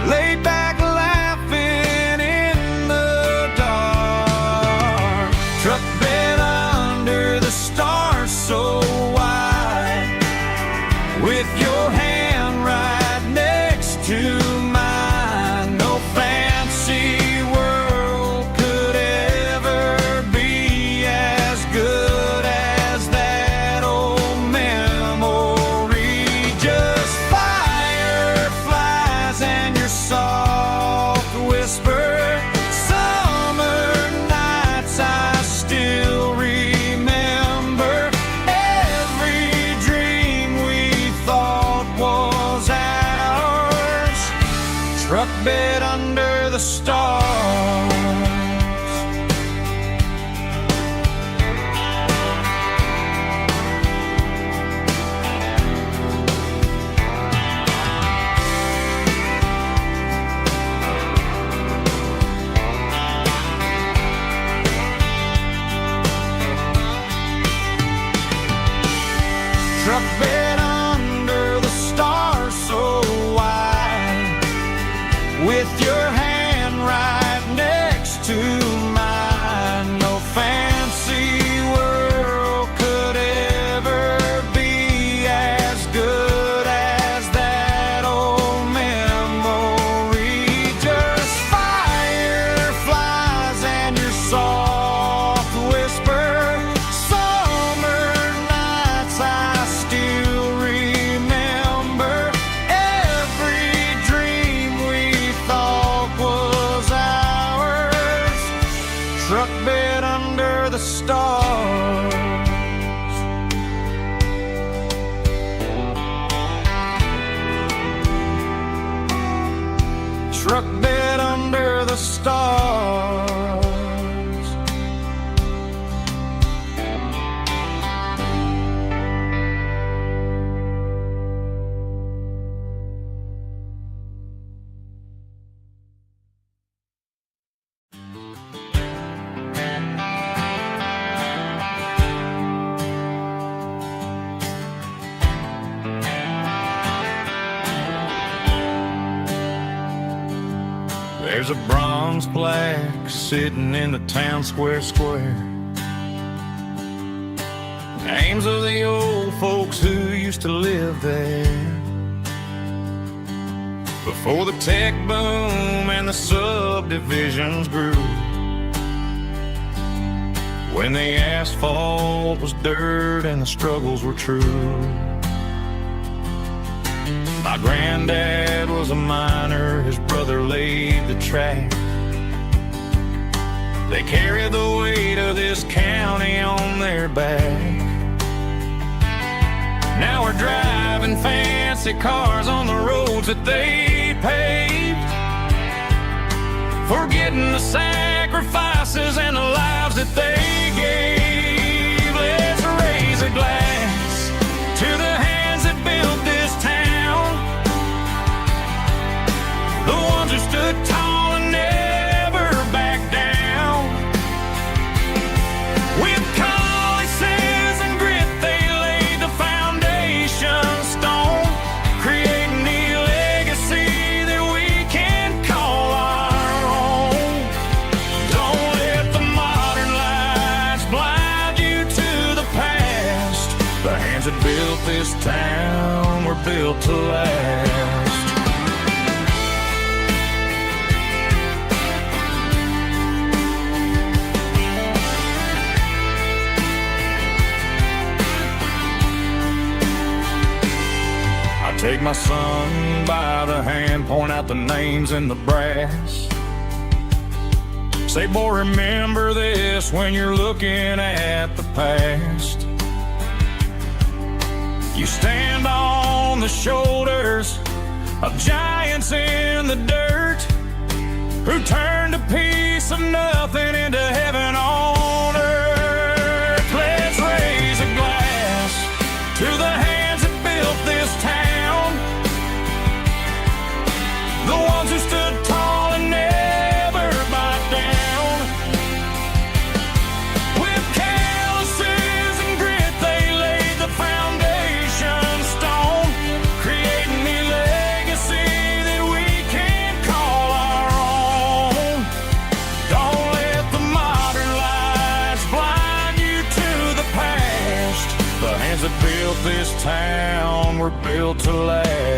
laid back laughing in the dark, truck bed under the stars so wide, with your hand right next to mine. No fancy world could ever be as good truck bed under the stars so wide, with your hand right next to mine. No fancy world could ever be as good as that old memory. Just fireflies and your soft whisper. Summer nights I still remember. Every dream we thought was ours. Truck bed under the stars. Truck bed under the stars. There's a bronze plaque sitting in the town square. Names of the old folks who used to live there before the tech boom and the subdivisions grew. When the asphalt was dirt and the struggles were true. My granddad was a miner, his brother laid the track. They carried the weight of this county on their back. Now we're driving fancy cars on the roads that they paved, forgetting the sacrifices and the lives that they gave. Let's raise a glass to the hands that built this town, the ones who stood tall and never backed down. With calluses and grit they laid the foundation stone, creating the legacy that we can call our own. Don't let the modern lights blind you to the past. The hands that built this town were built to last. Take my son by the hand, point out the names in the brass. Say, boy, remember this when you're looking at the past. You stand on the shoulders of giants in the dirt, who turned a piece of nothing into heaven on earth. Let's raise a glass to the hands that built this town, the ones who stood tall and never backed down. With calluses and grit they laid the foundation stone, creating the legacy that we can call our own. Don't let the modern lights blind you to the past. The hands that built this town were built to last.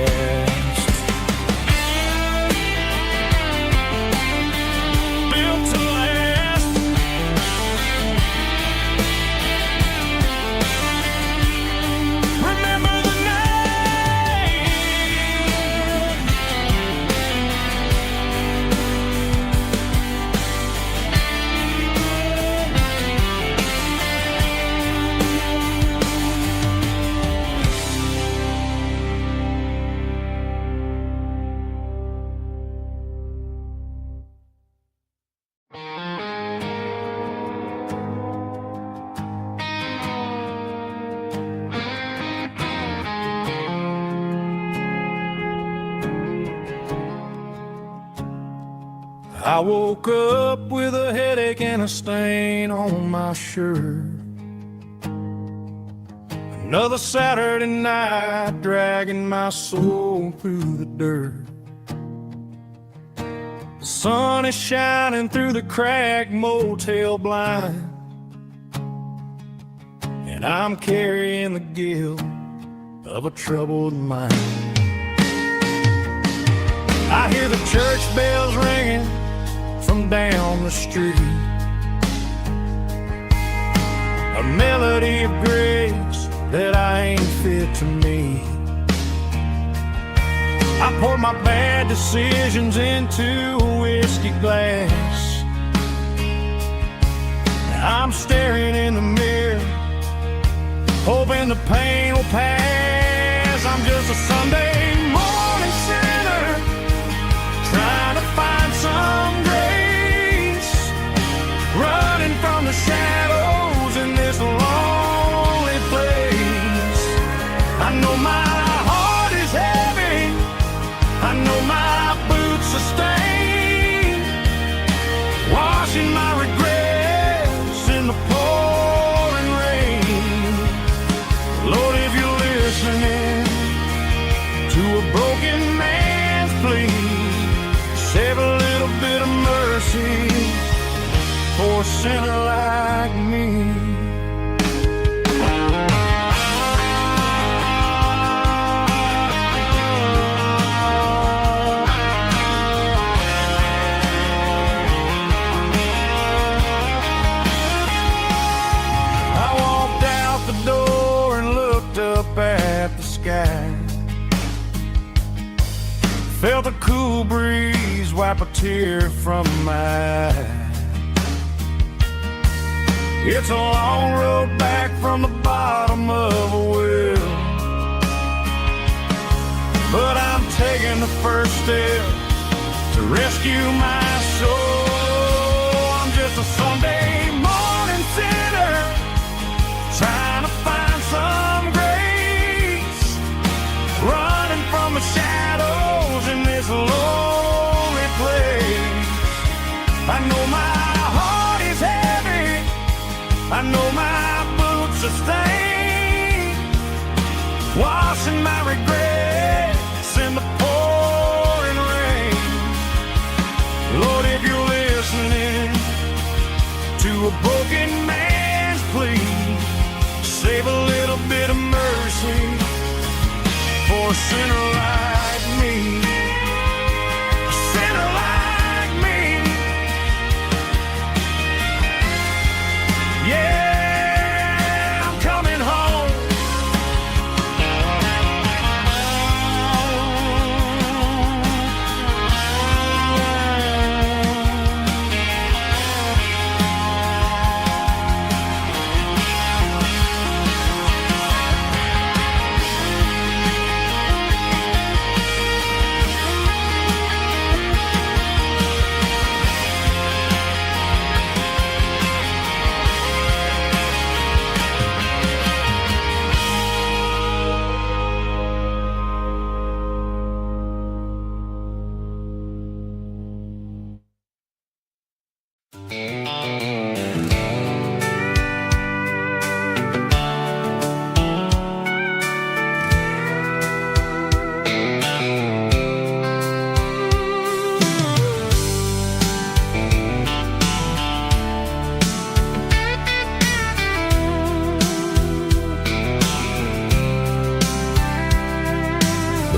I woke up with a headache and a stain on my shirt. Another Saturday night, dragging my soul through the dirt. The sun is shining through the cracked motel blind, and I'm carrying the guilt of a troubled mind. I hear the church bells ringing from down the street, a melody of grace that I ain't fit to meet. I pour my bad decisions into a whiskey glass. I'm staring in the mirror, hoping the pain will pass. I'm just a Sunday morning sinner, trying to find some grace, running from the shadows in this lonely place. I know my heart is heavy, I know my boots are stained, washing my regrets in the pouring rain. Lord, if you're listening to a broken man's plea, save a little bit of mercy for a sinner like me. I walked out the door and looked up at the sky, felt a cool breeze wipe a tear from my eye. It's a long road back from the bottom of a well, but I'm taking the first step to rescue my soul. I'm just a Sunday morning sinner, trying to find some grace, running from the shadows in this lonely place. I know my heart is heavy, I know my boots are stained, washing my regrets in the pouring rain. Lord, if you're listening to a broken man's plea, save a little bit of mercy for a sinner like me. A sinner like me. Yeah, I'm coming home.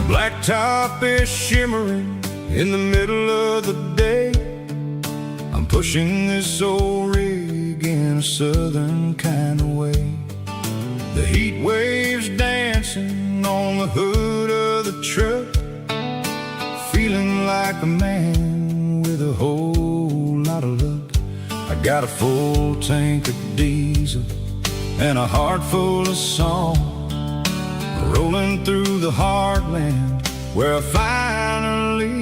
Blacktop is shimmering in the middle of the day. I'm pushing this old rig in a southern kind of way. The heat waves dancing on the hood of the truck, feeling like a man with a whole lot of luck. I got a full tank of diesel and a heart full of song, rolling through the heartland where I finally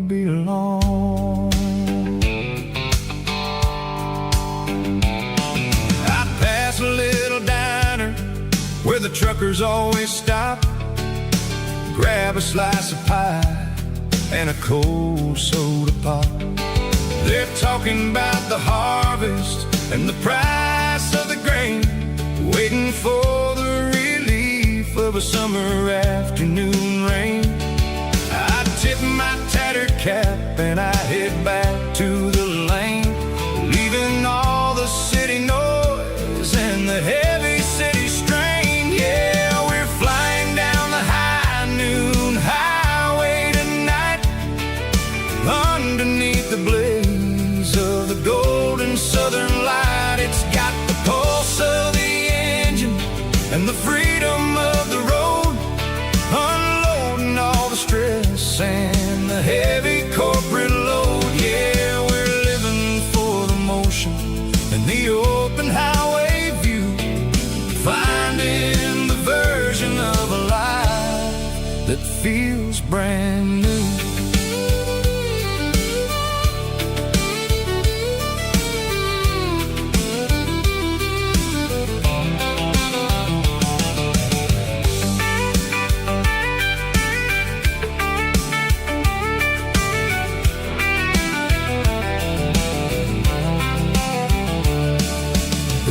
belong. I pass a little diner where the truckers always stop, grab a slice of pie and a cold soda pop. They're talking about the harvest and the price of the grain, waiting for the real the summer afternoon rain. I tip my tattered cap and I head back to the lane, leaving all the city noise and the heavy city strain. Yeah, we're flying down the high noon highway tonight, underneath the blaze of the golden southern light. It's got the pulse of the engine and the freedom of the road, unloading all the stress and the heavy corporate load. Yeah, we're living for the motion and the open highway view, finding the version of a life that feels brand new.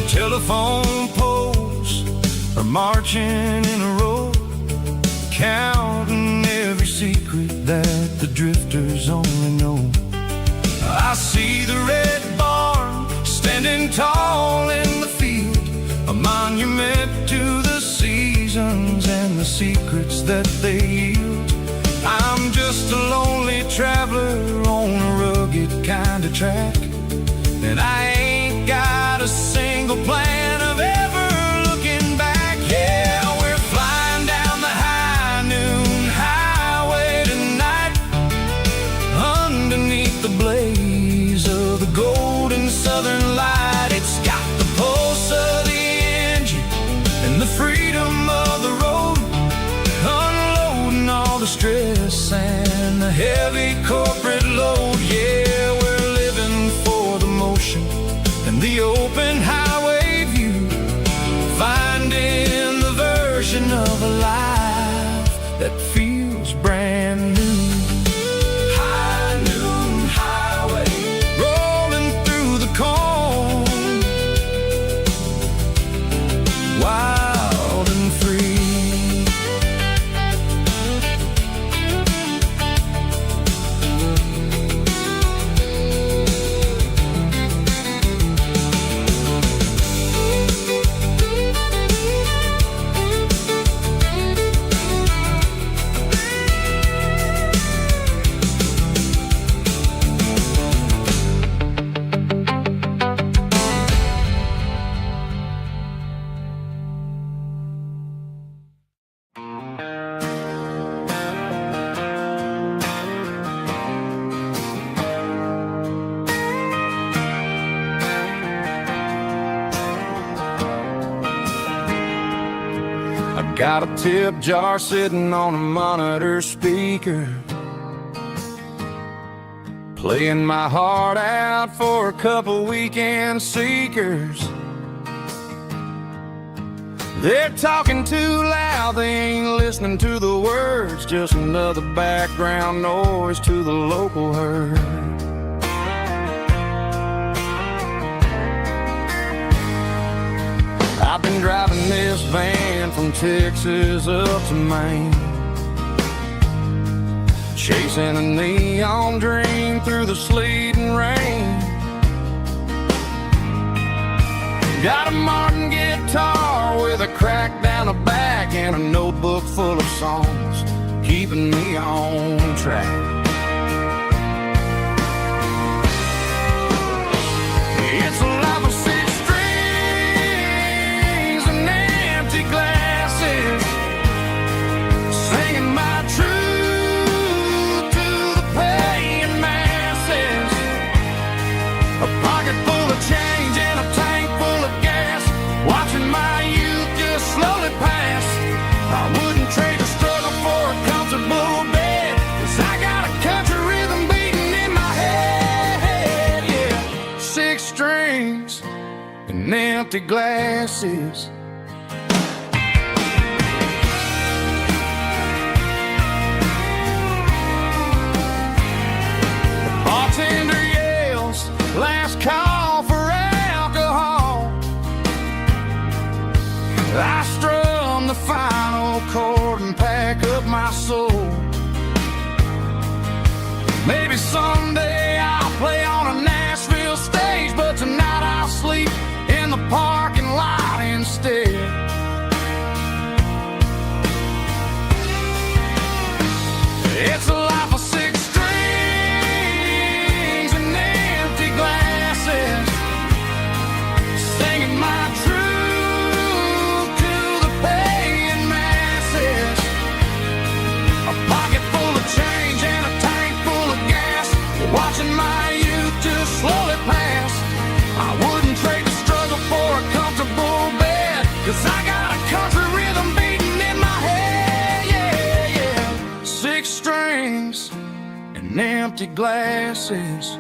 Telephone poles are marching in a row, counting every secret that the drifters only know. I see the red barn standing tall in the field, a monument to the seasons and the secrets that they yield. I'm just a lonely traveler on a rugged kind of track, and I ain't got a single plan of ever looking back. Yeah, we're flying down the high noon highway tonight, underneath the blaze of the golden southern light. It's got the pulse of the engine and the freedom of the road, unloading all the stress and the heavy corporate load. Yeah, we're living for the motion and the open highway view, finding the version of a life that feels brand new. High noon highway, rolling through the corn, wild and free. Got a tip jar sitting on a monitor speaker, playing my heart out for a couple weekend seekers. They're talking too loud, they ain't listening to the words, just another background noise to the local herd. I've been driving this van from Texas up to Maine, chasing a neon dream through the sleet and rain. Got a Martin guitar with a crack down the back and a notebook full of songs, keeping me on track. It's a life of six strings and empty glasses, singing my truth to the paying masses. A pocket full of change and a tank full of gas, watching my youth just slowly pass. I wouldn't trade a struggle for a comfortable bed, 'cause I got a country rhythm beating in my head. Yeah, six strings and empty glasses. The bartender yells, last call for alcohol. I strum the final chord and pack up my soul. Maybe someday I'll play on a Nashville stage, but tonight I'll sleep in the parking lot instead. It's a life of six strings and empty glasses, singing my truth to the paying masses. A pocket full of change and a tank full of gas, watching my youth just slowly pass. I wouldn't trade the struggle for a comfortable bed, 'cause I got a country rhythm beating in my head. Yeah, yeah. Six strings and empty glasses.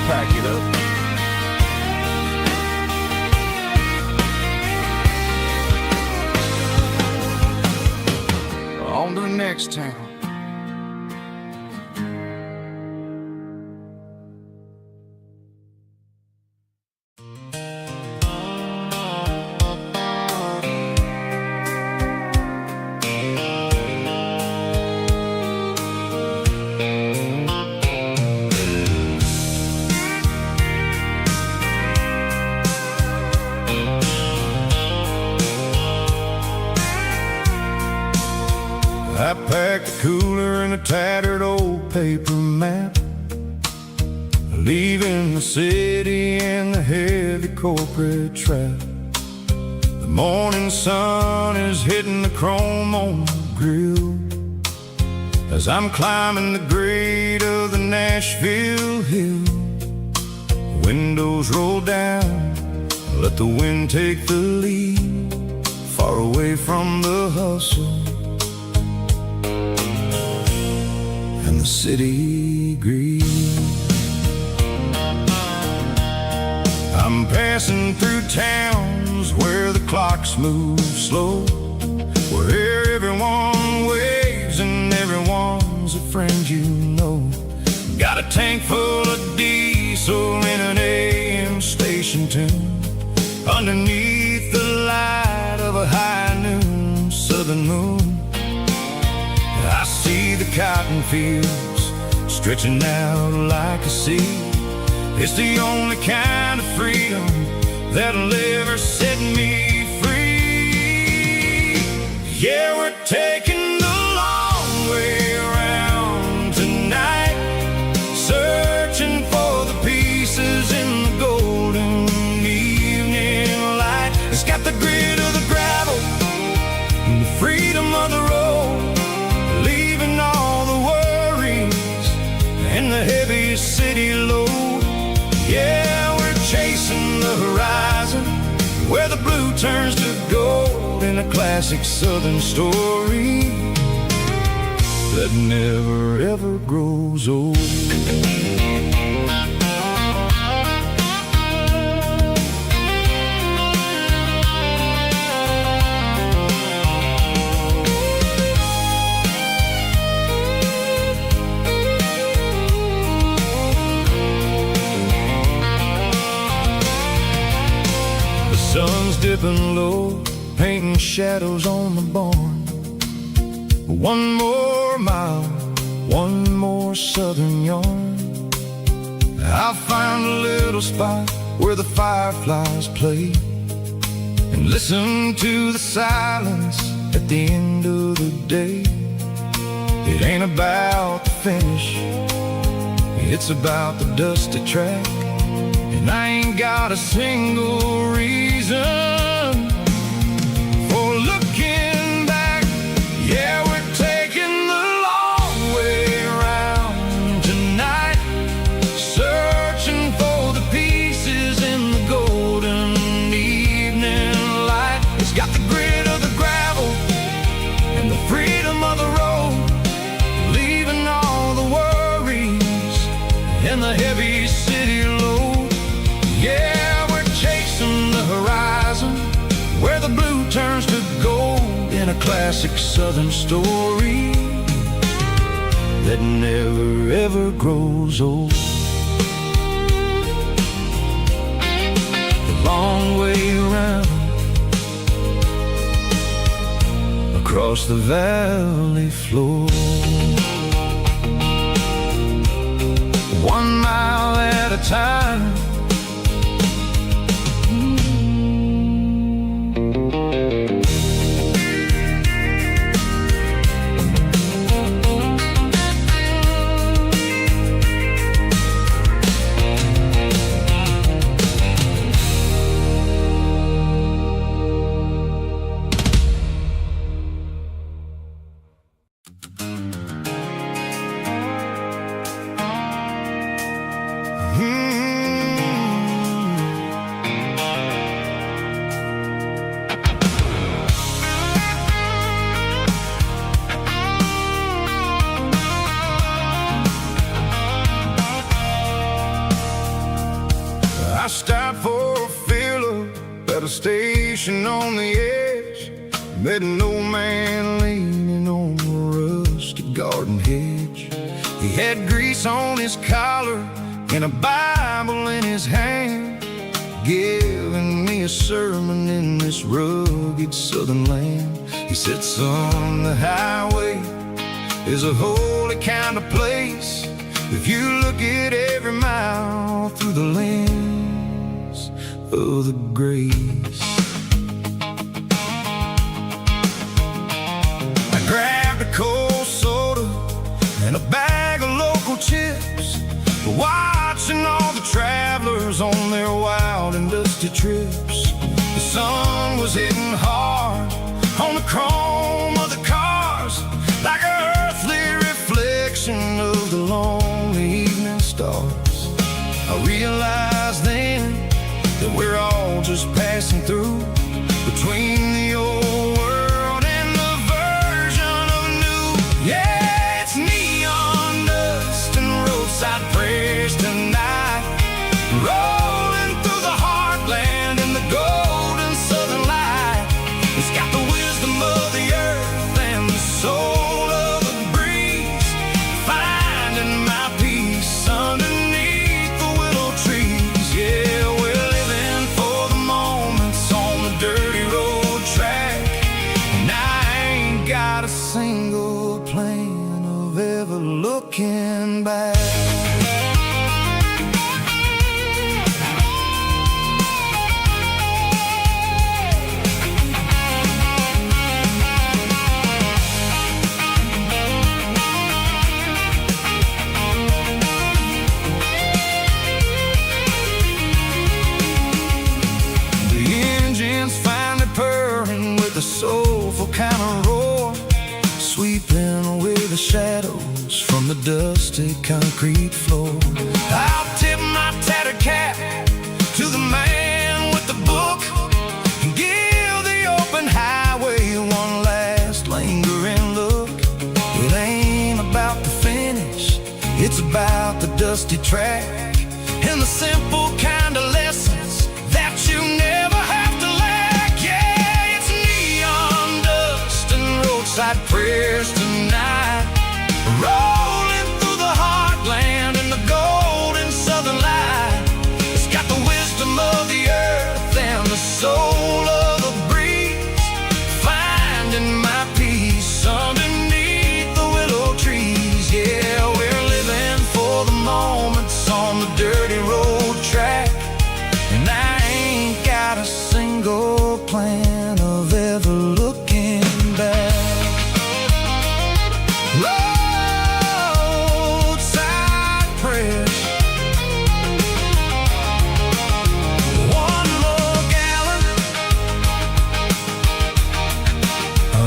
Pack it up. On to the next town. I packed a cooler and a tattered old paper map, leaving the city and the heavy corporate trap. The morning sun is hitting the chrome on the grill as I'm climbing the grade of the Nashville hill. The windows roll down, let the wind take the lead, far away from the hustle and the city greed. I'm passing through towns where the clocks move slow, where everyone waves and everyone's a friend you know. Got a tank full of diesel in an AM station tune, underneath the light of a high noon southern moon. I see the cotton fields stretching out like a sea. It's the only kind of freedom that'll ever set me free. Yeah, we're taking the long way around tonight, searching for the pieces in the golden evening light. It's got the grit of the gravel and the freedom of the road, leaving all the worries and the heavy city load. Yeah, we're chasing the horizon where the blue turns to gold, in a classic southern story that never ever grows old. Sun's dipping low, painting shadows on the barn. One more mile, one more southern yarn. I'll find a little spot where the fireflies play and listen to the silence at the end of the day. It ain't about the finish, it's about the dusty track, and I ain't got a single reason for looking back. Yeah, we're taking the long way around tonight, searching for the pieces in the golden evening light. It's got the grit of the gravel and the freedom of the road, leaving all the worries and the heavy city load. Yeah, we're chasing the horizon where the blue turns to gold, in a classic southern story that never ever grows old. across the valley floor. 1 mile at a time. I stopped for a fill-up at a station on the edge. Met an old man leaning on a rusty garden hedge. He had grease on his collar and a Bible in his hand, giving me a sermon in this rugged southern land. He said, son, the highway is a holy kind of place if you look at every mile through the lens of the grace. I grabbed a cold soda and a bag of local chips, watching all the travelers on their wild and dusty trips. The sun was hitting hard on the chrome of the cars, like an earthly reflection of the lonely evening stars. I realized then that we're all just passing through between the old world and the version of new. Yeah, it's neon dust and roadside prayers tonight, rolling through the heartland in the golden southern light. It's got the wisdom of the earth and the soul of the breeze, finding my peace underneath the willow trees. Yeah, we're living for the moments on the dirty road track, and I ain't got a single plan of ever looking back. Purring with a soulful kind of roar, sweeping away the shadows from the dusty concrete floor. I'll tip my tattered cap to the man with the book and give the open highway one last lingering look. It ain't about the finish, it's about the dusty track and the simple kind of lessons that you never have to lack. Roadside prayers tonight, rolling through the heartland in the golden southern light. It's got the wisdom of the earth and the soul of the breeze, finding my peace underneath the willow trees. Yeah, we're living for the moments on the dirty road track, and I ain't got a single plan of ever looking back. Roadside prayers, one more gallon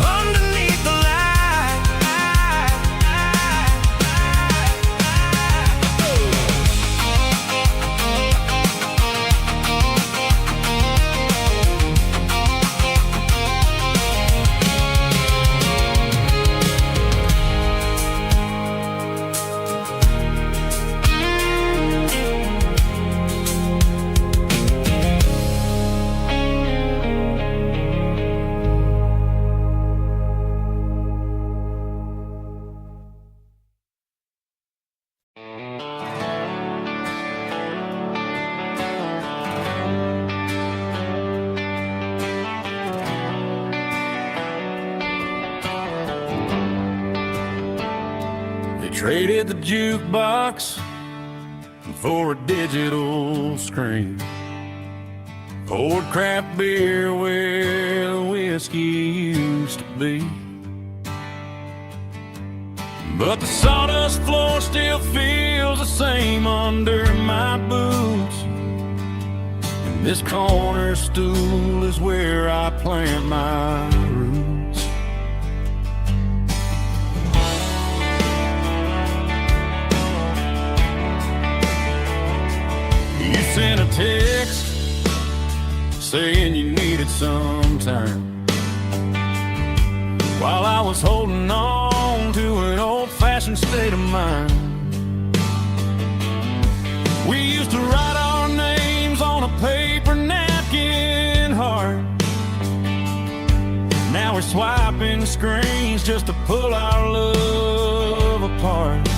underneath the light. Traded the jukebox for a digital screen. Poured craft beer where the whiskey used to be. But the sawdust floor still feels the same under my boots. And this corner stool is where I plant my roots. You sent a text saying you needed some time, while I was holding on to an old-fashioned state of mind. We used to write our names on a paper napkin heart. Now we're swiping screens just to pull our love apart.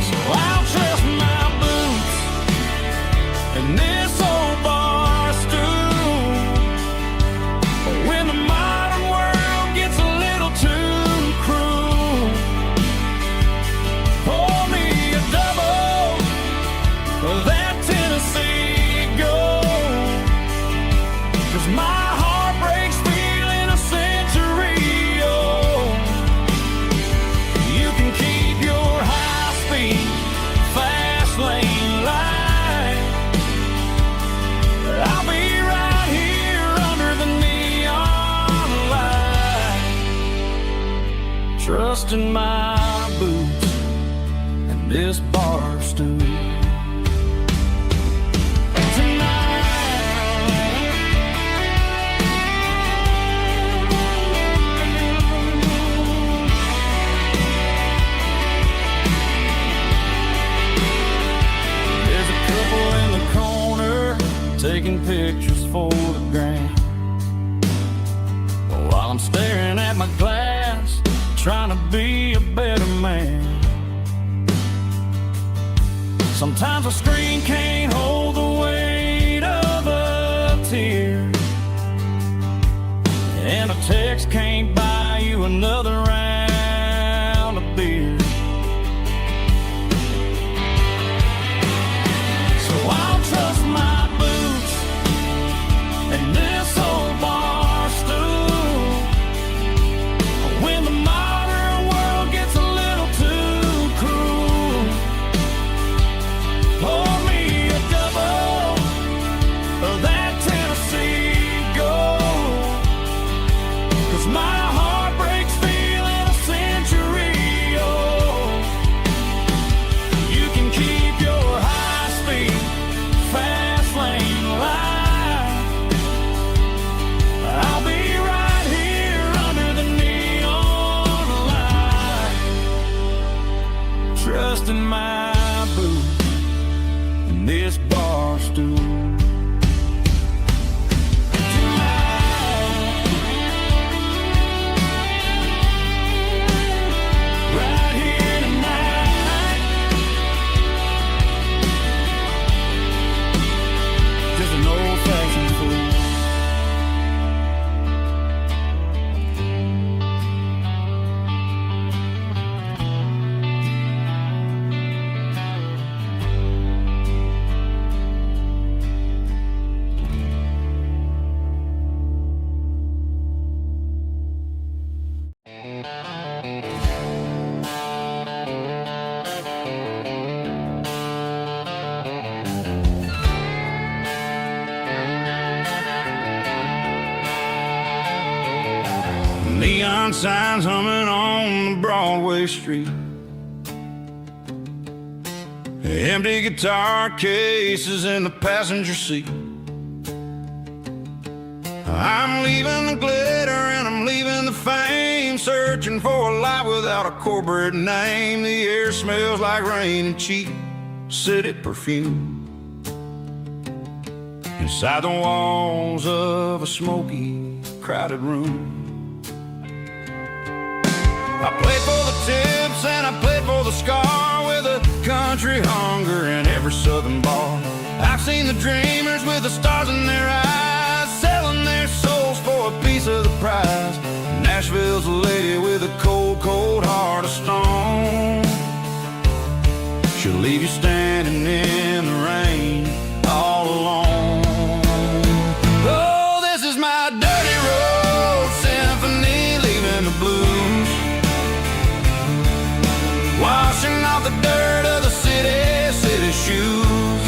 So I'll trust my boots and this old bar stool. When the modern world gets a little too cruel, pour me a double of that Tennessee Gold. 'Cause my heart breaks feeling a century old. You can keep your high-speed, fast lane light. I'll be right here under the neon light, trusting my boots and this bar stool. There's a couple in the corner taking pictures for the gram, while I'm staring at my glass, trying to be a better man. Sometimes a screen can't hold the weight of a tear, and a text can't buy you another round of beer. So I'll trust my boots and this old bar stool. When the modern world gets a little too cruel, pour me a double of that Tennessee Gold. 'Cause my heart breaks feeling a century old. You can keep your high-speed, fast lane light. I'll be right here under the neon light, trusting my boots and this bar stool. Right here tonight, just an old-fashioned fool. Neon signs humming on the Broadway street. Empty guitar cases in the passenger seat. I'm leaving the glitter and I'm leaving the fame, searching for a life without a corporate name. The air smells like rain and cheap city perfume. Inside the walls of a smoky, crowded room, I played for the tips and I played for the scar, with a country hunger in every southern bar. I've seen the dreamers with the stars in their eyes, selling their souls for a piece of the prize. Nashville's a lady she'll leave you standing in the rain all alone. Oh, this is my dirty road symphony, leaving the blues, washing off the dirt of the city shoes.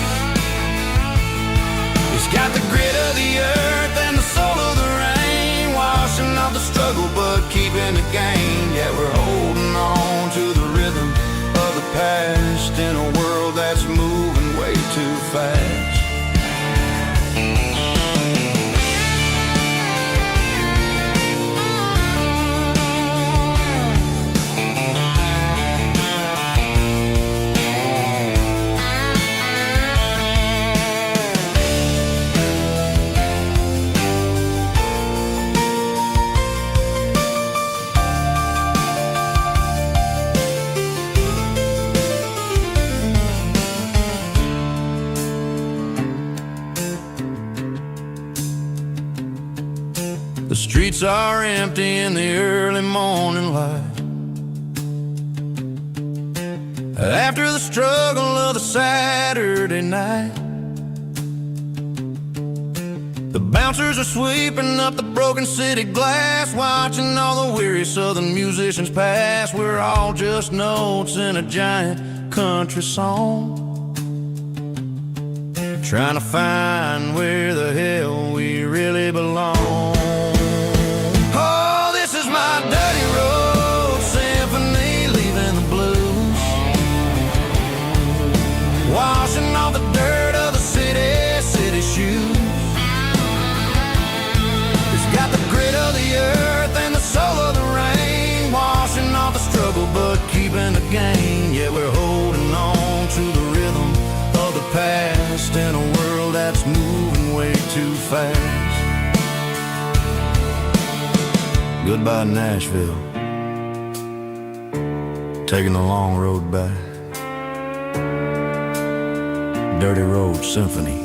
It's got the grit of the earth and the soul of the rain, washing off the struggle but keeping the gain. Yeah, we're holding on to the rhythm of the past in a world that's moving way too fast. The streets are empty in the early morning light, after the struggle of the Saturday night. The bouncers are sweeping up the broken city glass, watching all the weary southern musicians pass. We're all just notes in a giant country song, trying to find where the hell we really belong. Dirty road symphony, leaving the blues, washing off the dirt of the city shoes. It's got the grit of the earth and the soul of the rain, washing off the struggle but keeping the gain. Yeah, we're holding on to the rhythm of the past in a world that's moving way too fast. Goodbye, Nashville, taking the long road back. Dirty Road Symphony.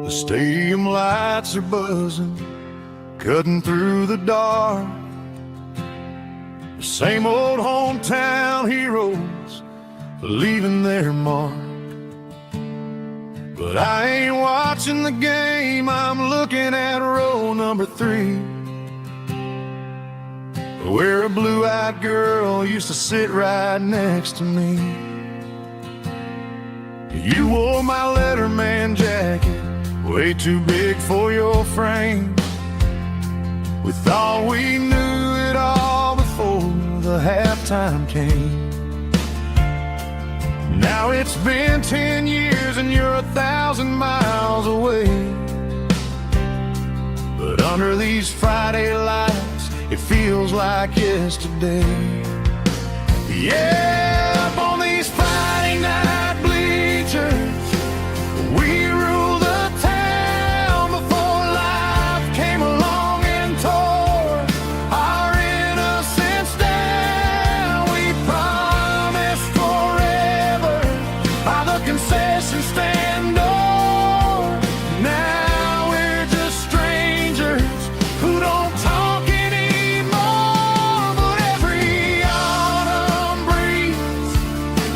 The stadium lights are buzzing, cutting through the dark. The same old hometown heroes leaving their mark. But I ain't watching the game, I'm looking at row number 3, where a blue-eyed girl used to sit right next to me. You wore my Letterman jacket, way too big for your frame. We thought we knew it all before the halftime came. Now it's been 10 years and you're 1,000 miles away. But under these Friday lights, it feels like yesterday. Yeah, up on these Friday night bleachers, we rule the town before life came along and tore our innocence down. We promised forever by the concession stand door. Now we're just strangers who don't talk anymore. But every autumn breeze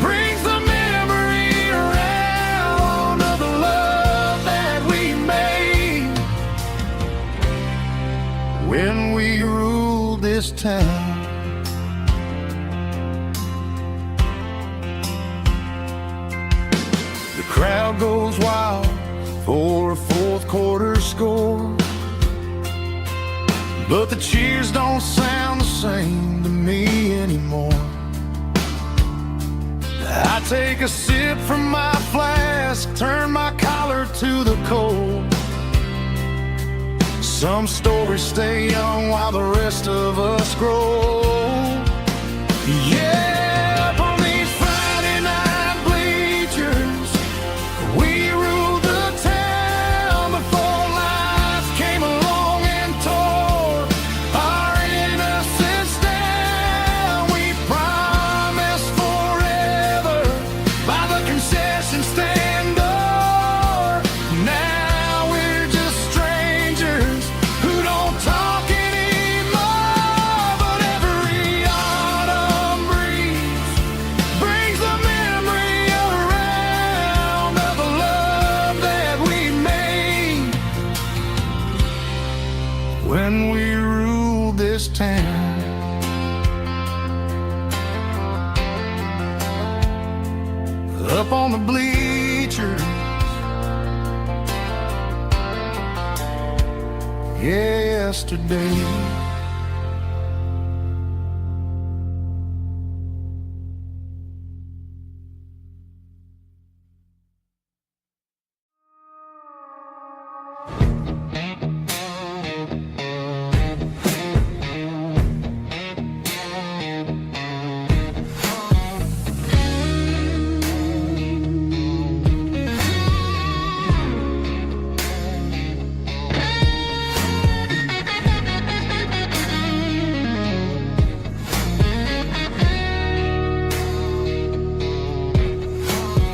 brings the memory around of the love that we made when we ruled this town. The crowd goes wild for a fourth quarter score, but the cheers don't sound the same to me anymore. I take a sip from my flask Some stories stay young while the rest of us grow. Yeah, up on these Friday night bleachers, we ruled the town before life came along and tore our innocence down. We promised forever by the concession stand door. Now we're just strangers who don't talk anymore. But every autumn breeze brings the memory around of the love that we made when we ruled this town. Up on the bleachers, yesterday.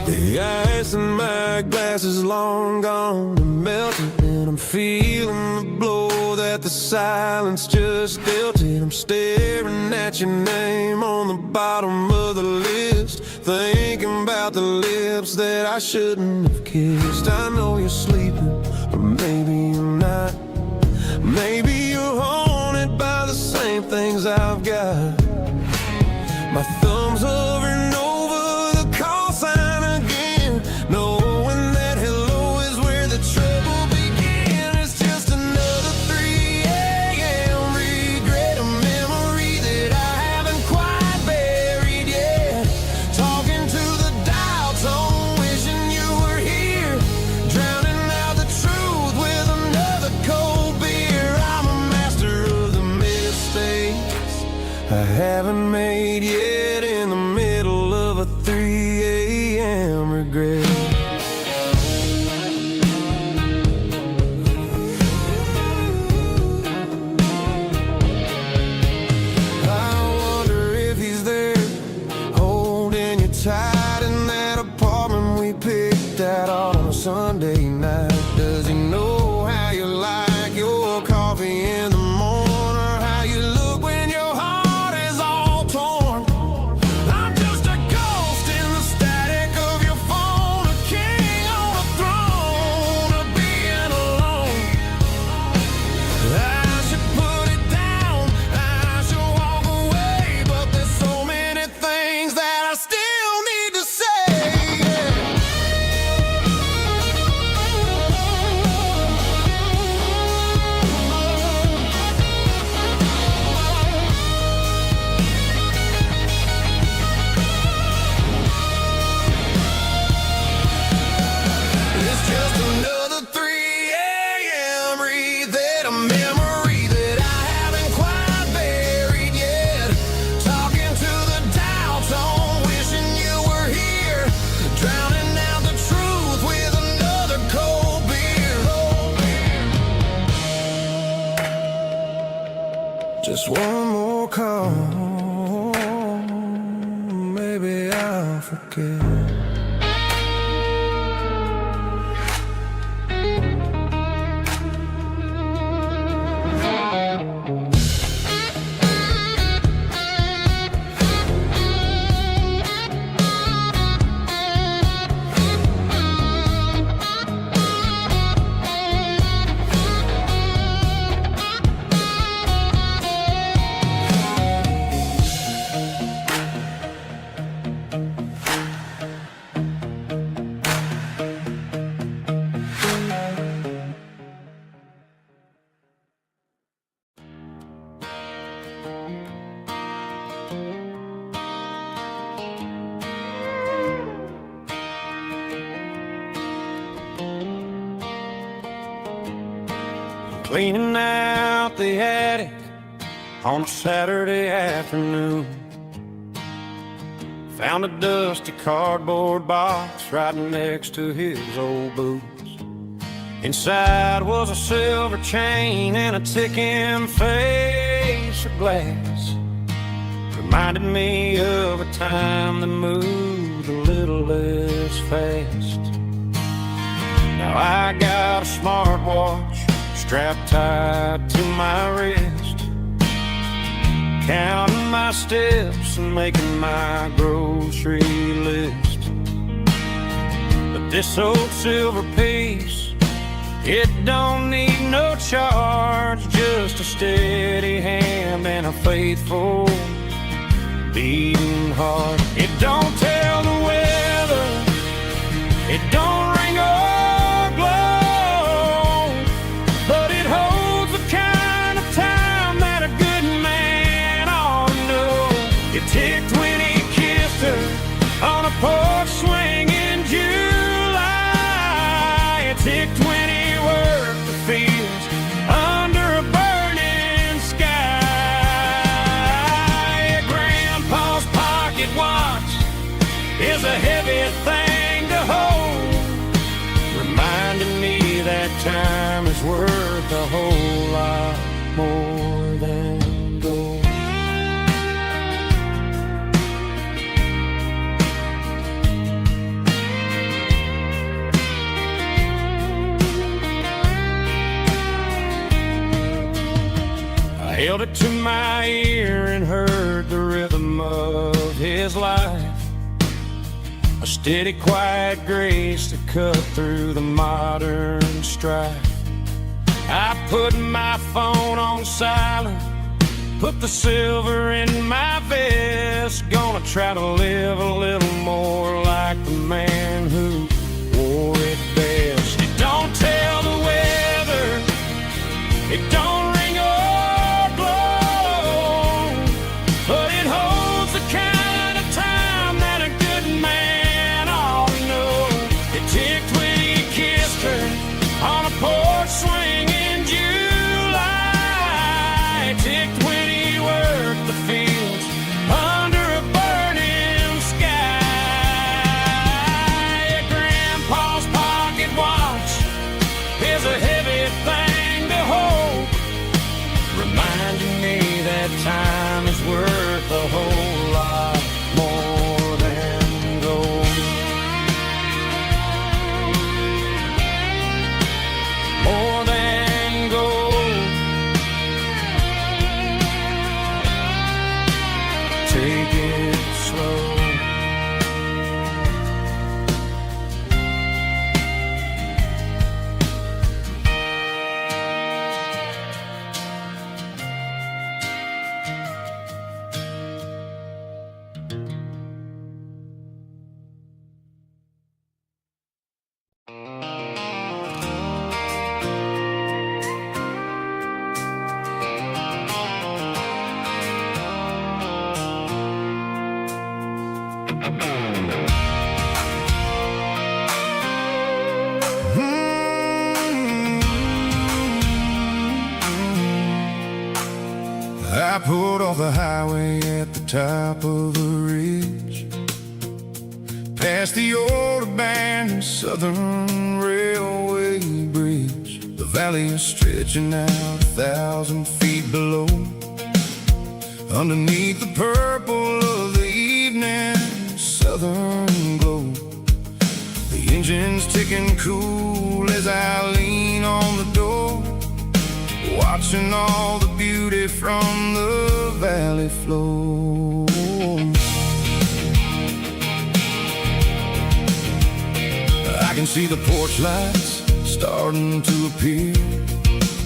The ice in my glass is long gone and melted, and I'm feeling the blow that the silence just dealt it. I'm staring at your name on the bottom of the list, thinking about the lips that I shouldn't have kissed. I know you're sleeping, or maybe you're not. Maybe you're haunted by the same things I've got. My thumb's hovering over the call sign again, knowing that hello is where the trouble began. It's just another 3 a.m. regret, a memory that I haven't quite buried yet. Talking to the dial tone, wishing you were here, drowning out the truth with another cold beer. I'm a master of the mistakes I haven't made yet, in the middle of a 3 a.m. regret. I wonder if he's there, holding you tight in that apartment we picked out on a Sunday night. Does he know how you like your coffee in the morning, or how you look when your heart is all torn? I'm just a ghost in the static of your phone, a king on a throne of being alone. I should put it down, I should walk away, but there's so many things that I still need to say. It's just another 3 a.m. read, a memory that I haven't quite buried yet. Talking to the dial tone, wishing you were here, drowning out the truth with another cold beer. Just one more call, maybe I'll forget. cleaning out the attic on a Saturday afternoon. Found a dusty cardboard box right next to his old boots. Inside was a silver chain and a ticking face of glass. Reminded me of a time that moved a little less fast. Now I got a smartwatch strapped tight to my wrist, counting my steps and making my grocery list. But this old silver piece, it don't need no charge, just a steady hand and a faithful beating heart. It don't tell the weather, it don't ring or glow, but it holds the kind of time that a good man ought to know. It ticked when he kissed her on a porch swing in July. It ticked when he worked the fields under a burning sky. Grandpa's pocket watch is a heavy thing to hold, reminding me that time is worth a whole lot more than gold. I held it to my ear and heard the rhythm of his life, a steady, quiet grace that cut through the modern strife. I put my phone on silent, put the silver in my vest. Gonna try to live a little more like the man who wore it best. It don't tell the weather, it don't ring or glow, but it holds the kind of time that a good man ought to know. It ticked when he kissed her on a porch swing in July. It ticked when he worked the fields under a burning sky. Grandpa's pocket watch is a heavy thing to hold, reminding me that time is worth a whole lot more than gold. More than gold. Take it slow. I pulled off the highway at the top of a ridge, past the old abandoned Southern Railway bridge. The valley is stretching out 1,000 feet below, underneath the purple of the evening southern glow. The engine's ticking cool as I lean on the door, watching all the beauty from the valley flow. I can see the porch lights starting to appear,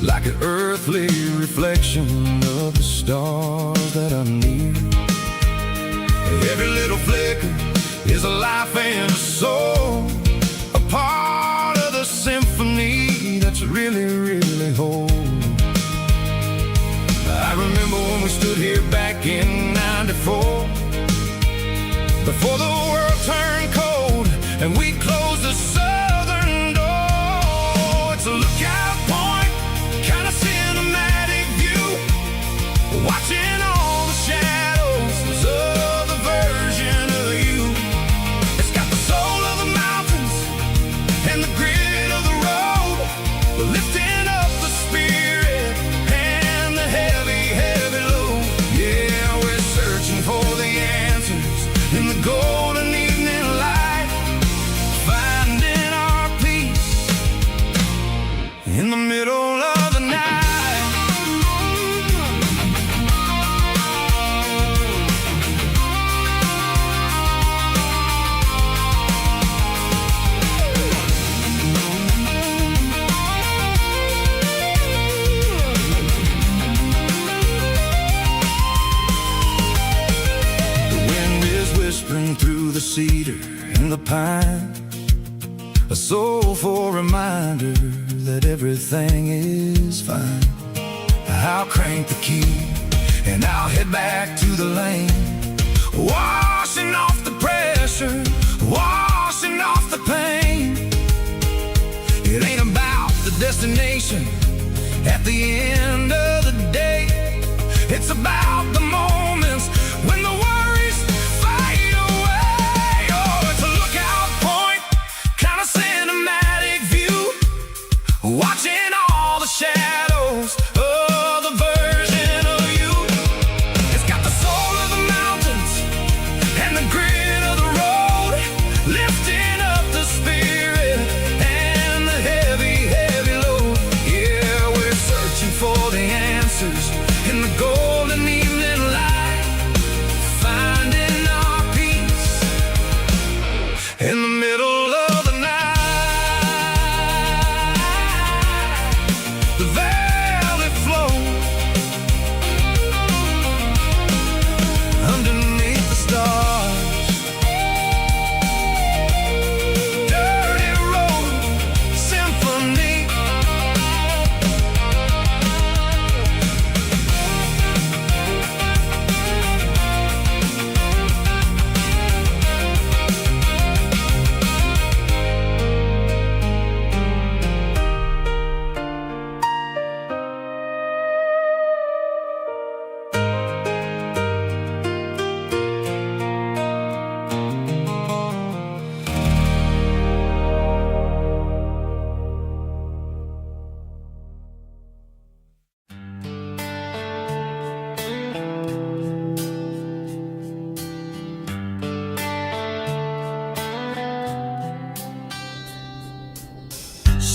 like an earthly reflection of the stars that are near. Every little flicker is a life and a soul, a part of the symphony that's really, really whole. I remember when we stood here back in '94, before the world turned cold and we closed the southern door. It's a lookout point, kind of and the grit of the road, lifting up the spirit and the heavy, heavy load. Yeah, we're searching for the answers in the golden evening light, finding our peace in the middle of the night. Through the cedar and the pine, a soulful reminder that everything is fine. I'll crank the key and I'll head back to the lane, washing off the pressure, washing off the pain. It ain't about the destination at the end of the day. It's about the moments when the worries fade away. Oh, it's a lookout point, kind of cinematic view, watching all the shadows of the version of you. It's got the soul of the mountains and the grit of the road, lifting up the spirit and the heavy, heavy load. Yeah, we're searching for the answers in the golden evening light, finding our peace in the middle of the night. The valley flows underneath the stars. Dirty road symphony.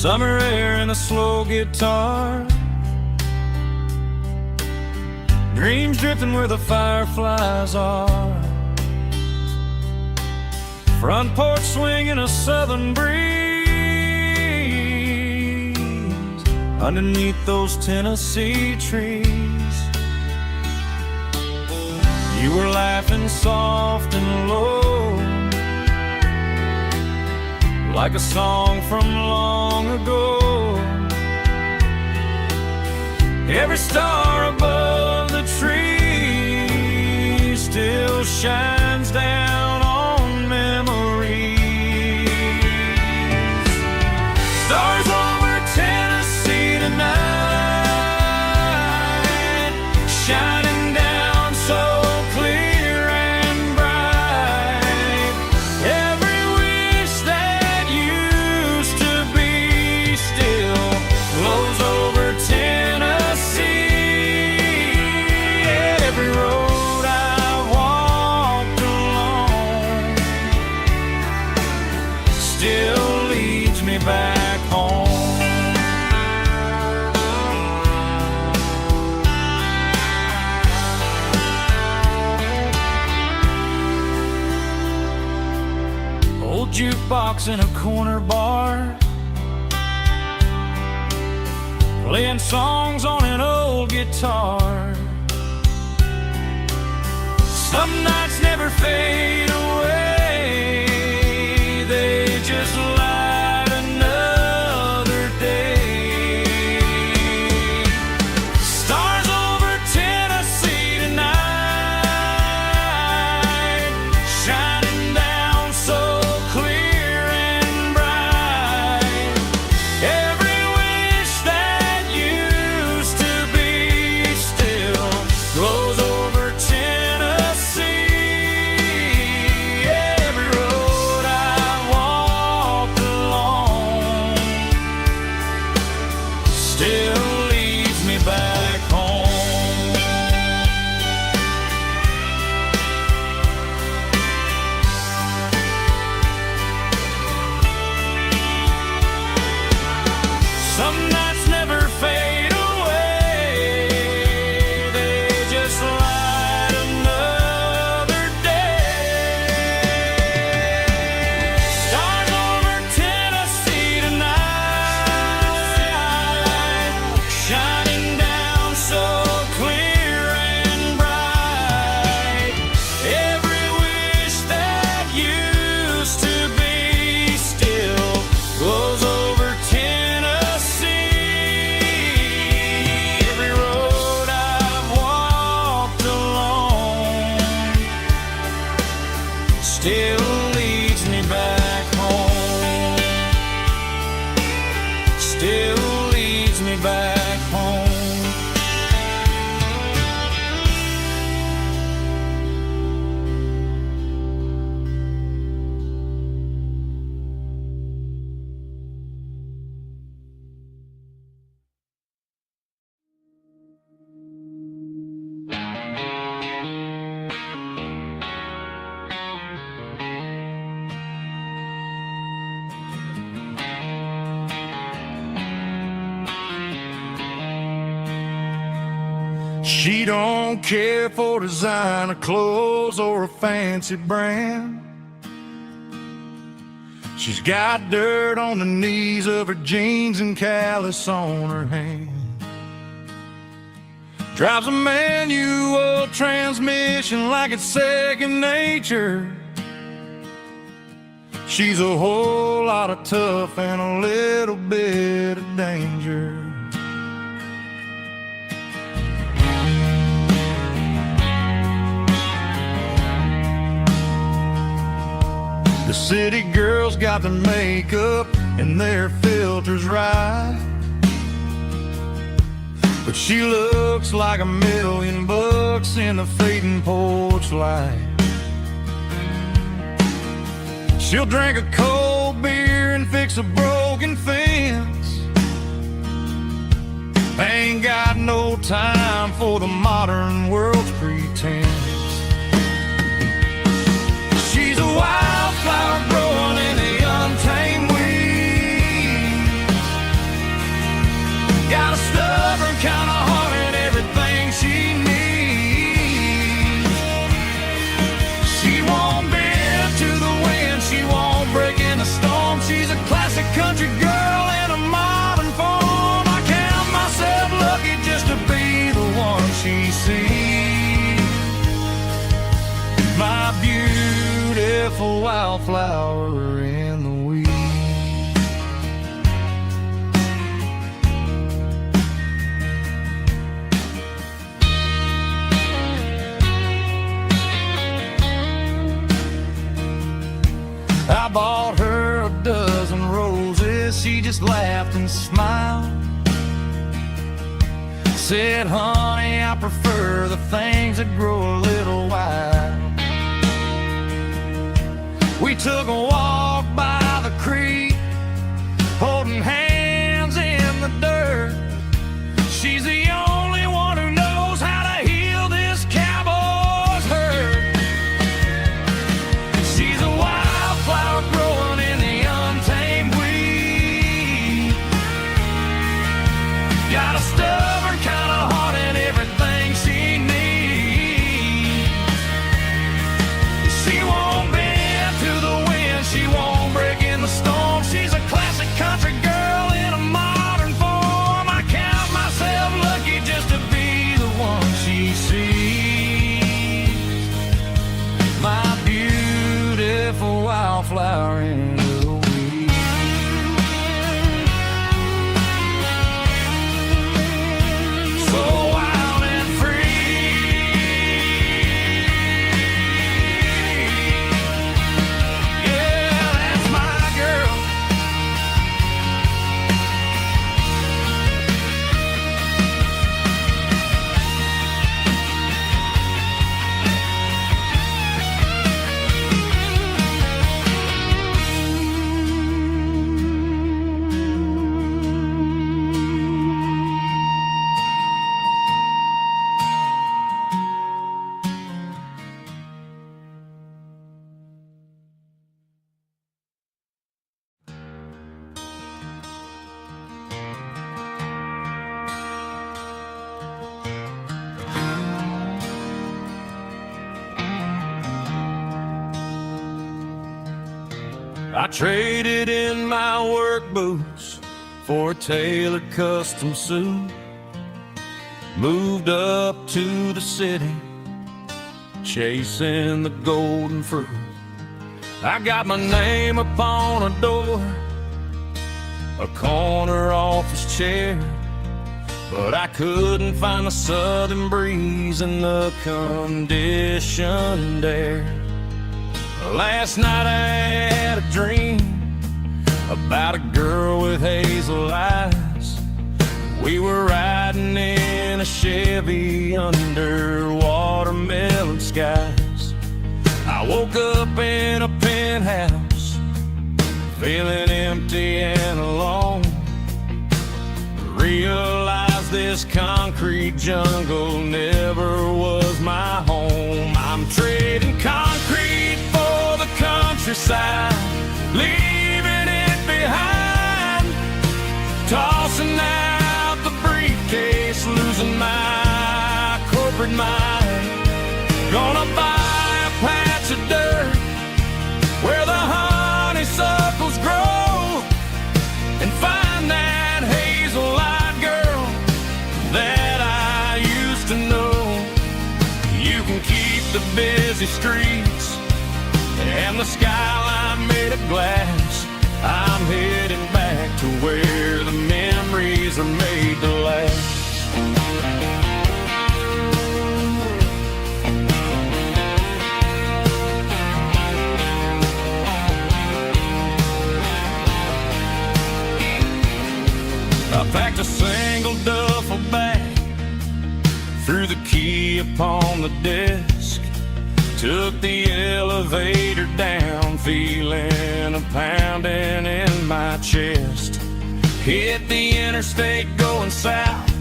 Summer air and a slow guitar, dreams drifting where the fireflies are. Front porch swinging a southern breeze underneath those Tennessee trees. You were laughing soft and low, like a song from long ago. Every star above the tree still shines down on memories. Stars over Tennessee tonight, shining down so clear and bright. Every wish that used to be still glows over Tennessee. Every road I walked along still leads me back home. Old jukebox in a corner bar, playing songs on an old guitar. Some nights never fade away, they just light another day. Stars over Tennessee tonight, shining down so clear and bright. Every wish that used to be still glows over Tennessee. takes me back home. She don't care for designer clothes or a fancy brand. She's got dirt on the knees of her jeans and callus on her hand. Drives a manual transmission like it's second nature. She's a whole lot of tough and a little bit of danger. The city girls got their makeup and their filters right, but she looks like $1,000,000 in the fading porch light. She'll drink a cold beer and fix a broken fence. Ain't got no time for the modern world's pretense. She's a wildflower growing in the untamed weeds. Got a stubborn kind of heart and everything she needs. She won't bend to the wind, she won't break in the storm. She's a classic country girl in a modern form. I count myself lucky just to be the one she sees. My beautiful wildflower in the weeds. I bought her a dozen roses, she just laughed and smiled. Said, honey, I prefer the things that grow a little wild. We took a walk by the creek, holding hands in the dirt. She's the only one who knows how to heal this cowboy's hurt. She's a wildflower growing in the untamed weed. Got a stubborn kind of heart and everything she needs. She won't bend to the wind, she won't break in the storm. She's a classic country girl in a modern form. I count myself lucky just to be the one she sees. My beautiful wildflower in the weeds. So wild and free. Yeah, that's my girl. I traded in my work boots for a tailored custom suit. Moved up to the city, chasing the golden fruit. I got my name upon a door, a corner office chair, but I couldn't find the southern breeze in the conditioned air. Last night I had a dream about a girl with hazel eyes, We were riding in a Chevy under watermelon skies. I woke up in a penthouse, feeling empty and alone. Realized this concrete jungle never was my home. I'm trading concrete for the countryside, leaving it behind, tossing out the briefcase, losing my corporate mind. Gonna buy a patch of dirt where the honeysuckles grow and find that hazel-eyed girl that I used to know. You can keep the busy streets and the skyline made of glass. I'm heading back to where the memories are made to last. I packed a single duffel bag, threw the key upon the desk, took the elevator down, feeling a pounding in my chest. Hit the interstate going south,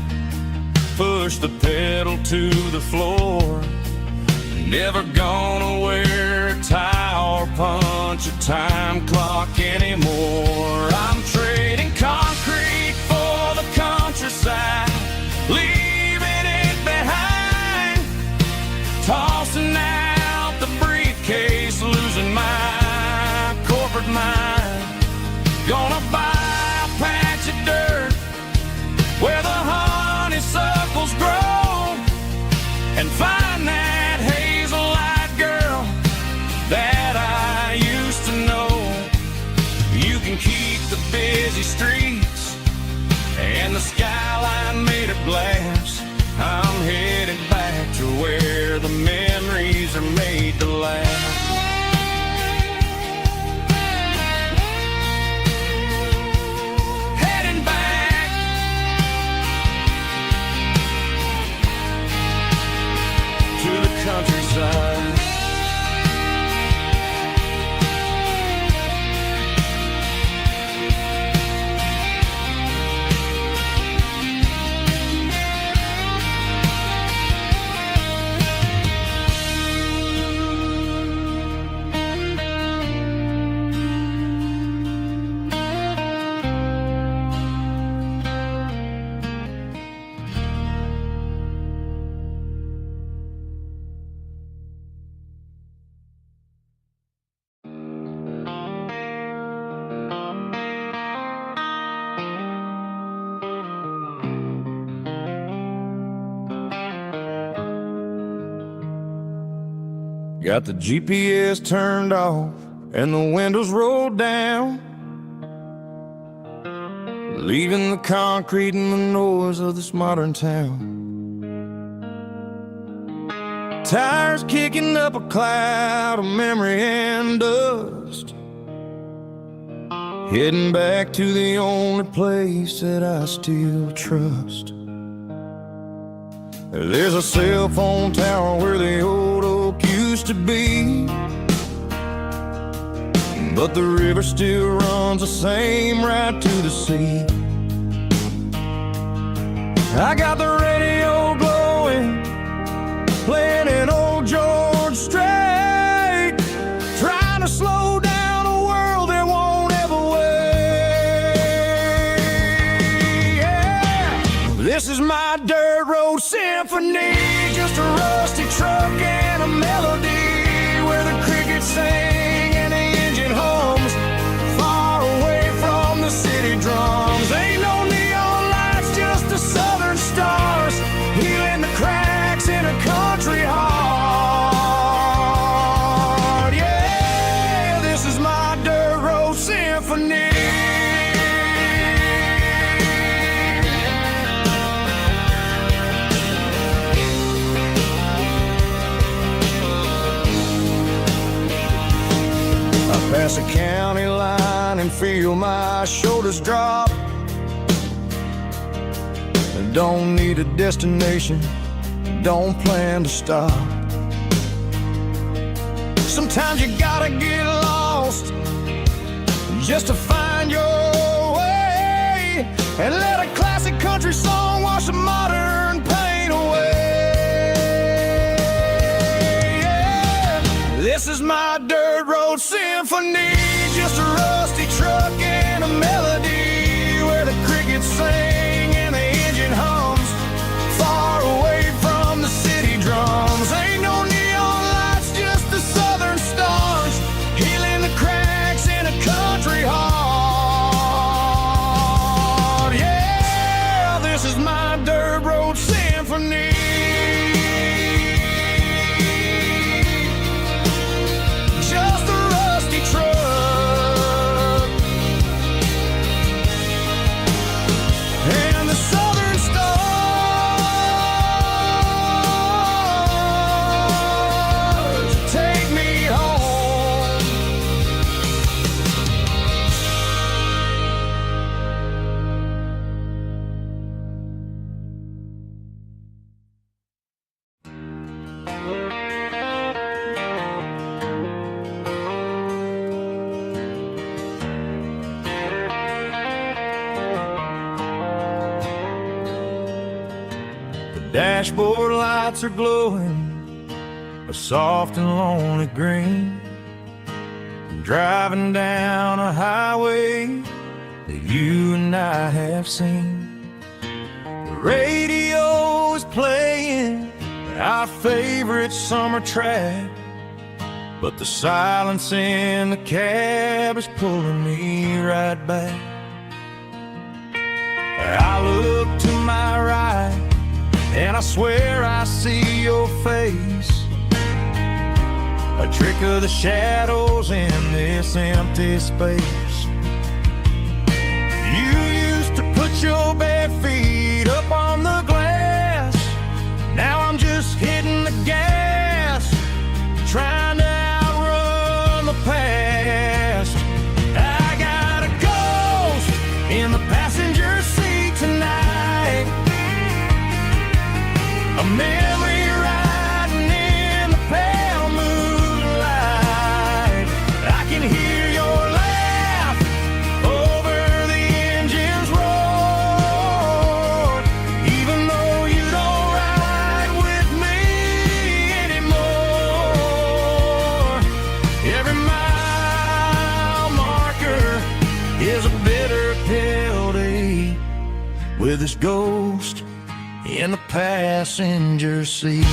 pushed the pedal to the floor. Never gonna wear a tie or punch a time clock anymore. I'm trading concrete for the countryside, leaving it behind, tossing out the briefcase, losing my corporate mind. Gonna buy a patch of dirt where the honeysuckles grow and find that hazel-eyed girl that I used to know. You can keep the busy streets and the skyline made of glass. I'm headed back to where the memories are made to last. Heading back to the countryside. Got the GPS turned off and the windows rolled down, leaving the concrete and the noise of this modern town. Tires kicking up a cloud of memory and dust, heading back to the only place that I still trust. There's a cell phone tower where the old oak used to be, but the river still runs the same right to the sea. I got the radio glowing, playing an old George Strait, trying to slow down a world that won't ever wait. Yeah. This is my dirt road symphony, just a rusty truck and a melody where the crickets sing and the engine hums, far away from the city drums. Ain't no neon lights, just the southern stars, healing the cracks in a country heart. Yeah, this is my dirt road symphony. Pass a county line and feel my shoulders drop. Don't need a destination, don't plan to stop. Sometimes you gotta get lost just to find your way, and let a classic country song wash a modern pain away. Yeah. This is my dirt road symphony, just a rusty truck and a melody where the crickets sing and the engine hums far away from the city drums. Ain't no neon lights, just the southern stars healing the cracks in a country heart. Yeah, this is my dirt road symphony. Just a rusty truck and the southern stars take me home. The dashboard lights are glowing a soft and lonely green. I'm driving down a highway that you and I have seen. The radio is playing our favorite summer track, but the silence in the cab is pulling me right back. I look to my right and I swear I see your face, a trick of the shadows in this empty space. You used to put your bare feet up on the glass. Now I'm just hitting the gas, trying to outrun the past. I got a ghost in the passenger seat tonight, a memory riding in the pale moonlight. I can hear your laugh over the engine's roar, even though you don't ride with me anymore. Every mile marker is a bitter pill to eat, with this ghost in the passenger seat.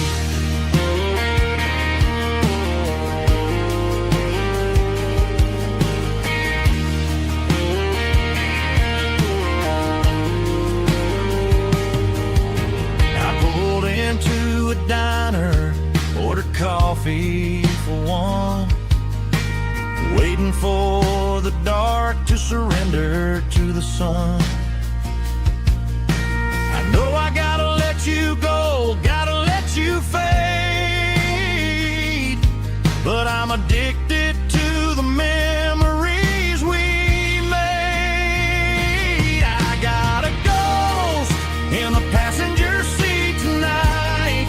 I pulled into a diner, ordered coffee for one, waiting for the dark to surrender to the sun. I know I gotta let you go, gotta let you fade, but I'm addicted to the memories we made. I got a ghost in the passenger seat tonight,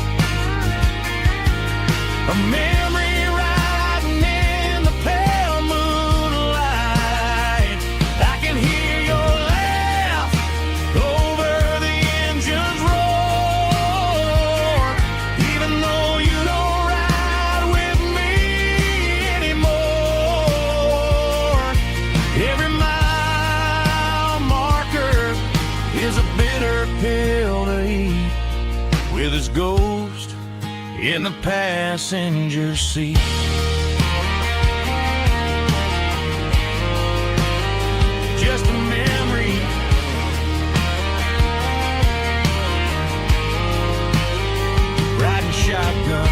a memory riding in the pale moonlight. I can hear your laugh over the engine's roar, even though you don't ride with me anymore. Every mile marker is a bitter pill to eat, with his ghost in the passenger seat. Just a memory, riding shotgun.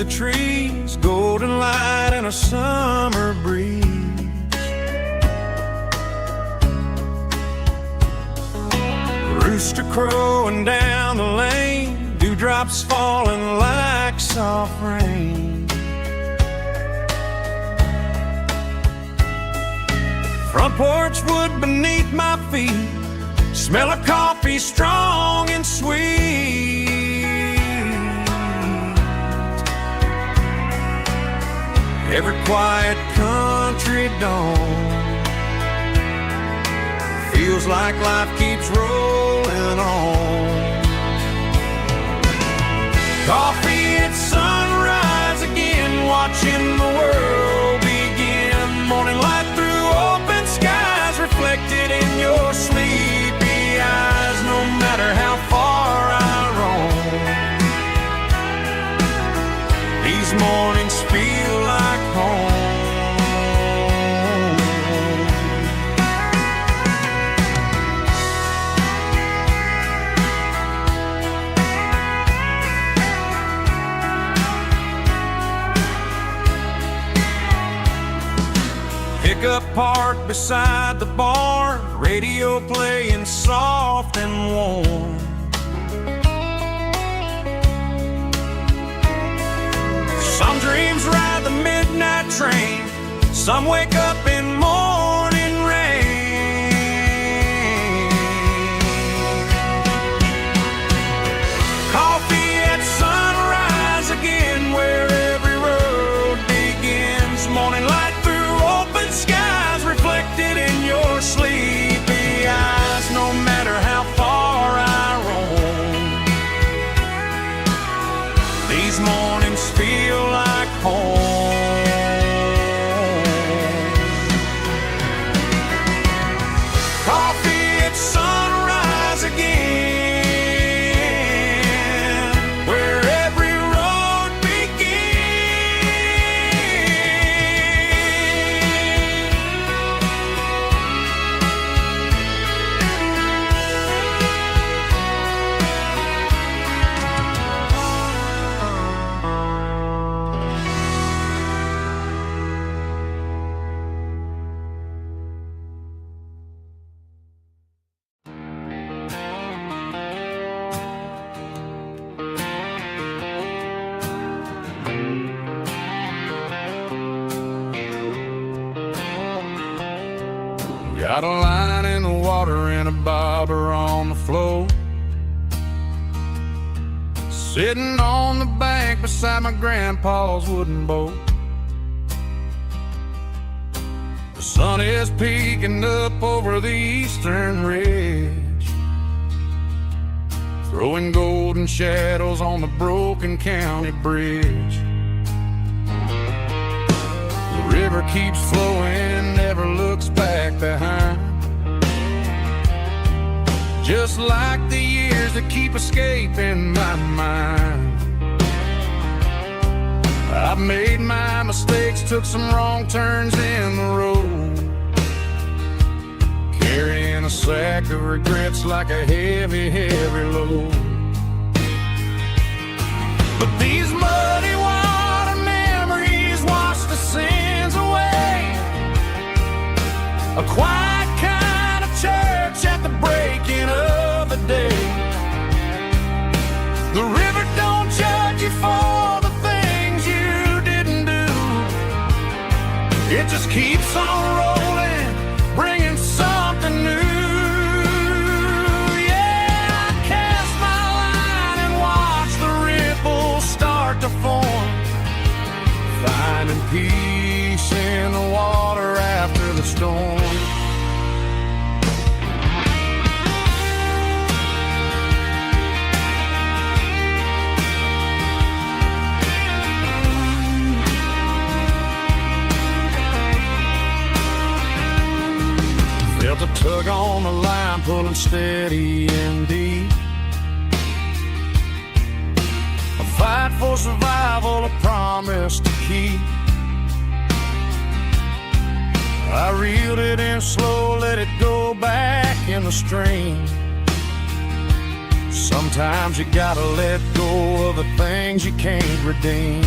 the trees, golden light and a summer breeze. Rooster crowing down the lane, dewdrops falling like soft rain. Front porch wood beneath my feet, smell of coffee strong and sweet. Every quiet country dawn feels like life keeps rolling on. Coffee at sunrise again, watching the world begin. Morning light through open skies, reflected in your sleepy eyes. No matter how far I roam, these mornings feel like home. Pickup parked beside the barn, radio playing soft and warm. Some dreams ride the midnight train, some wake up in morning rain. Coffee at sunrise again, where every road begins. Morning light through open skies, reflected in your sleepy eyes. No matter how far I roam, these mornings feel like home. Coffee at sunrise again, where every road Got a line in the water and a bobber on the floor, sitting on the bank beside my grandpa's wooden boat. The sun is peeking up over the eastern ridge, throwing golden shadows on the broken county bridge. The river keeps flowing, never looks back behind, just like the years that keep escaping my mind. I've made my mistakes, took some wrong turns in the road, carrying a sack of regrets like a heavy, heavy load. But these muddy water memories wash the sins away. A quiet kind of church at the breaking of the day. The river don't judge you for the things you didn't do. It just keeps on rolling, bringing something new. Yeah, I cast my line and watch the ripples start to form, finding peace in the water after the storm. Felt a tug on the line, pulling steady and deep. A fight for survival, a promise to keep. I reeled it in slow, let it go back in the stream. Sometimes you gotta let go of the things you can't redeem.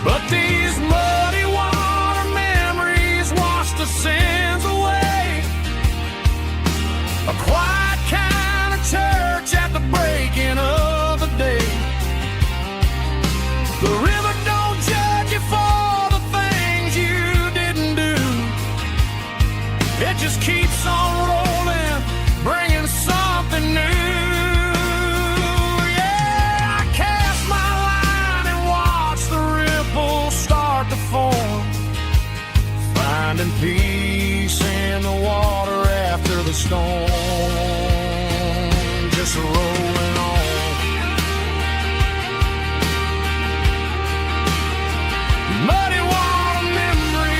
But these muddy water memories wash the sins away. A quiet kind of church at the breaking of the day. The river don't judge you for the things you didn't do. It just keeps on rolling, bringing something new. Yeah, I cast my line and watch the ripples start to form, finding peace in the water after the storm, just rolling on. Muddy water memory.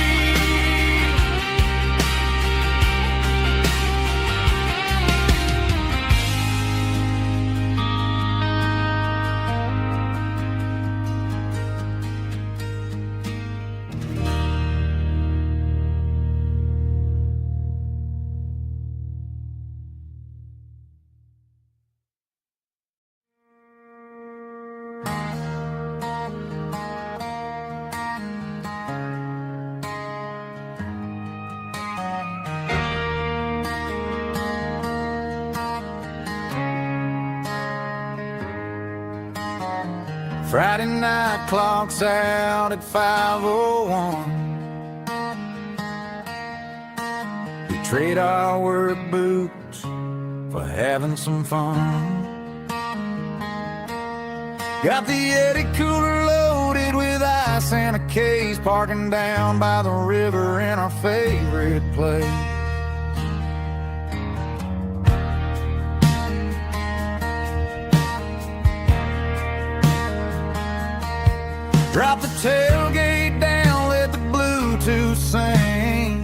Friday night clock's out at 5:01. We trade our work boots for having some fun. Got the Yeti cooler loaded with ice and a case, parking down by the river in our favorite place. Drop the tailgate down, let the Bluetooth sing.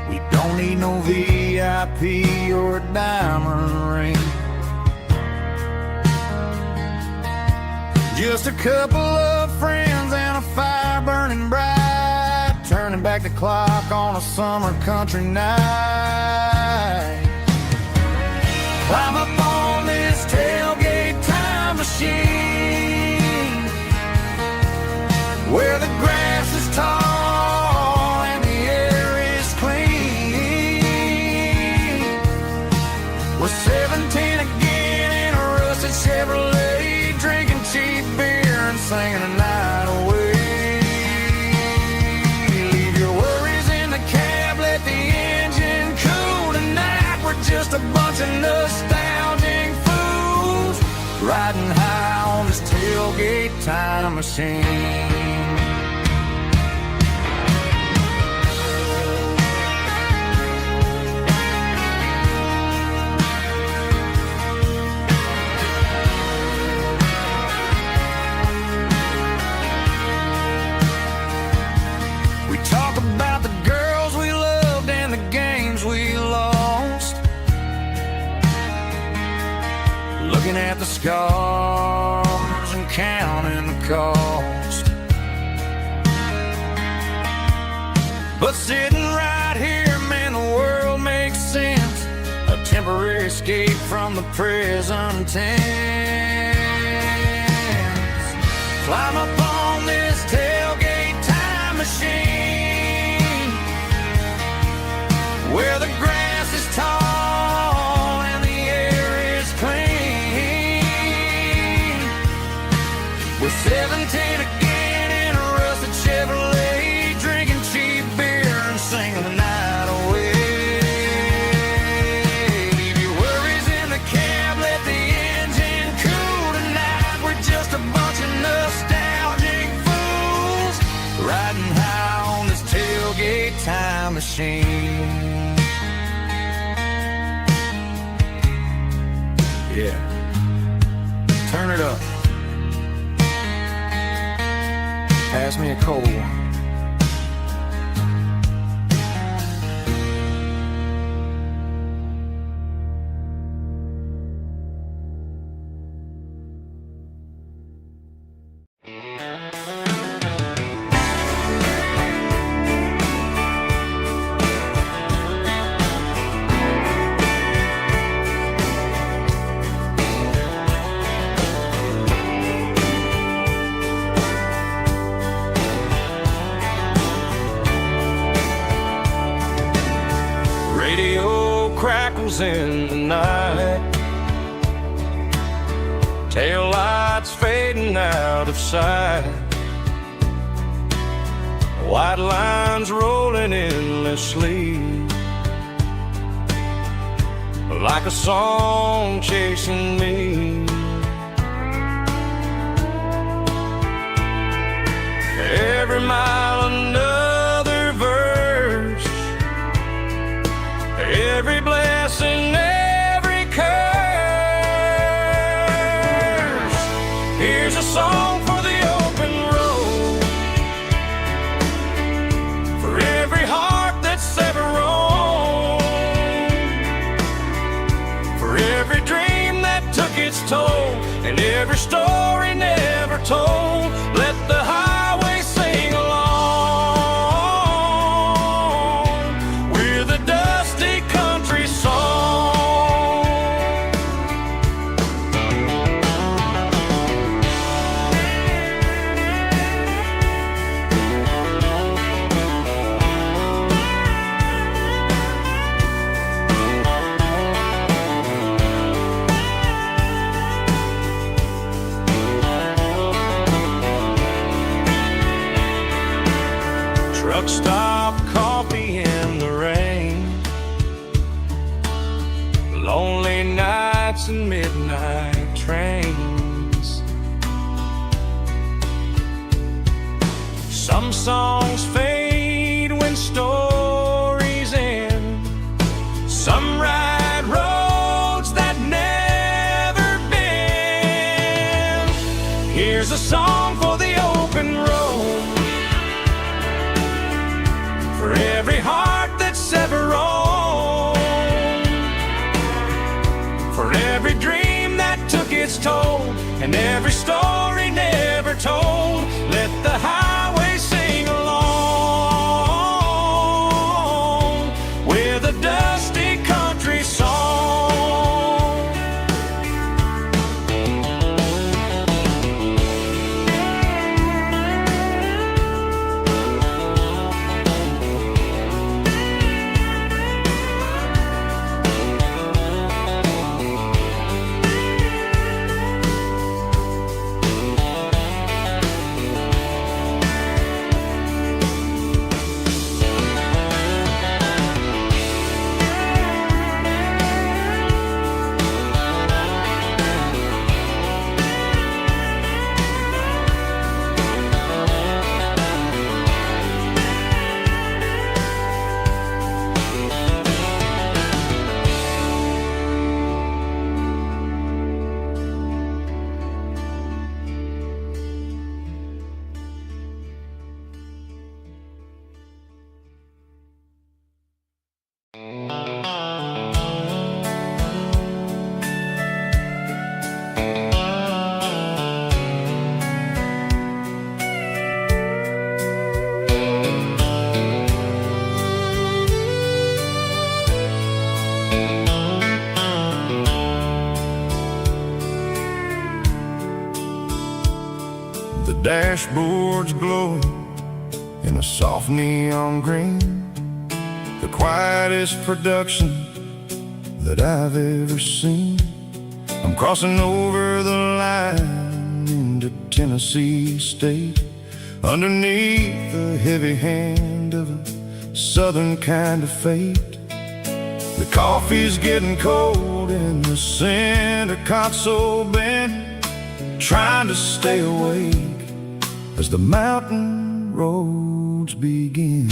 We don't need no VIP or a diamond ring. Just a couple of friends and a fire burning bright, turning back the clock on a summer country night. Climb up on this tailgate time machine, where the grass is tall and the air is clean. We're 17 again in a rusted Chevrolet, drinking cheap beer and singing the night away. Leave your worries in the cab, let the engine cool tonight. We're just a bunch of nostalgic fools, riding high on this tailgate time machine. We talk about the girls we loved and the games we lost, looking at the scars and counting the cost. But sitting right here, man, the world makes sense. A temporary escape from the present tense. Climb up on this tailgate time machine, where the grass is tall and the air is clean. We're 17 again in a rusted Chevrolet, drinking cheap beer and singing the night away. Leave your worries in the cab, let the engine cool tonight. We're just a bunch of nostalgic fools, riding high on this tailgate time machine. Yeah, turn it up. Pass me a cold one. radio crackles in the night. Tail lights fading out of sight. White lines rolling endlessly, like a song chasing me. Every mile another verse, every blessing, every curse. Here's a song for the open road, for every heart that's ever roamed, for every dream that took its toll, and every story never told. Let the highway sing along with a dusty country song. Truck stop, coffee in the rain, lonely nights and midnight trains. Some songs fade when stories end. Some ride roads that never bend. Here's a song for the open road, for every heart that's ever roamed, for every dream that took its toll, and every story never told. Let the highway sing along with a dusty country song. The dashboard's glowing in a soft neon green, the quietest production that I've ever seen. I'm crossing over the line into Tennessee State, underneath the heavy hand of a southern kind of fate. The coffee's getting cold in the center console bin, trying to stay awake as the mountain roads begin.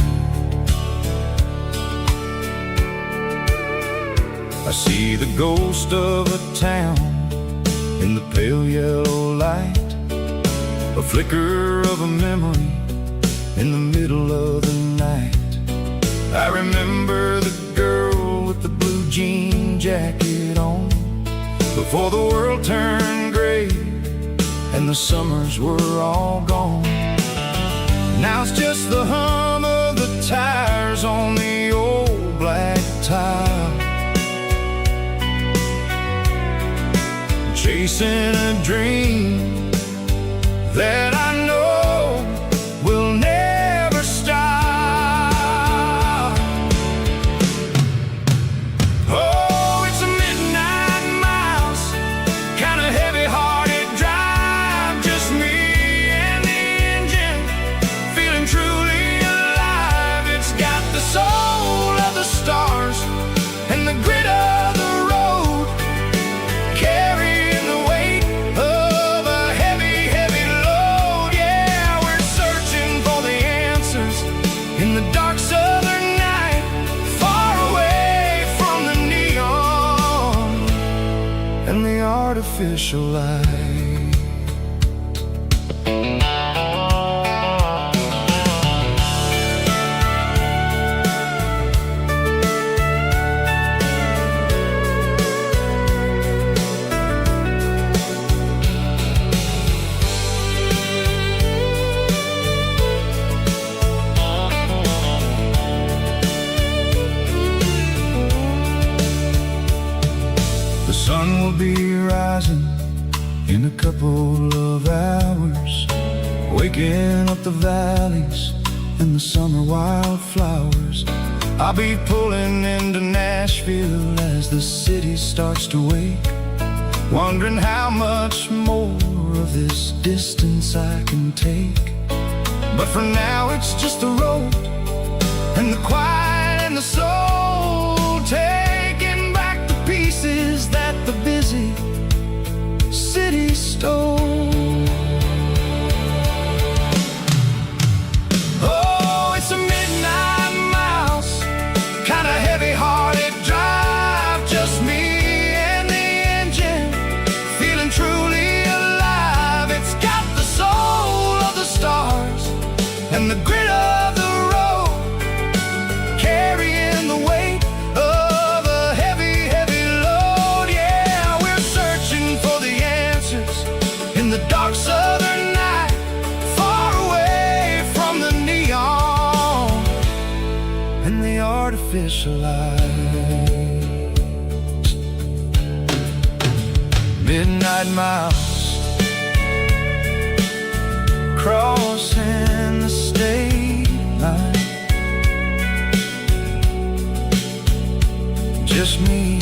I see the ghost of a town in the pale yellow light, a flicker of a memory in the middle of the night. I remember the girl with the blue jean jacket on, before the world turned gray and the summers were all gone. Now it's just the hum of the tires on the old black tile, chasing a dream that I know will never stop. dark southern night, far away from the neon and the artificial light. The sun will be rising in a couple of hours, waking up the valleys and the summer wildflowers. I'll be pulling into Nashville as the city starts to wake, wondering how much more of this distance I can take. But for now it's just the road and the quiet and the soul, taking back the pieces that the busy city stole. Oh, it's a midnight mouse, kinda heavy-hearted drive, just me and the engine, feeling truly alive. It's got the soul of the stars and the grit of the road, carrying the weight of a heavy, heavy load. Yeah, we're searching for the answers in the dark southern night, far away from the neon and the artificial lights. Midnight mouse, crossing the state line, just me